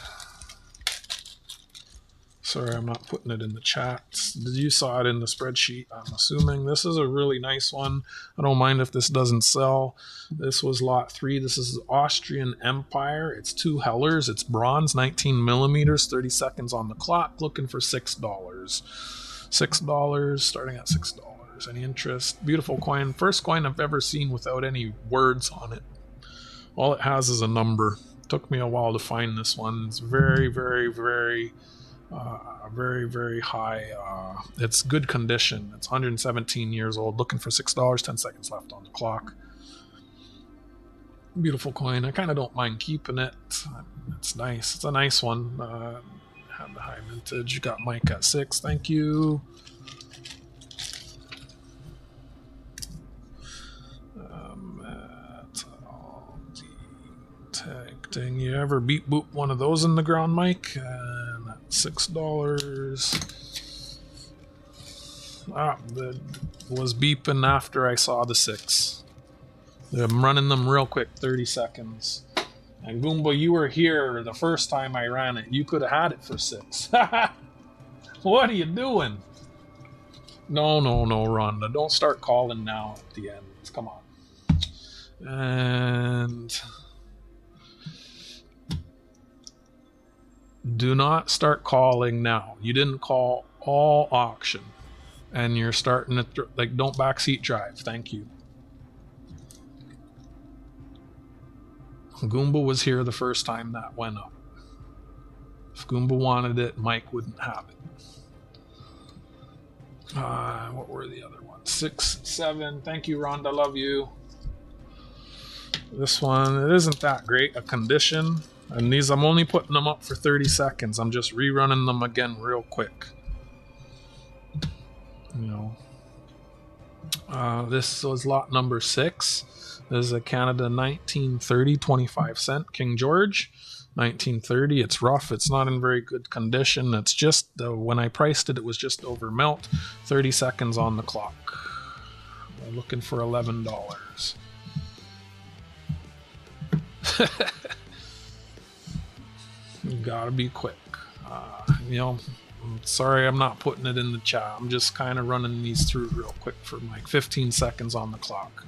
Sorry, I'm not putting it in the chat. You saw it in the spreadsheet, I'm assuming. This is a really nice one. I don't mind if this doesn't sell. This was lot 3. This is Austrian Empire. It's 2 Hellers. It's bronze, 19 millimeters, 30 seconds on the clock. Looking for $6. $6, starting at $6. Any interest? Beautiful coin. First coin I've ever seen without any words on it. All it has is a number. Took me a while to find this one. It's very, very, very, very high. It's good condition. It's 117 years old. Looking for $6. 10 seconds left on the clock. Beautiful coin. I kind of don't mind keeping it. It's nice. It's a nice one. Have the high vintage. Got Mike at 6. Thank you. Tag. You ever beep boop one of those in the ground, Mike? And that's $6. That was beeping after I saw the 6. I'm running them real quick, 30 seconds. And Goomba, you were here the first time I ran it. You could have had it for 6. What are you doing? No, Rhonda. Don't start calling now at the end. Come on. And do not start calling now. You didn't call all auction. And you're starting to, don't backseat drive. Thank you. Goomba was here the first time that went up. If Goomba wanted it, Mike wouldn't have it. What were the other ones? 6, 7. Thank you, Rhonda. Love you. This one, it isn't that great a condition. And these, I'm only putting them up for 30 seconds. I'm just rerunning them again real quick. This was lot number 6. This is a Canada 1930 25-cent King George. 1930. It's rough. It's not in very good condition. It's just, when I priced it, it was just over melt. 30 seconds on the clock. I'm looking for $11. You gotta be quick. Sorry I'm not putting it in the chat. I'm just kind of running these through real quick for 15 seconds on the clock.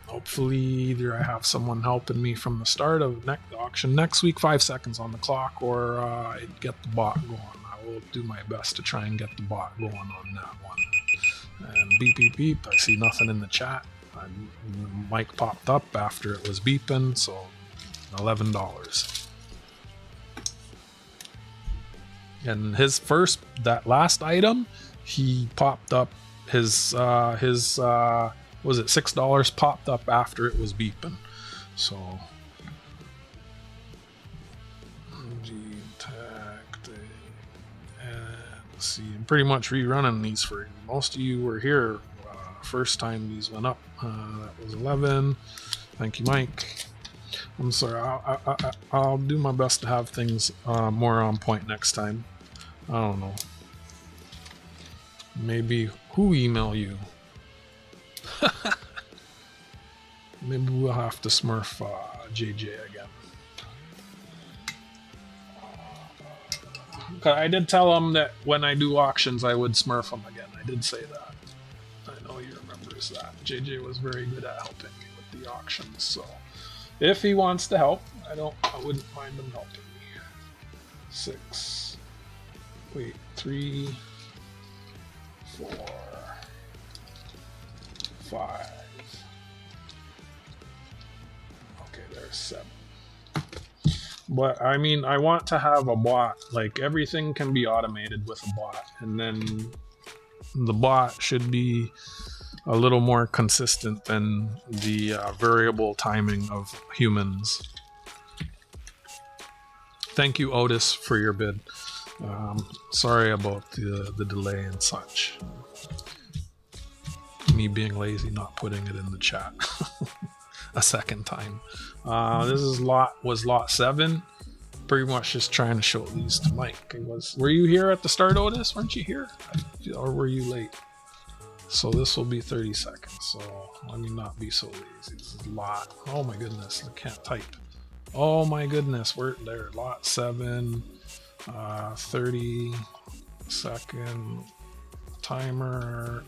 Hopefully either I have someone helping me from the start of the auction next week, 5 seconds on the clock, or I get the bot going. I will do my best to try and get the bot going on that one. And beep, beep, beep. I see nothing in the chat. Mike popped up after it was beeping, so $11. And that last item, he popped up his was it $6 popped up after it was beeping. So let's see, I'm pretty much rerunning these for you. Most of you were here first time these went up. That was 11. Thank you, Mike. I'm sorry. I'll do my best to have things more on point next time. I don't know. Maybe who email you? Maybe we'll have to smurf JJ again. I did tell him that when I do auctions, I would smurf him again. I did say that. I know he remembers that. JJ was very good at helping me with the auctions, so if he wants to help, I wouldn't mind him helping me. 6. Wait, 3, 4, 5. Okay, there's 7. But I mean, I want to have a bot. Everything can be automated with a bot, and then the bot should be a little more consistent than the variable timing of humans. Thank you, Otis, for your bid. Sorry about the delay and such. Me being lazy, not putting it in the chat a second time. This is lot 7. Pretty much just trying to show these to Mike. Were you here at the start, Otis? Weren't you here? Or were you late? So this will be 30 seconds. So let me not be so lazy. This is lot. Oh my goodness, I can't type. Oh my goodness, we're there. Lot 7. 30 second timer.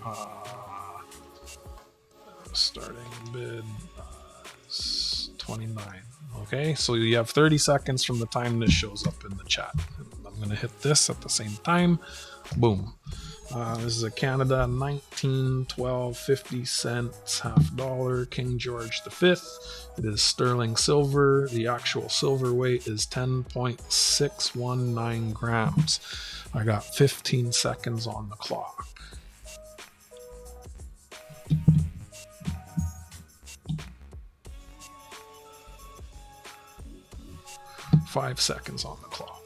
Starting bid 29. Okay, so you have 30 seconds from the time this shows up in the chat. I'm gonna hit this at the same time. Boom. This is a Canada 1912 50 cents, half dollar, King George V. It is sterling silver. The actual silver weight is 10.619 grams. I got 15 seconds on the clock. Five seconds on the clock.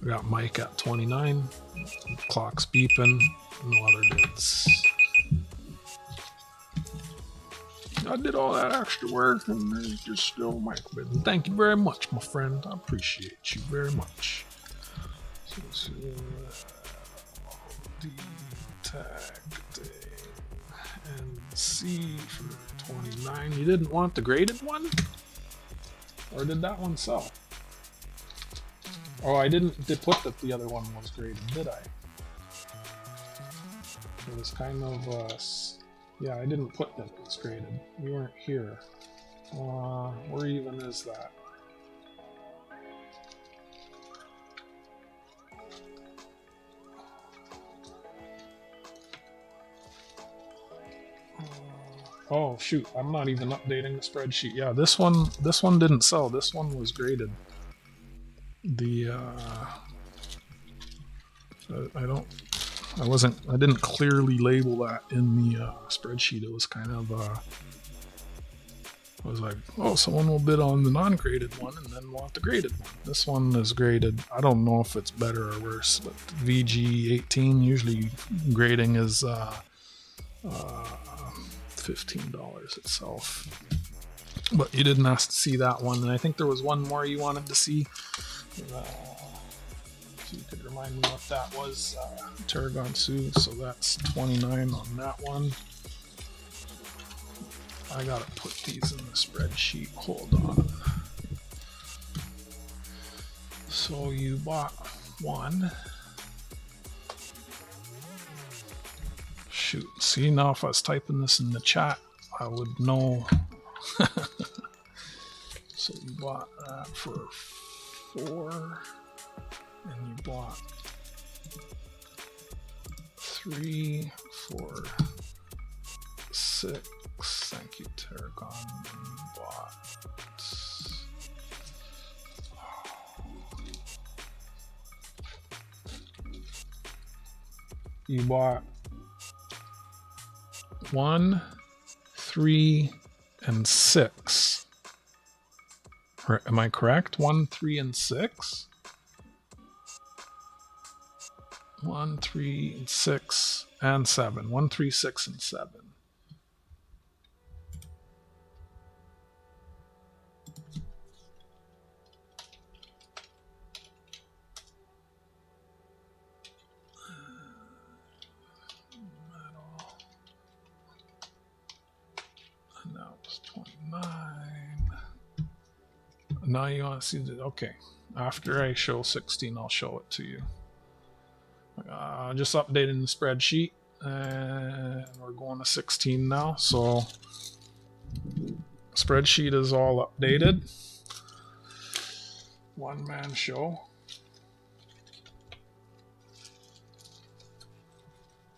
I got Mike at 29. Clock's beeping. No other bids. I did all that extra work and there's just still Mike bidding. Thank you very much, my friend. I appreciate you very much. So, detecting and C for 29. You didn't want the graded one? Or did that one sell? Oh, I didn't put that the other one was graded, did I? It was kind of, yeah, I didn't put that it was graded. You weren't here. Where even is that? Oh shoot, I'm not even updating the spreadsheet. Yeah, this one didn't sell. This one was graded. The I didn't clearly label that in the spreadsheet. It was kind of I was like, oh, someone will bid on the non-graded one and then want the graded one. This one is graded. I don't know if it's better or worse, but VG18 usually grading is $15 itself. But you didn't ask to see that one, and I think there was one more you wanted to see. If you could remind me what that was. Tarragon Sioux, so that's 29 on that one. I gotta put these in the spreadsheet. Hold on. So you bought one. Shoot, see, now if I was typing this in the chat, I would know. So you bought that for 4, and you bought 3 for 6. Thank you, Tarragon. You bought 1, 3, and 6. Am I correct? 1, 3, and 6? 1, 3, and 6, and 7. 1, 3, 6, and 7. And that was 29. Now you want to see the, okay. After I show 16, I'll show it to you. Just updating the spreadsheet, and we're going to 16 now. So spreadsheet is all updated. One man show.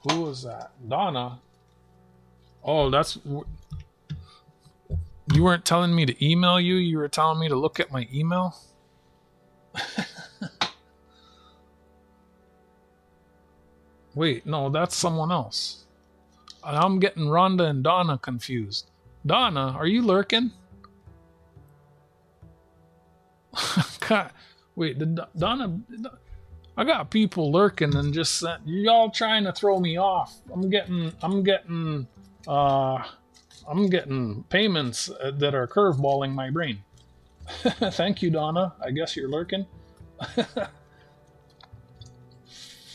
Who was that? Donna. Oh, that's. You weren't telling me to email you. You were telling me to look at my email. Wait, no, that's someone else. I'm getting Rhonda and Donna confused. Donna, are you lurking? God, wait, did Donna? I got people lurking and just y'all trying to throw me off. I'm getting payments that are curveballing my brain. Thank you, Donna. I guess you're lurking.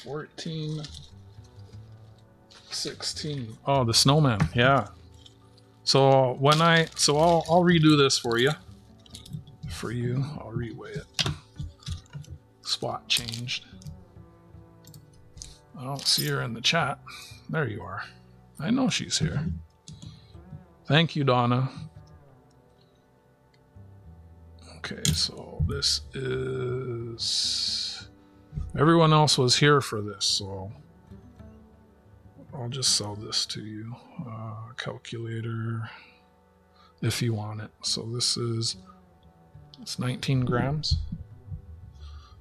14, 16. Oh, the snowman. Yeah. So when I'll redo this for you. For you, I'll reweigh it. Spot changed. I don't see her in the chat. There you are. I know she's here. Thank you, Donna. Okay, so this is Everyone else was here for this, so I'll just sell this to you. Calculator, if you want it. So this is, it's 19 grams.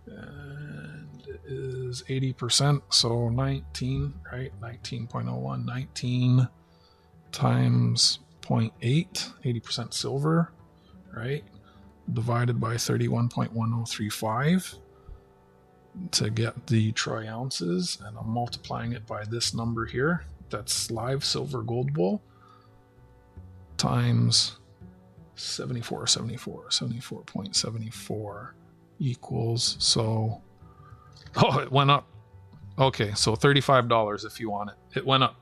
And it is 80%, so 19, right? 19.01, 19 times 0.8, 80% silver, right? Divided by 31.1035 to get the troy ounces, and I'm multiplying it by this number here. That's live silver gold bull times 74.74 equals, so, oh, it went up. Okay, so $35 if you want it. It went up.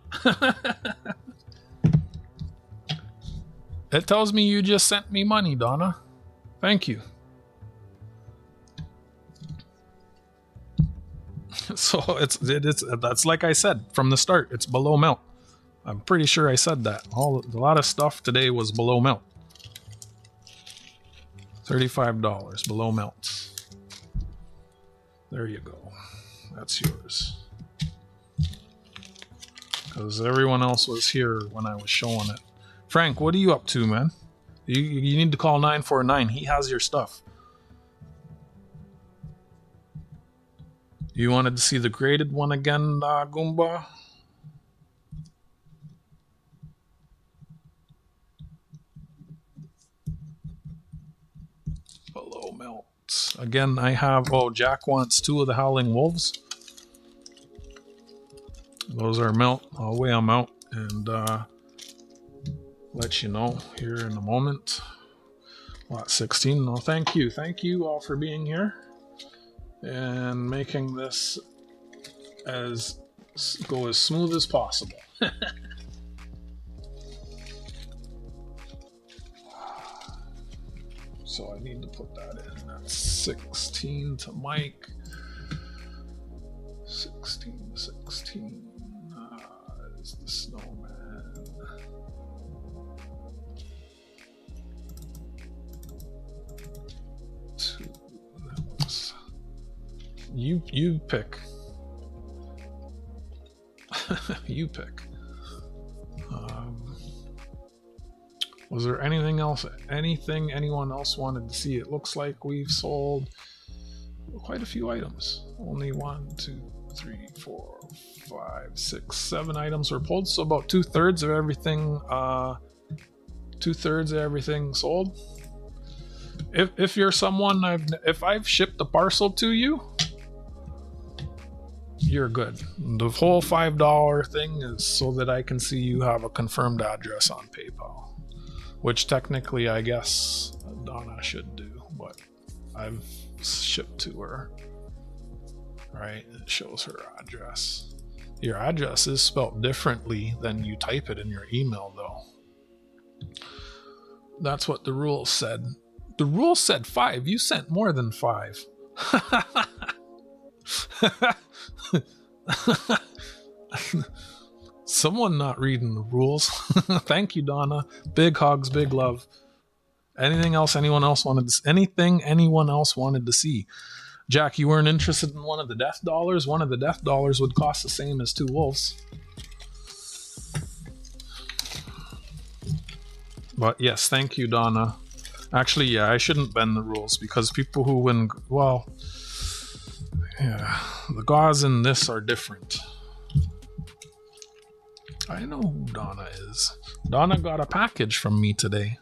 It tells me you just sent me money, Donna. Thank you. So it's that's like I said from the start, it's below melt. I'm pretty sure I said that. A lot of stuff today was below melt. $35 below melt. There you go. That's yours. Because everyone else was here when I was showing it. Frank, what are you up to, man? You need to call 949. He has your stuff. You wanted to see the graded one again, Goomba? Below melt. Again, I have, oh, Jack wants 2 of the Howling Wolves. Those are melt. I'll weigh them out and let you know here in a moment. Lot 16. No, thank you. Thank you all for being here and making this go as smooth as possible. So I need to put that in. That's 16 to Mike. 16 is the snowman. You pick. You pick. Was there anything else? Anything anyone else wanted to see? It looks like we've sold quite a few items. Only 1, 2, 3, 4, 5, 6, 7 items were pulled. So about 2/3 of everything. 2/3 of everything sold. If you're someone if I've shipped a parcel to you, you're good. The whole $5 thing is so that I can see you have a confirmed address on PayPal, which technically I guess Donna should do, but I've shipped to her. Right? It shows her address. Your address is spelled differently than you type it in your email, though. That's what the rules said. The rule said 5. You sent more than 5. Someone not reading the rules. Thank you, Donna. Big hugs, big love. Anything else anyone else wanted to anything anyone else wanted to see? Jack, you weren't interested in one of the death dollars? One of the death dollars would cost the same as 2 wolves. But yes, thank you, Donna. Actually, yeah, I shouldn't bend the rules because people who win, well, yeah, the gauze in this are different. I know who Donna is. Donna got a package from me today.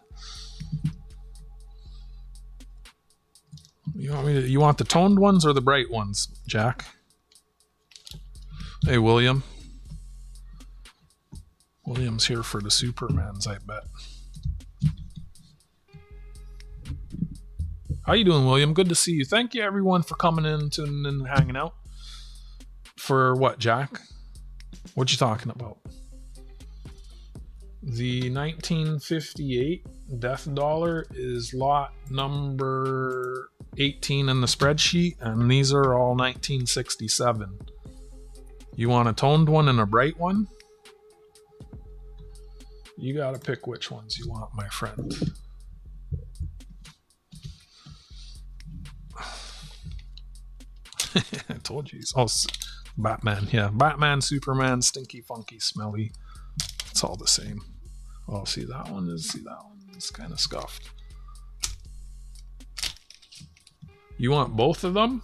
You want the toned ones or the bright ones, Jack? Hey, William. William's here for the Supermans, I bet. How you doing, William? Good to see you. Thank you, everyone, for coming in, tuning in, and hanging out. For what, Jack? What you talking about? The 1958 death dollar is lot number 18 in the spreadsheet, and these are all 1967. You want a toned one and a bright one? You gotta pick which ones you want, my friend. told you. Oh, Batman. Yeah, Batman, Superman, stinky, funky, smelly. It's all the same. Oh, see that one is kind of scuffed. You want both of them?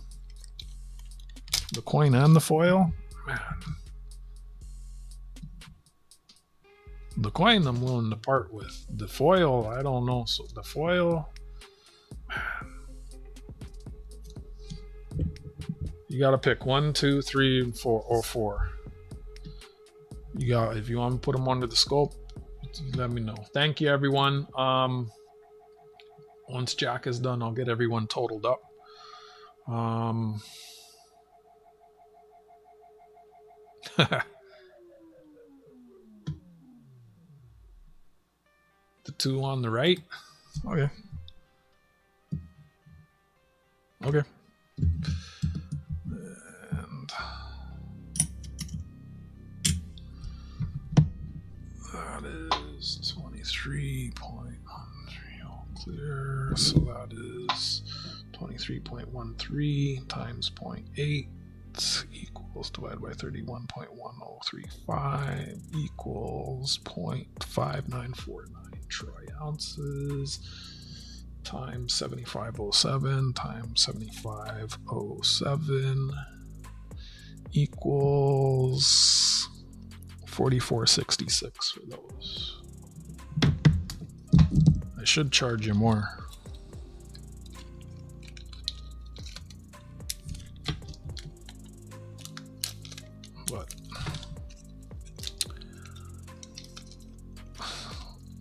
The coin and the foil? Man. The coin I'm willing to part with. The foil, I don't know. So the foil, man. You gotta pick 1, 2, 3, and 4, or 4. You got, if you want to put them under the scope, let me know. Thank you, everyone. Once Jack is done, I'll get everyone totaled up. The 2 on the right. Okay. Okay. And that is 23.13 all clear. So that is 23.13 times 0.8 equals divided by 31.1035 equals 0.5949 troy ounces times 7507 times 7507 equals 44.66 for those. I should charge you more. But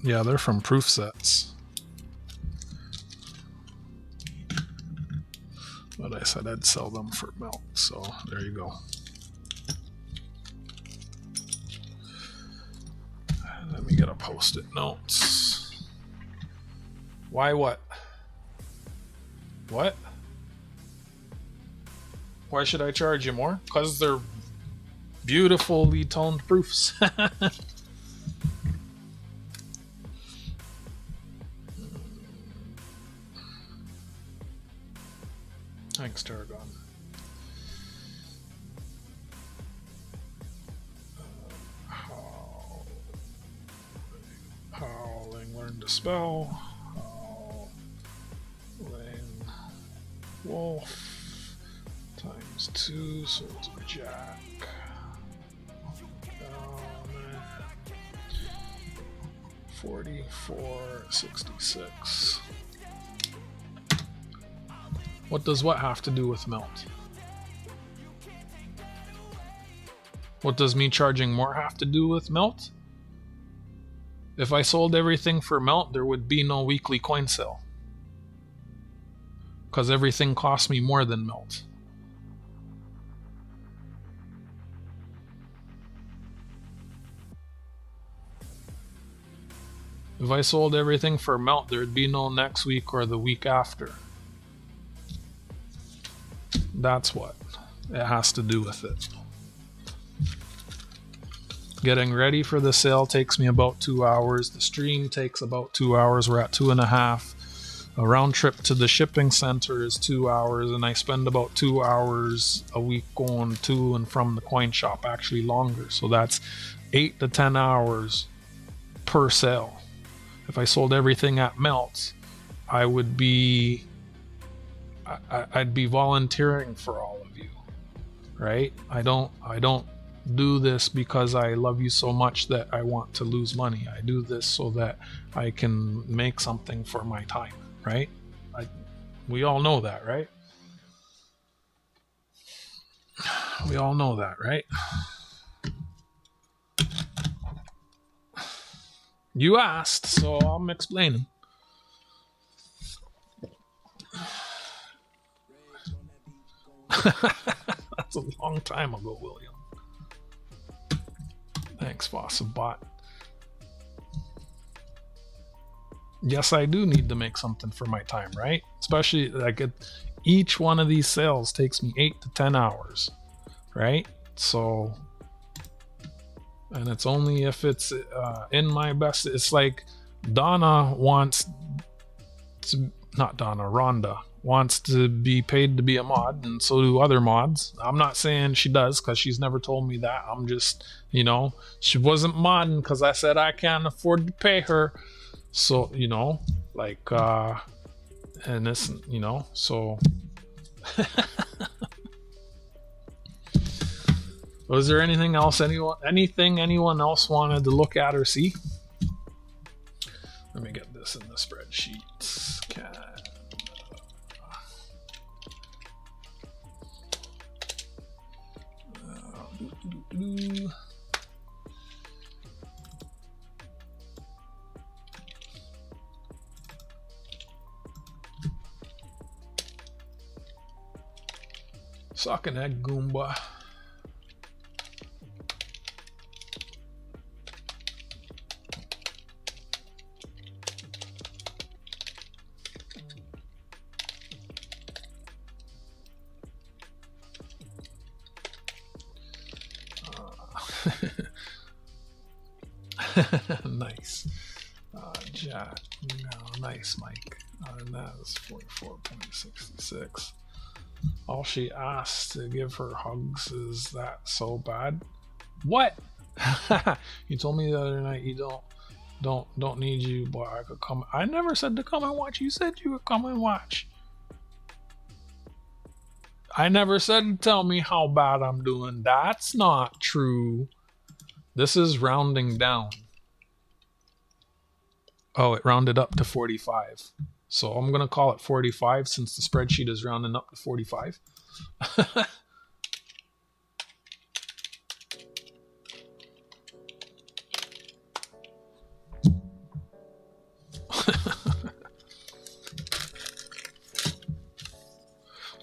yeah, they're from proof sets. But I said I'd sell them for milk, so there you go. Let me get a post-it notes. Why what? What? Why should I charge you more? Because they're beautifully toned proofs. Thanks, Tarragon. Howling learned to spell. Howling wolf times 2, so it's a jack. 44.66. What does what have to do with melt? What does me charging more have to do with melt? If I sold everything for melt, there would be no weekly coin sale. Because everything costs me more than melt. If I sold everything for melt, there'd be no next week or the week after. That's what it has to do with it. Getting ready for the sale takes me about 2 hours. The stream takes about 2 hours. We're at 2.5. A round trip to the shipping center is 2 hours, and I spend about 2 hours a week going to and from the coin shop, actually longer. So that's 8 to 10 hours per sale. If I sold everything at melt, I would be I'd be volunteering for all of you, right? I don't do this because I love you so much that I want to lose money. I do this so that I can make something for my time, right? We all know that, right? We all know that, right? You asked, so I'm explaining. That's a long time ago, William. Thanks, Fossabot. Yes, I do need to make something for my time, right? Especially like each one of these sales takes me 8 to 10 hours, right? So, and it's only if it's in my best. It's like Donna wants to, not Donna, Rhonda wants to be paid to be a mod, and so do other mods. I'm not saying she does, because she's never told me that. I'm just, you know, she wasn't modding because I said I can't afford to pay her. So, you know, like, and this, you know, so. Was there anything else anyone else wanted to look at or see? Let me get this in the spreadsheet. Sock and egg Goomba. Nice. Jack. No, nice, Mike. And that is 44.66. All she asked to give her hugs. Is that so bad? What? You told me the other night you don't need you, but I could come. I never said to come and watch. You said you would come and watch. I never said to tell me how bad I'm doing. That's not true. This is rounding down. Oh, it rounded up to 45. So I'm going to call it 45 since the spreadsheet is rounding up to 45.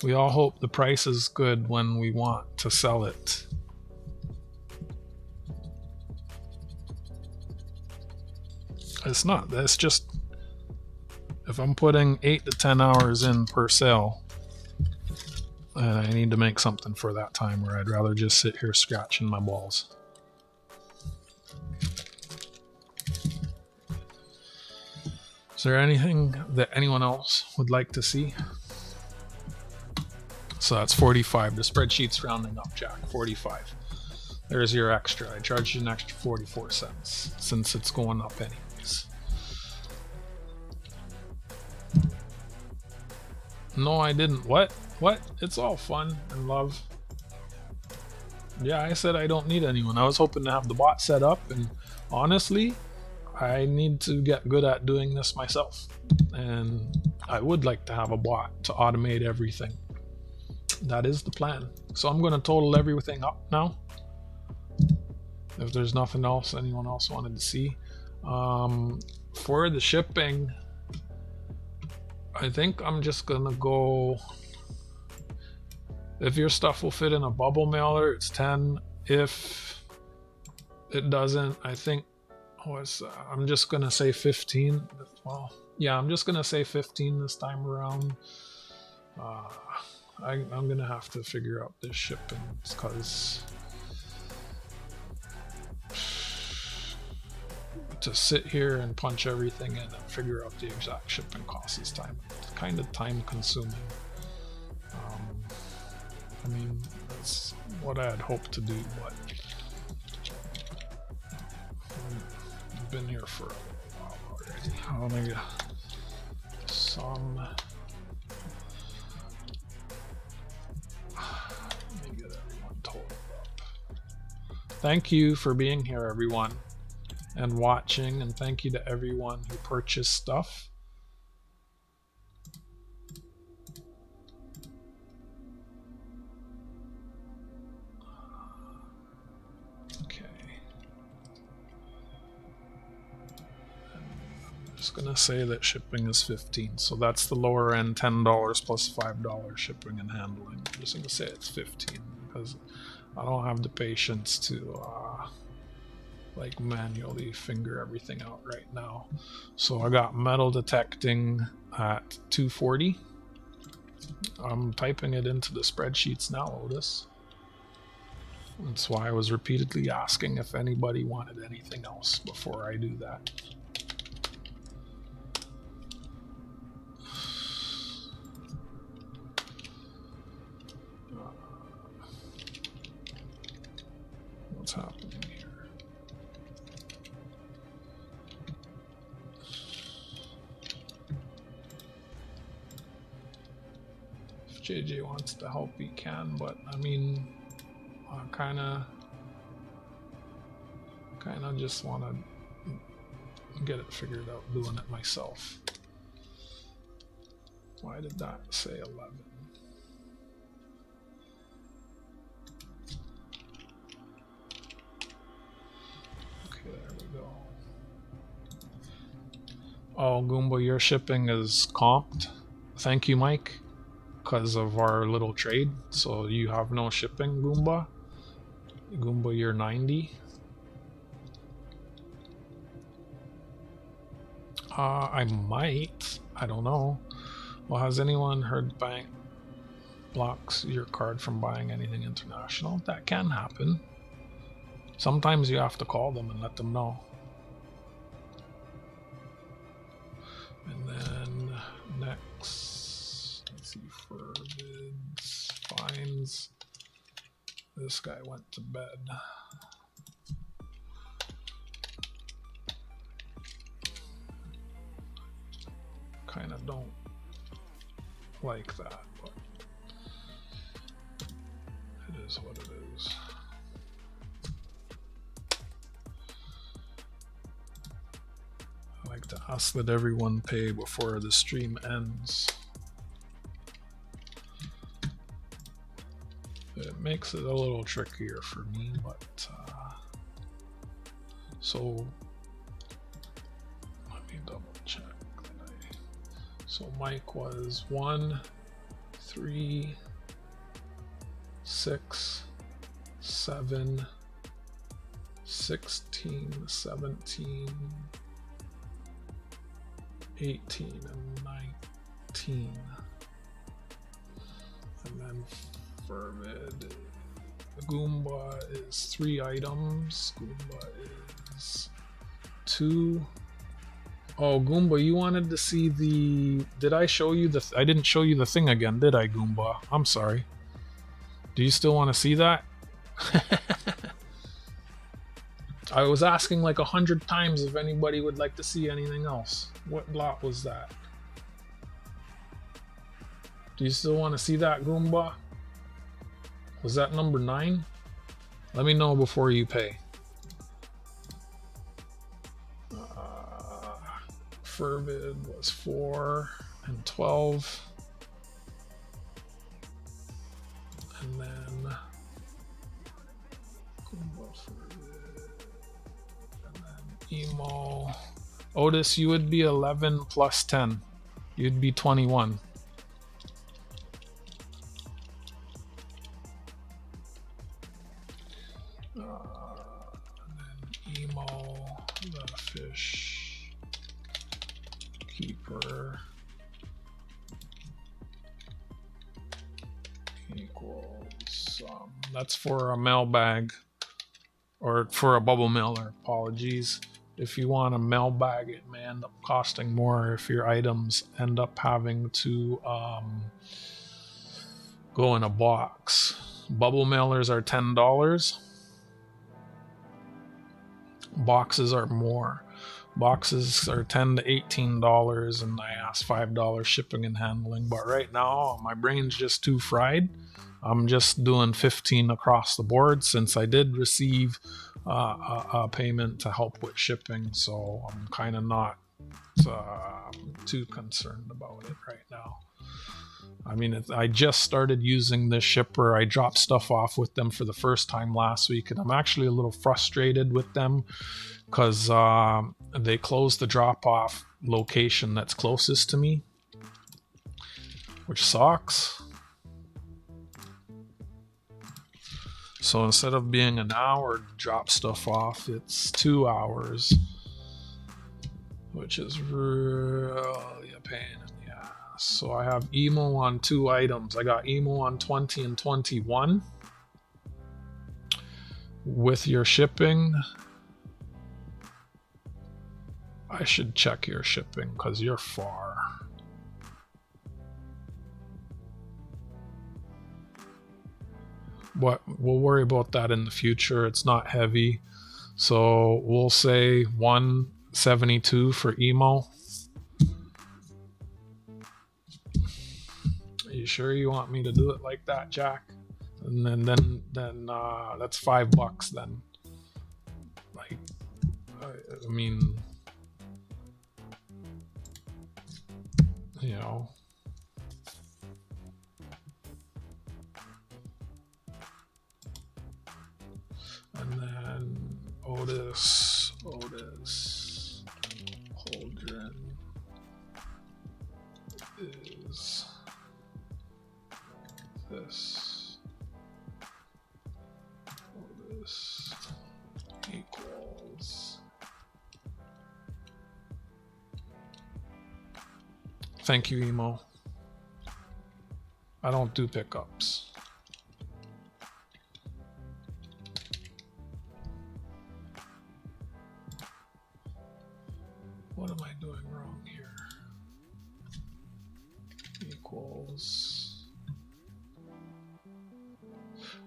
We all hope the price is good when we want to sell it. It's not. That's just, if I'm putting 8 to 10 hours in per sale, and I need to make something for that time, where I'd rather just sit here scratching my balls. Is there anything that anyone else would like to see? So that's 45. The spreadsheet's rounding up, Jack. 45. There's your extra. I charged you an extra 44 cents since it's going up anyways. No, I didn't. What? What? It's all fun and love. Yeah, I said I don't need anyone. I was hoping to have the bot set up, and honestly, I need to get good at doing this myself. And I would like to have a bot to automate everything. That is the plan. So I'm going to total everything up now. If there's nothing else anyone else wanted to see. For the shipping, I think I'm just going to go... If your stuff will fit in a bubble mailer, it's 10. If it doesn't, I think... I'm just going to say 15. Well, yeah, I'm just going to say 15 this time around. I'm going to have to figure out this shipping because to sit here and punch everything in and figure out the exact shipping cost is kind of time consuming. I mean, that's what I had hoped to do, but I've been here for a while already. I want to get some... Let me get everyone totaled up. Thank you for being here, everyone, and watching, and thank you to everyone who purchased stuff. Gonna say that shipping is 15, so that's the lower end, $10 plus $5 shipping and handling. I'm just gonna say it's 15 because I don't have the patience to like manually finger everything out right now. So I got metal detecting at 240. I'm typing it into the spreadsheets now, Otis. That's why I was repeatedly asking if anybody wanted anything else before I do that. JJ wants to help, he can, but I mean, I kind of just want to get it figured out doing it myself. Why did that say 11? Okay, there we go. Oh, Goomba, your shipping is comped. Thank you, Mike, because of our little trade. So you have no shipping, Goomba. Goomba, you're 90. I might. I don't know. Well, has anyone heard bank blocks your card from buying anything international? That can happen. Sometimes you have to call them and let them know. And then next, let's see, for bids, fines. This guy went to bed. Kind of don't like that, but it is what it is. I like to ask that everyone pay before the stream ends. It makes it a little trickier for me, but so let me double check. So Mike was 1, 3, 6, 7, 16, 17, 18, and 19. And then Fervid, Goomba is 3 items. Goomba is 2. Oh, Goomba, you wanted to see the... Did I show you the... I didn't show you the thing again, did I, Goomba? I'm sorry. Do you still want to see that? I was asking like 100 times if anybody would like to see anything else. What lot was that? Do you still want to see that, Goomba? Was that number 9? Let me know before you pay. Fervid was 4 and 12. And then Goomba, Fervid, and then Emo. Otis, you would be 11 plus 10. You'd be 21. And then Emo, the fish keeper equals that's for a mailbag or for a bubble mailer. Apologies. If you want a mailbag, it may end up costing more if your items end up having to go in a box. Bubble mailers are $10. Boxes are more. Boxes are $10 to $18, and I ask $5 shipping and handling. But right now, my brain's just too fried. I'm just doing 15 across the board since I did receive a payment to help with shipping. So I'm kind of not too concerned about it right now. I mean, I just started using this shipper. I dropped stuff off with them for the first time last week, and I'm actually a little frustrated with them because they closed the drop-off location that's closest to me, which sucks. So instead of being an hour to drop stuff off, it's 2 hours, which is really a pain in the ass. So I have Emo on 2 items. I got Emo on 20 and 21. With your shipping, I should check your shipping because you're far. But we'll worry about that in the future. It's not heavy. So we'll say 172 for Emo. You sure you want me to do it like that, Jack? And then that's $5 then. Like, I mean, you know. And then Otis, Holdren is this. Otis equals. Thank you, Emo. I don't do pickups. What am I doing wrong here? Equals.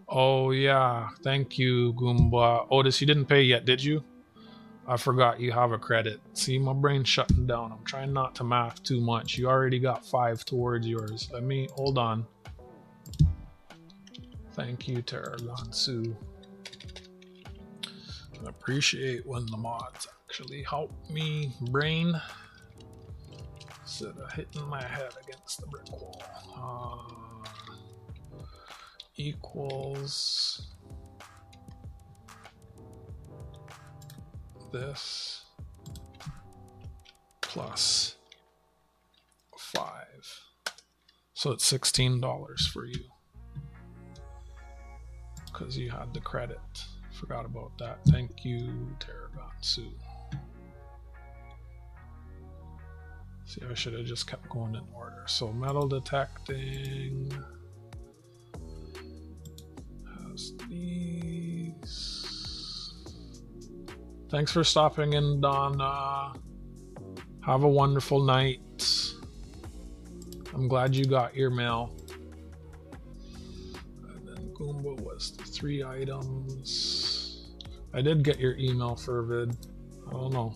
Oh yeah, thank you, Goomba. Otis, you didn't pay yet, did you? I forgot you have a credit. See, my brain's shutting down. I'm trying not to math too much. You already got 5 towards yours. Let me, hold on. Thank you, Tarragon Sue. I appreciate when the mods actually help me brain instead of hitting my head against the brick wall. Equals this plus 5. So it's $16 for you because you had the credit. Forgot about that. Thank you, Tarragon Sue. See, I should have just kept going in order. So metal detecting has these. Thanks for stopping in, Donna. Have a wonderful night. I'm glad you got your mail. And then Goomba was the 3 items. I did get your email, Fervid. I don't know.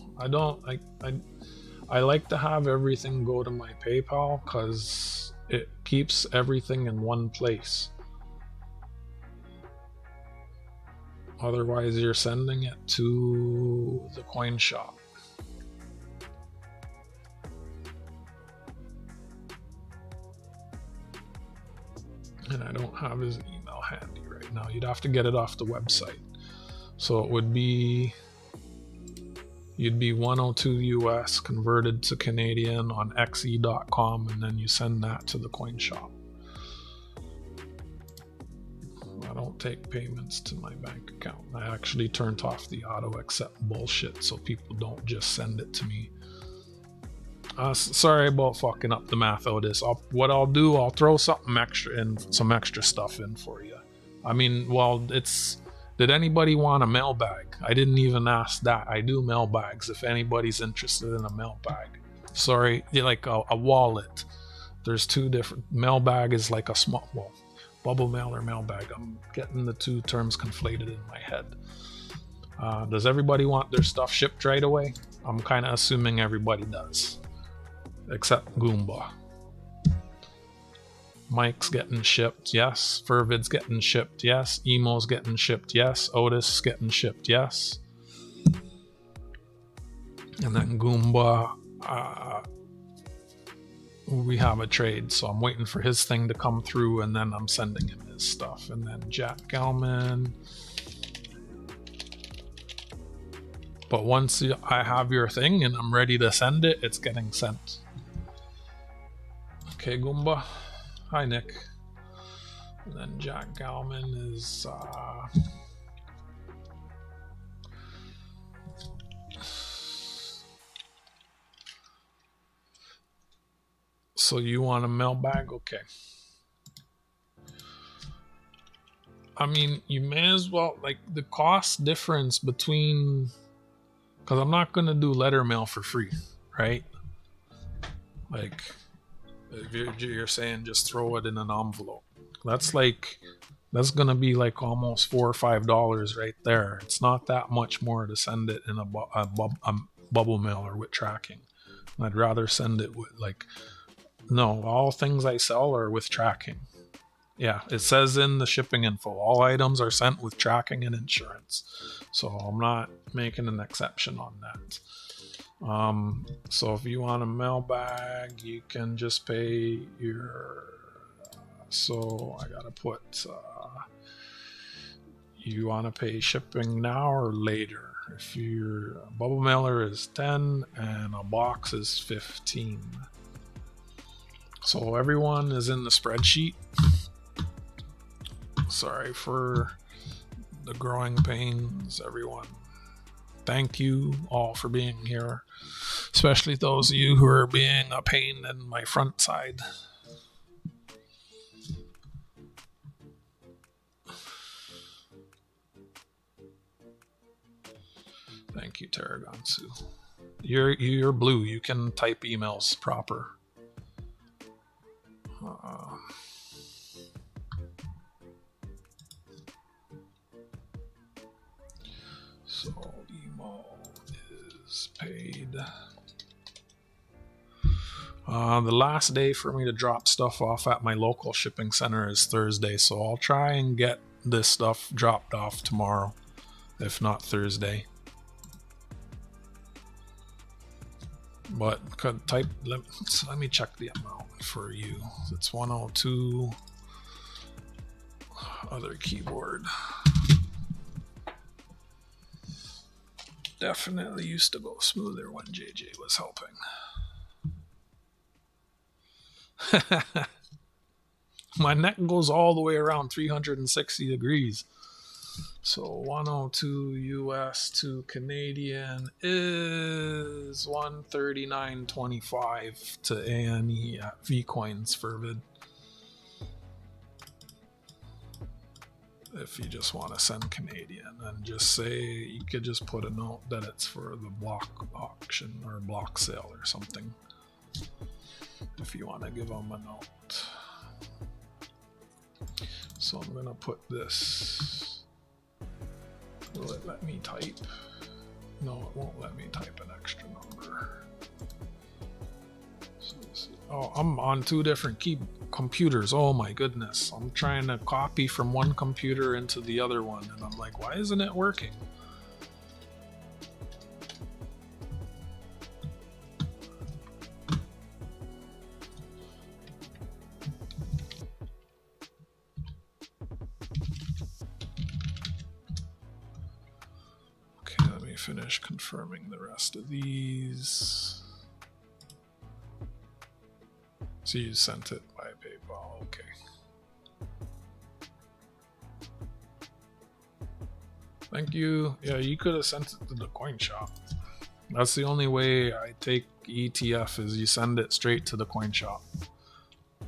I like to have everything go to my PayPal because it keeps everything in one place. Otherwise, you're sending it to the coin shop. And I don't have his email handy right now. You'd have to get it off the website. So it would be, you'd be 102 US converted to Canadian on xe.com, and then you send that to the coin shop. I don't take payments to my bank account. I actually turned off the auto accept bullshit so people don't just send it to me. Sorry about fucking up the math, Otis. What I'll do, I'll throw something extra in, some extra stuff in for you. I mean, well, did anybody want a mailbag? I didn't even ask that. I do mailbags if anybody's interested in a mailbag. Sorry, like a wallet. There's 2 different. Mailbag is like a small, well, bubble mail or mailbag. I'm getting the 2 terms conflated in my head. Does everybody want their stuff shipped right away? I'm kind of assuming everybody does. Except Goomba. Mike's getting shipped, yes. Fervid's getting shipped, yes. Emo's getting shipped, yes. Otis is getting shipped, yes. And then Goomba, we have a trade, so I'm waiting for his thing to come through, and then I'm sending him his stuff. And then Jack Gelman. But once I have your thing and I'm ready to send it, it's getting sent. Okay, Goomba. Hi, Nick. And then Jack Galman is so you want a mailbag? Okay. I mean, you may as well, like, the cost difference between, because I'm not going to do letter mail for free, right? Like, if you're saying just throw it in an envelope, that's going to be like almost $4 or $5 right there. It's not that much more to send it in a bubble mailer with tracking. I'd rather send it with like No, all things I sell are with tracking. Yeah, it says in the shipping info, all items are sent with tracking and insurance. So I'm not making an exception on that. So if you want a mail bag, you can just pay your. So I gotta put. You want to pay shipping now or later? If your bubble mailer is 10 and a box is 15. So everyone is in the spreadsheet. Sorry for the growing pains, everyone. Thank you all for being here, especially those of you who are being a pain in my front side. Thank you, Tarragonsu. You're blue. You can type emails proper. So email is paid. The last day for me to drop stuff off at my local shipping center is Thursday, so I'll try and get this stuff dropped off tomorrow, if not Thursday. But could type. Let me check the amount for you. It's 102. Other keyboard. Definitely used to go smoother when JJ was helping. My neck goes all the way around 360 degrees. So 102 US to Canadian is 139.25 to ANE at Vcoins for vid. If you just want to send Canadian, and just say, you could just put a note that it's for the block auction or block sale or something. If you want to give them a note. So I'm going to put this. Will it let me type? No, it won't let me type an extra number. Oh, I'm on two different computers. Oh my goodness. I'm trying to copy from one computer into the other one, and I'm like, why isn't it working? Okay, let me finish confirming the rest of these. So you sent it by PayPal, okay. Thank you. Yeah, you could have sent it to the coin shop. That's the only way I take ETF is you send it straight to the coin shop.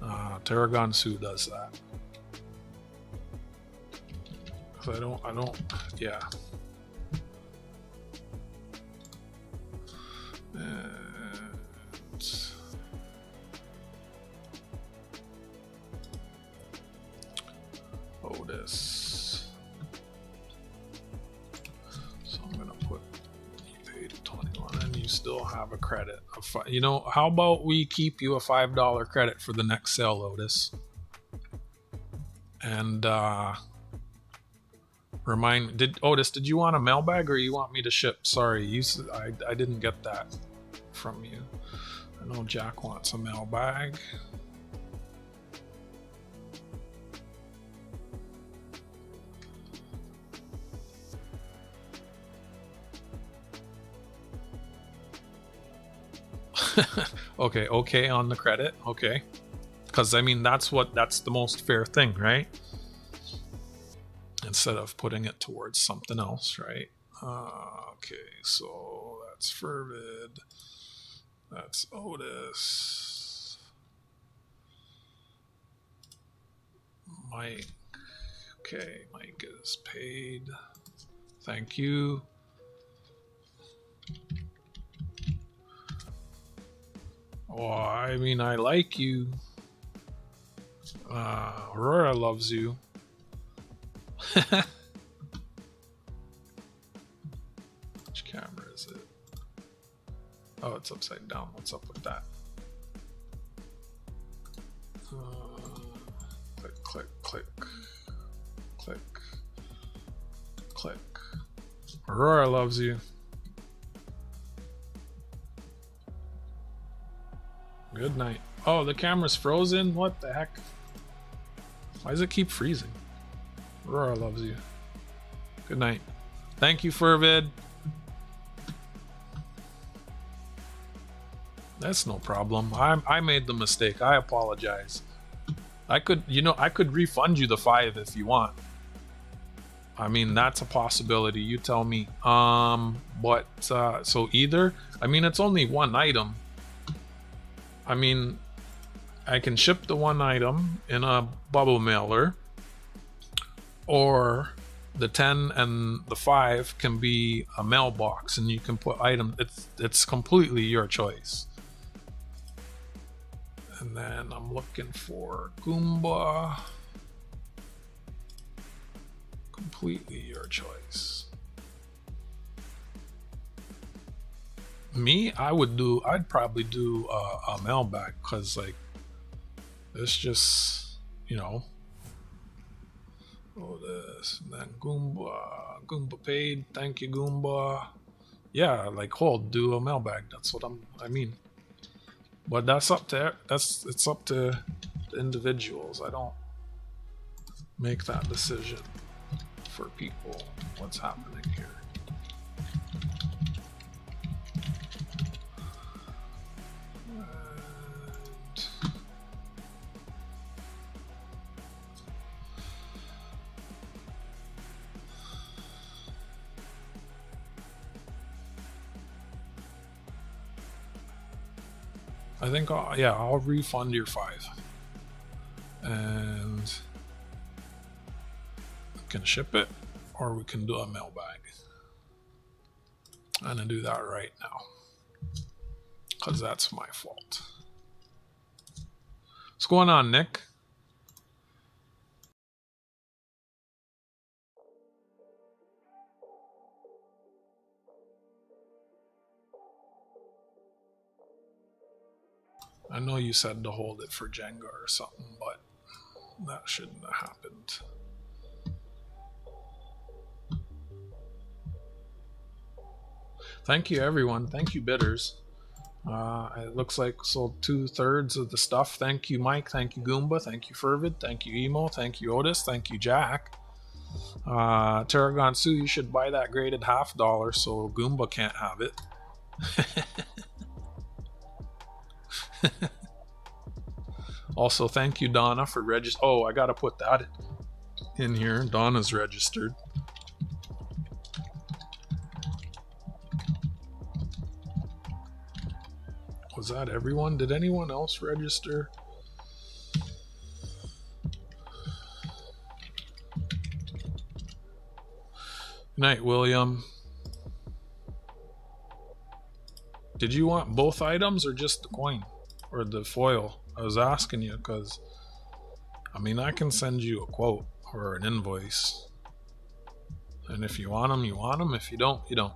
Tarragonsu does that. So I don't, yeah. Otis. So I'm gonna put you paid 21 and you still have a credit of you know, how about we keep you a $5 credit for the next sale, Otis? And Otis, did you want a mailbag or you want me to ship? Sorry, I didn't get that from you. I know Jack wants a mailbag. Okay on the credit, okay. Because I mean that's the most fair thing, right? Instead of putting it towards something else, right? Okay, so that's Fervid. That's Otis. Mike. Okay, Mike is paid. Thank you. Oh, I mean, I like you. Aurora loves you. Which camera is it? Oh, it's upside down. What's up with that? click, click, click, click. Aurora loves you. Good night. Oh, the camera's frozen? What the heck? Why does it keep freezing? Aurora loves you. Good night. Thank you, Fervid. That's no problem. I made the mistake. I apologize. I could refund you the 5 if you want. I mean, that's a possibility. You tell me. So either, I mean, it's only one item. I mean, I can ship the one item in a bubble mailer, or the 10 and the 5 can be a mailbox, and you can put items. It's completely your choice. And then I'm looking for Goomba. Completely your choice. Me, I'd probably do a mailbag, because like it's just, you know. Oh, this, and then Goomba paid. Thank you, Goomba. Yeah, like do a mailbag. That's what I mean. But it's up to the individuals. I don't make that decision for people. What's happening here? I think I'll refund your 5, and we can ship it, or we can do a mailbag. I'm gonna do that right now, because that's my fault. What's going on, Nick? I know you said to hold it for Jenga or something, but that shouldn't have happened. Thank you, everyone. Thank you, bidders. It looks like sold 2/3 of the stuff. Thank you, Mike. Thank you, Goomba. Thank you, Fervid. Thank you, Emo. Thank you, Otis. Thank you, Jack. Tarragon Sue, you should buy that graded $50 so Goomba can't have it. Also, thank you, Donna, for Oh, I gotta put that in here. Donna's registered. Was that everyone? Did anyone else register? Good night, William. Did you want both items or just the coin or the foil? I was asking you because, I mean, I can send you a quote or an invoice. And if you want them, you want them. If you don't, you don't.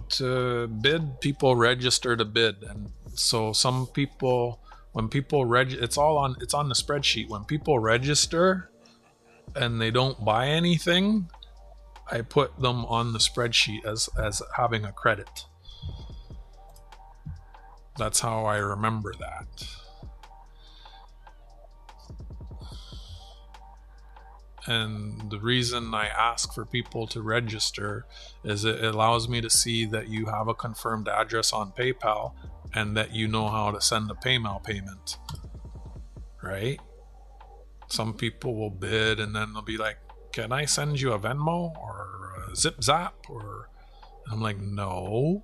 To bid, people register to bid, and so some people, when people it's on the spreadsheet. When people register and they don't buy anything, I put them on the spreadsheet as having a credit. That's how I remember that. And the reason I ask for people to register is it allows me to see that you have a confirmed address on PayPal and that you know how to send a PayMal payment, right? Some people will bid and then they'll be like, can I send you a Venmo or a Zip Zap? Or I'm like, no.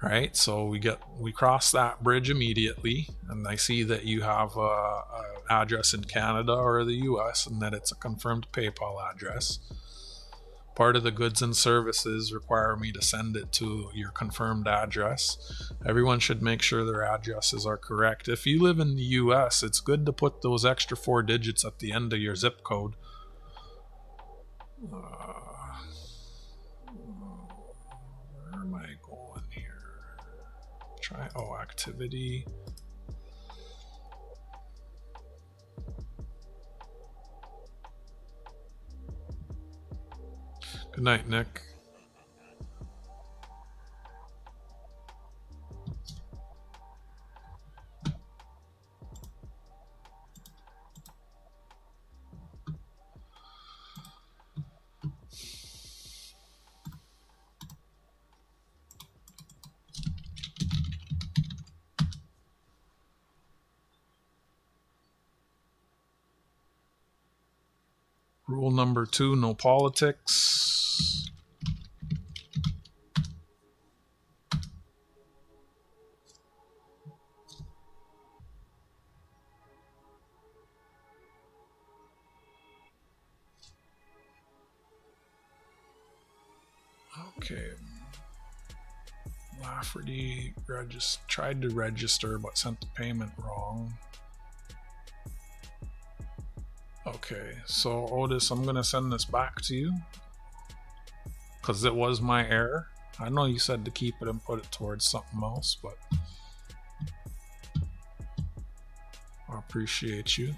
Right, so we cross that bridge immediately, and I see that you have a address in Canada or the US, and that it's a confirmed PayPal address. Part of the goods and services require me to send it to your confirmed address. Everyone should make sure their addresses are correct. If you live in the US, it's good to put those extra 4 digits at the end of your zip code. Where am I going here? Try, activity. Good night, Nick. Rule number 2, no politics. Okay. Lafferty tried to register but sent the payment wrong. Okay, so Otis, I'm gonna send this back to you because it was my error. I know you said to keep it and put it towards something else, but I appreciate you.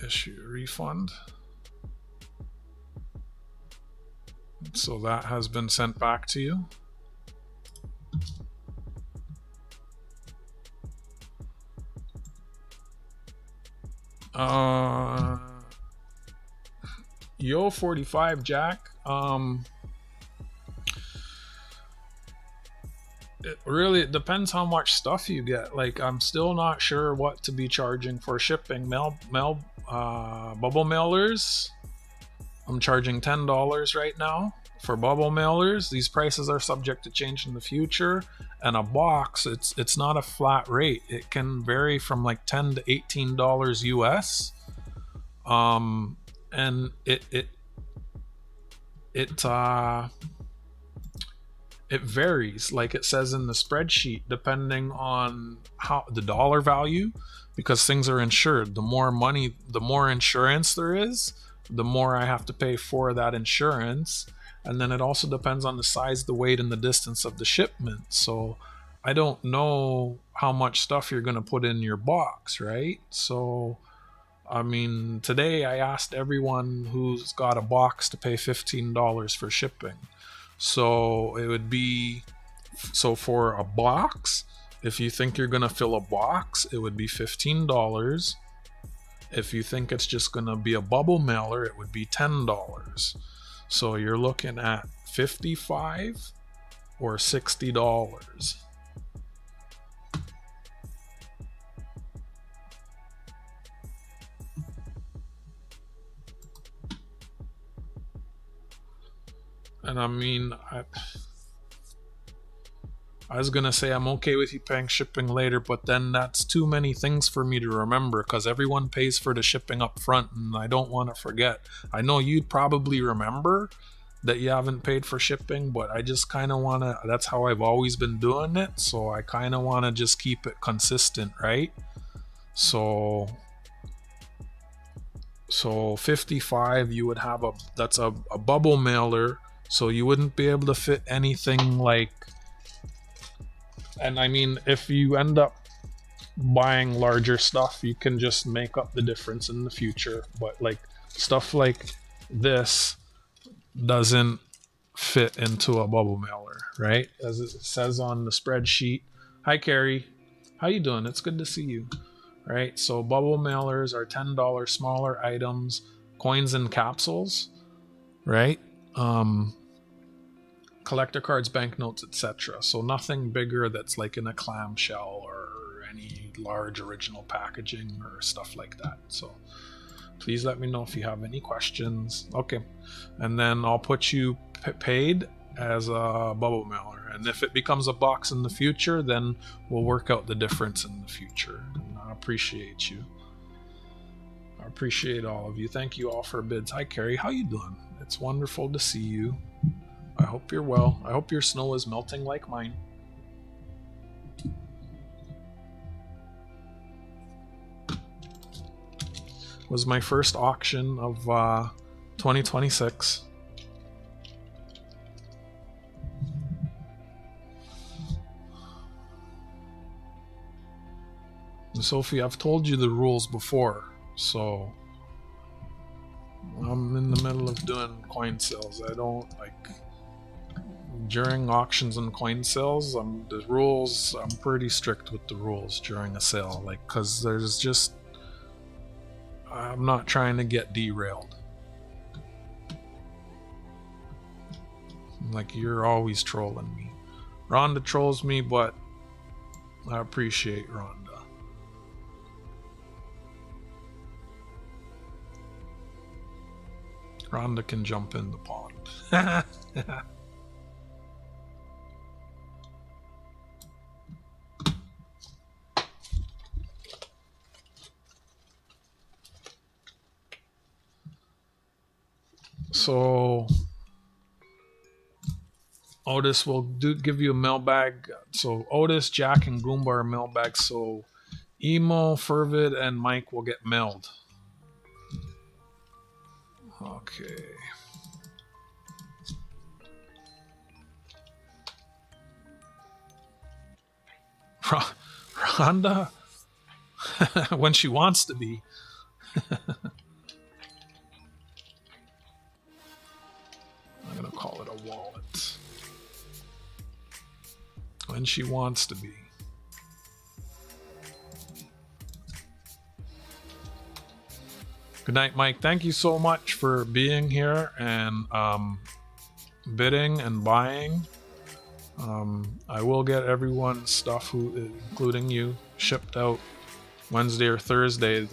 Issue a refund. So that has been sent back to you. Yo 45 Jack, it depends how much stuff you get. Like, I'm still not sure what to be charging for shipping. Bubble mailers, I'm charging $10 right now for bubble mailers. These prices are subject to change in the future. And a box, it's not a flat rate. It can vary from like $10 to $18 US. And it varies, like it says in the spreadsheet, depending on how the dollar value, because things are insured. The more money, the more insurance there is, the more I have to pay for that insurance. And then it also depends on the size, the weight, and the distance of the shipment. So I don't know how much stuff you're going to put in your box, right? So I mean, today I asked everyone who's got a box to pay $15 for shipping. So it would be, so for a box, if you think you're going to fill a box, it would be $15. If you think it's just going to be a bubble mailer, it would be $10. So you're looking at $55 or $60. And I mean, I was gonna say I'm okay with you paying shipping later, but then that's too many things for me to remember, because everyone pays for the shipping up front and I don't want to forget. I know you'd probably remember that you haven't paid for shipping, but I just kind of want to, that's how I've always been doing it, so I kind of want to just keep it consistent, right? So 55, you would have that's a bubble mailer, so you wouldn't be able to fit anything like, and I mean, if you end up buying larger stuff, you can just make up the difference in the future. But like stuff like this doesn't fit into a bubble mailer, right? As it says on the spreadsheet. Hi, Carrie. How you doing? It's good to see you. Right? So bubble mailers are $10 smaller items, coins and capsules, right? Collector cards, banknotes, etc. So nothing bigger that's like in a clamshell or any large original packaging or stuff like that. So please let me know if you have any questions. Okay, and then I'll put you paid as a bubble mailer, and if it becomes a box in the future, then we'll work out the difference in the future. And I appreciate you. I appreciate all of you. Thank you all for bids. Hi, Carrie. How you doing? It's wonderful to see you. I hope you're well. I hope your snow is melting like mine. Was my first auction of 2026. Sophie, I've told you the rules before, so I'm in the middle of doing coin sales. I don't like during auctions and coin sales. The rules. I'm pretty strict with the rules during a sale, like because there's just I'm not trying to get derailed. Like you're always trolling me. Rhonda trolls me, but I appreciate Rhonda. Rhonda can jump in the pond. So Otis will give you a mailbag. So Otis, Jack, and Goomba are mailbags. So Emo, Fervid, and Mike will get mailed. Okay. Rhonda? When she wants to be. I'm going to call it a wallet. When she wants to be. Good night, Mike. Thank you so much for being here and bidding and buying. I will get everyone's stuff, including you, shipped out Wednesday or Thursday.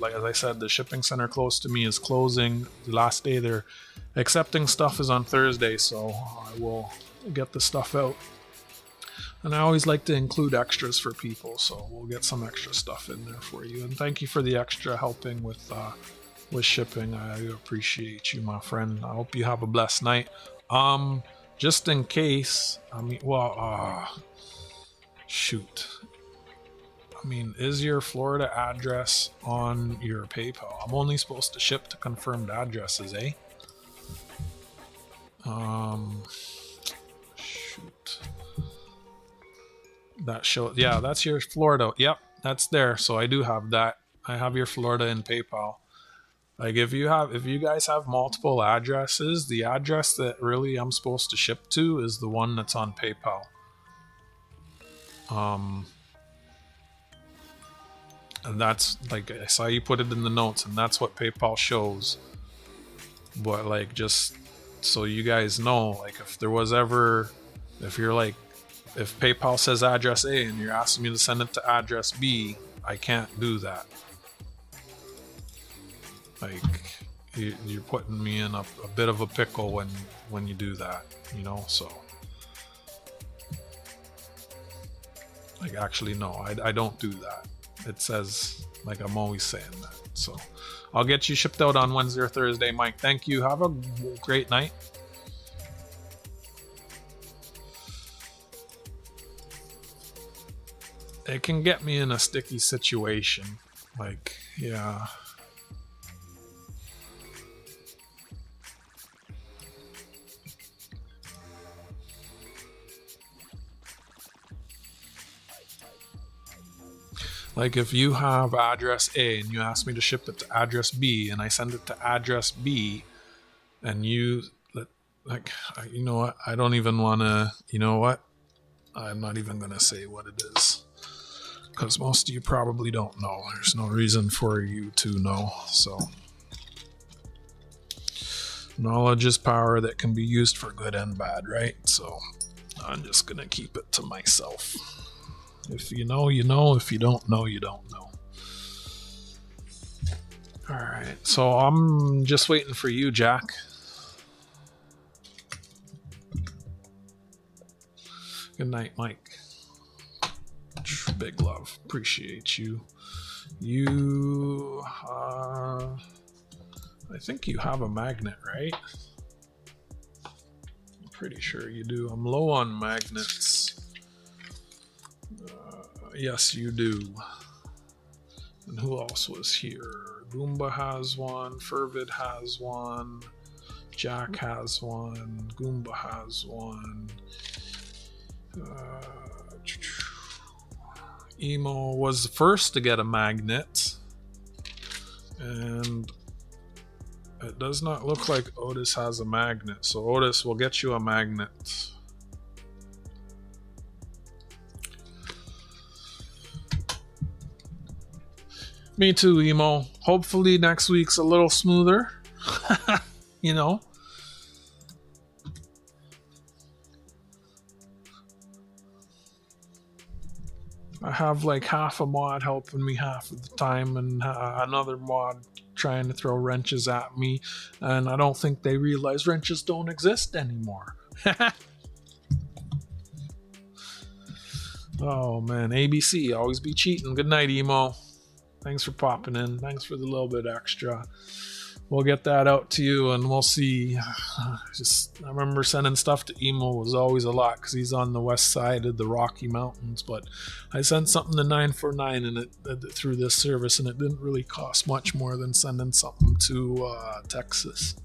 Like as I said, the shipping center close to me is closing. The last day they're accepting stuff is on Thursday, so I will get the stuff out. And I always like to include extras for people, so we'll get some extra stuff in there for you. And thank you for the extra helping with shipping. I appreciate you, my friend. I hope you have a blessed night. Just in case, shoot. I mean, is your Florida address on your PayPal? I'm only supposed to ship to confirmed addresses, eh? Shoot. That show, yeah, that's your Florida. Yep, that's there. So I do have that. I have your Florida in PayPal. Like if you guys have multiple addresses, the address that really I'm supposed to ship to is the one that's on PayPal. And that's like I saw you put it in the notes, and that's what PayPal shows. But like just so you guys know, like if PayPal says address A and you're asking me to send it to address B, I can't do that. Like you're putting me in a bit of a pickle when you do that, you know. So like actually no, I don't do that. It says like I'm always saying that. So I'll get you shipped out on Wednesday or Thursday, Mike. Thank you. Have a great night. It can get me in a sticky situation. Like, yeah. Like if you have address A and you ask me to ship it to address B and I send it to address B and you like, you know what? I don't even want to, you know what? I'm not even going to say what it is. Because most of you probably don't know. There's no reason for you to know. So, knowledge is power that can be used for good and bad, right? So, I'm just going to keep it to myself. If you know, you know. If you don't know, you don't know. Alright, so I'm just waiting for you, Jack. Good night, Mike. Big love. Appreciate you. You, I think you have a magnet, right? I'm pretty sure you do. I'm low on magnets. Yes, you do. And who else was here? Goomba has one. Fervid has one. Jack has one. Goomba has one. Emo was the first to get a magnet. And it does not look like Otis has a magnet. So Otis will get you a magnet. Me too, Emo. Hopefully next week's a little smoother. You know. I have like half a mod helping me half of the time and another mod trying to throw wrenches at me, and I don't think they realize wrenches don't exist anymore. Oh man, ABC, always be cheating. Good night, Emo. Thanks for popping in. Thanks for the little bit extra. We'll get that out to you and we'll see. I remember sending stuff to Emo was always a lot because he's on the west side of the Rocky Mountains, but I sent something to 949 and it through this service, and it didn't really cost much more than sending something to Texas.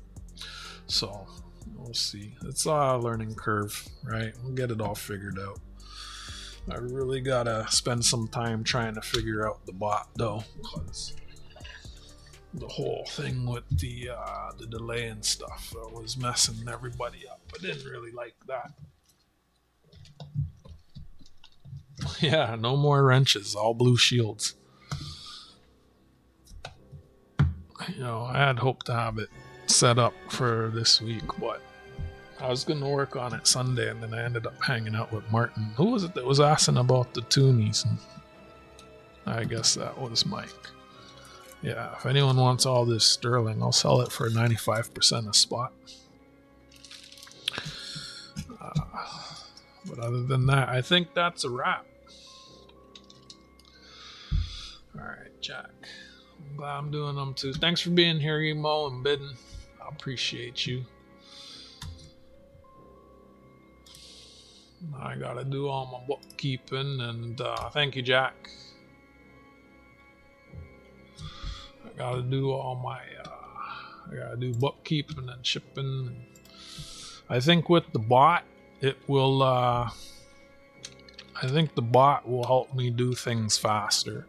So we'll see. It's a learning curve, right? We'll get it all figured out. I really gotta spend some time trying to figure out the bot though, because the whole thing with the delay and stuff was messing everybody up. I didn't really like that. Yeah, no more wrenches, all blue shields. You know, I had hoped to have it set up for this week, but I was going to work on it Sunday, and then I ended up hanging out with Martin. Who was it that was asking about the toonies? And I guess that was Mike. Yeah, if anyone wants all this sterling, I'll sell it for 95% a spot. But other than that, I think that's a wrap. Alright, Jack. I'm glad I'm doing them too. Thanks for being here, Emo and Bidden. I appreciate you. I gotta do all my bookkeeping, and thank you, Jack. I gotta do all my I gotta do bookkeeping and shipping. I think with the bot it will I think the bot will help me do things faster.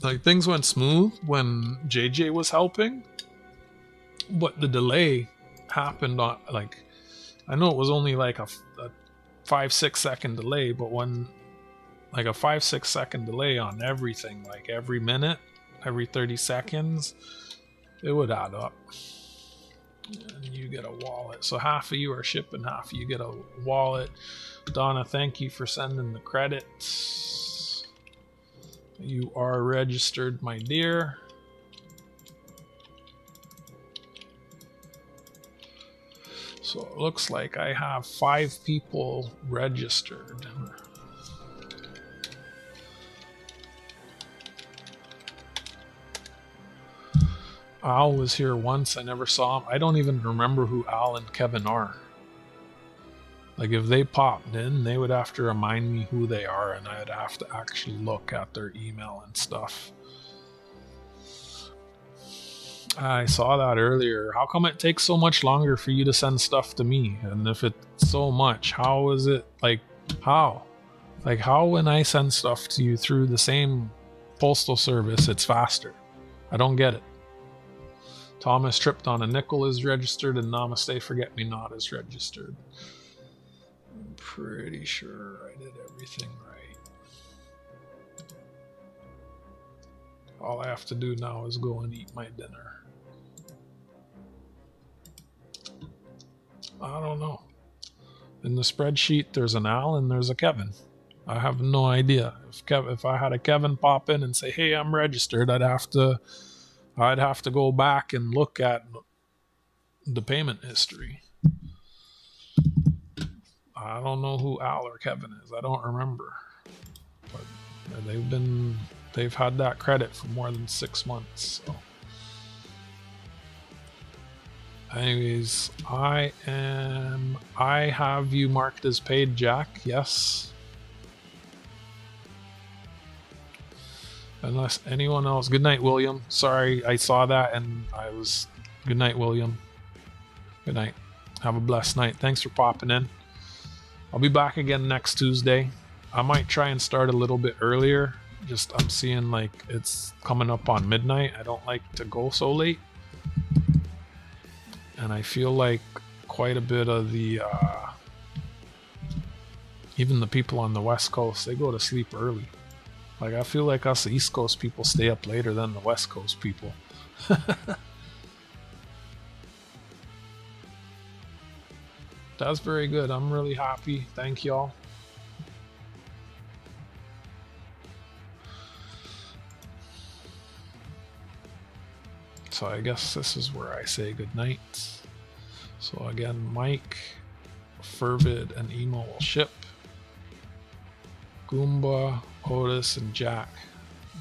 Like, things went smooth when JJ was helping, but the delay happened on, like, I know it was only like a 5-6 second delay, but when, like, a 5-6 second delay on everything, like every minute, every 30 seconds, it would add up. And you get a wallet. So half of you are shipping, half of you get a wallet. Donna, thank you for sending the credits. You are registered, my dear. So it looks like I have 5 people registered. Al was here once. I never saw him. I don't even remember who Al and Kevin are. Like, if they popped in, they would have to remind me who they are, and I'd have to actually look at their email and stuff. I saw that earlier. How come it takes so much longer for you to send stuff to me? And if it's so much, how is it, like, how? Like, how when I send stuff to you through the same postal service, it's faster? I don't get it. Thomas tripped on a nickel is registered, and Namaste Forget Me Not is registered. I'm pretty sure I did everything right. All I have to do now is go and eat my dinner. I don't know. In the spreadsheet, there's an Al and there's a Kevin. I have no idea. If I had a Kevin pop in and say, "Hey, I'm registered," I'd have to go back and look at the payment history. I don't know who Al or Kevin is. I don't remember. But they've been they've had that credit for more than 6 months. So. Anyways, I have you marked as paid, Jack. Yes. Unless anyone else. Good night, William. Sorry, I saw that and I was... Good night, William. Good night. Have a blessed night. Thanks for popping in. I'll be back again next Tuesday. I might try and start a little bit earlier. Just, I'm seeing like it's coming up on midnight. I don't like to go so late. And I feel like quite a bit of the, even the people on the West Coast, they go to sleep early. Like, I feel like us East Coast people stay up later than the West Coast people. That's very good. I'm really happy. Thank y'all. So I guess this is where I say goodnight. So again, Mike, Fervid, and Emo will ship. Goomba, Otis, and Jack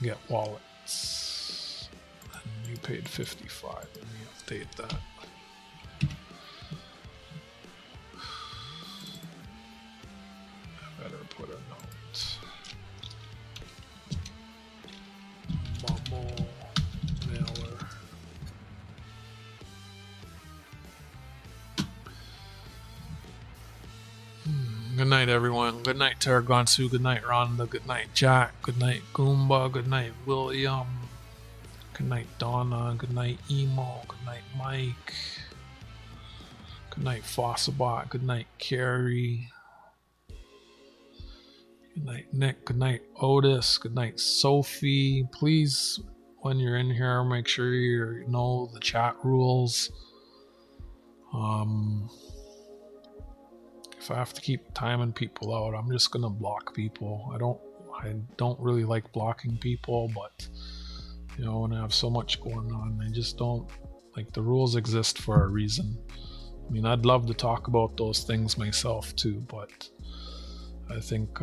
get wallets. And you paid 55. Let me update that. I better put a note. Bumble, mailer. Good night, everyone. Good night, Taragonsu. Good night, Rhonda. Good night, Jack. Good night, Goomba. Good night, William. Good night, Donna. Good night, Emo. Good night, Mike. Good night, Fossabot. Good night, Carrie. Good night, Nick. Good night, Otis. Good night, Sophie. Please, when you're in here, make sure you know the chat rules. If I have to keep timing people out, I'm just gonna block people. I don't really like blocking people, but you know, when I have so much going on, I just don't like. The rules exist for a reason. I mean, I'd love to talk about those things myself too, but I think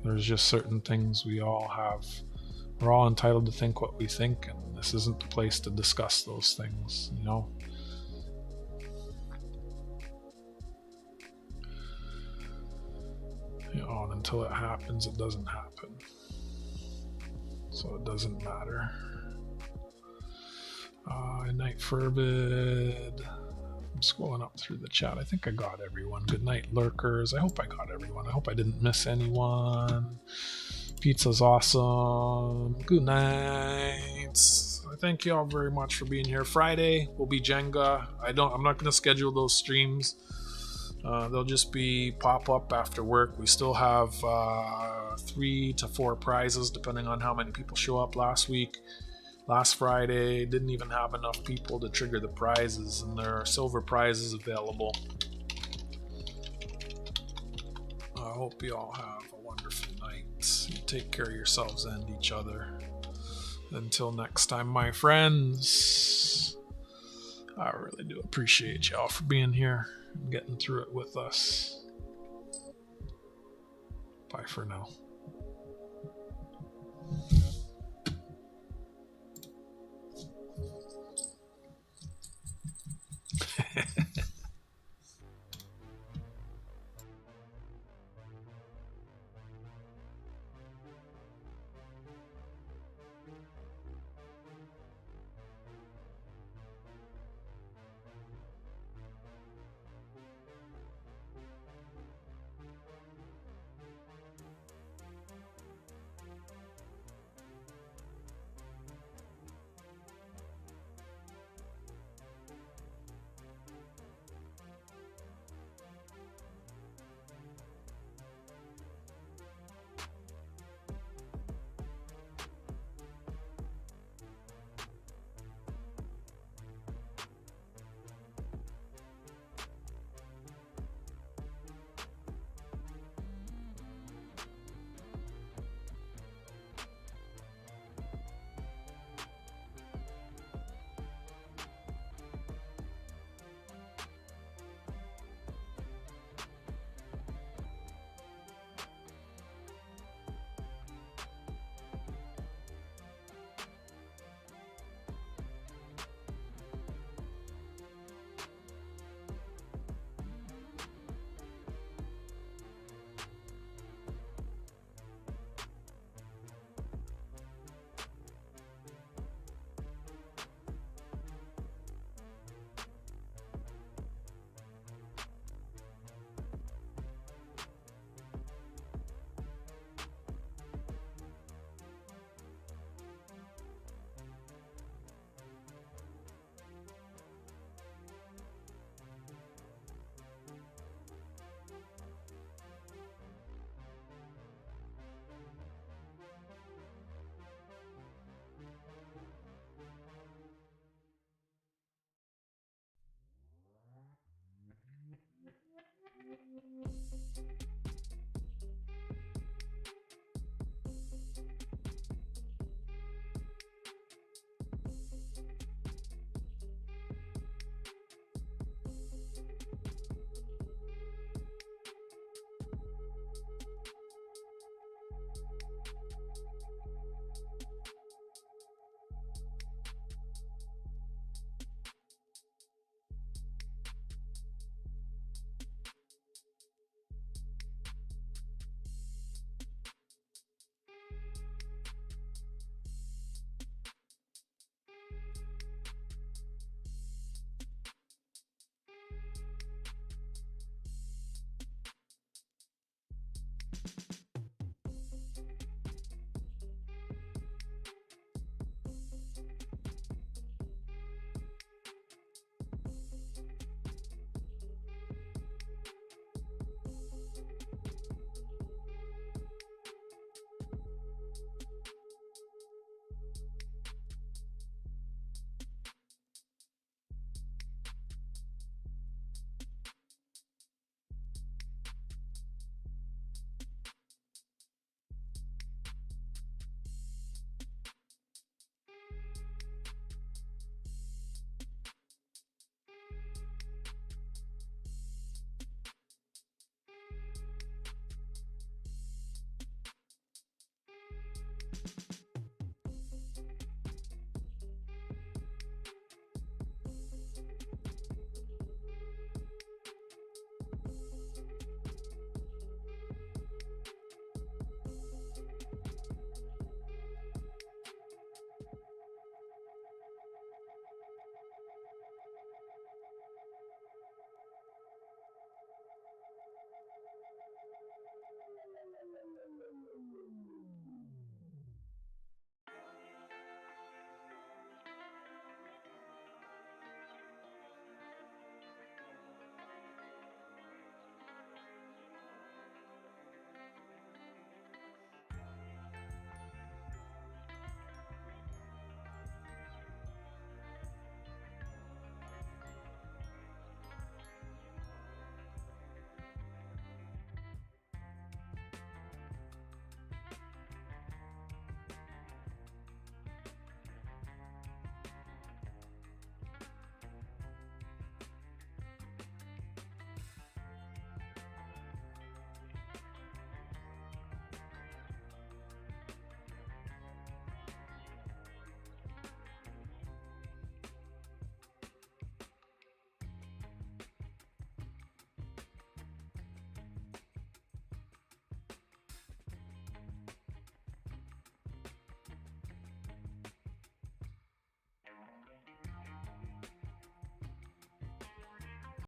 there's just certain things we're all entitled to think what we think, and this isn't the place to discuss those things, you know. You know, and until it happens, it doesn't happen. So it doesn't matter. Night Furbid. I'm scrolling up through the chat. I think I got everyone. Good night, lurkers. I hope I got everyone. I hope I didn't miss anyone. Pizza's awesome. Good night. I thank you all very much for being here. Friday will be Jenga. I'm not going to schedule those streams. They'll just be pop-up after work. We still have 3 to 4 prizes depending on how many people show up. Last Friday didn't even have enough people to trigger the prizes, and there are silver prizes available. I hope you all have a wonderful night. You take care of yourselves and each other. Until next time, my friends, I really do appreciate y'all for being here and getting through it with us. Bye for now.